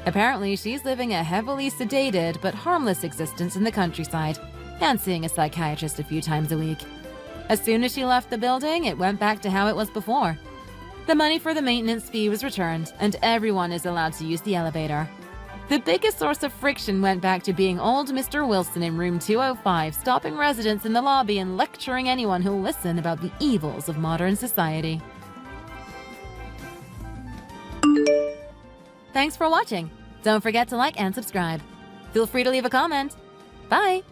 Apparently, she's living a heavily sedated but harmless existence in the countryside and seeing a psychiatrist a few times a week. As soon as she left the building, it went back to how it was before. The money for the maintenance fee was returned, and everyone is allowed to use the elevator. The biggest source of friction went back to being old Mr. Wilson in room 205, stopping residents in the lobby and lecturing anyone who'll listen about the evils of modern society. Thanks for watching. Don't forget to like and subscribe. Feel free to leave a comment. Bye!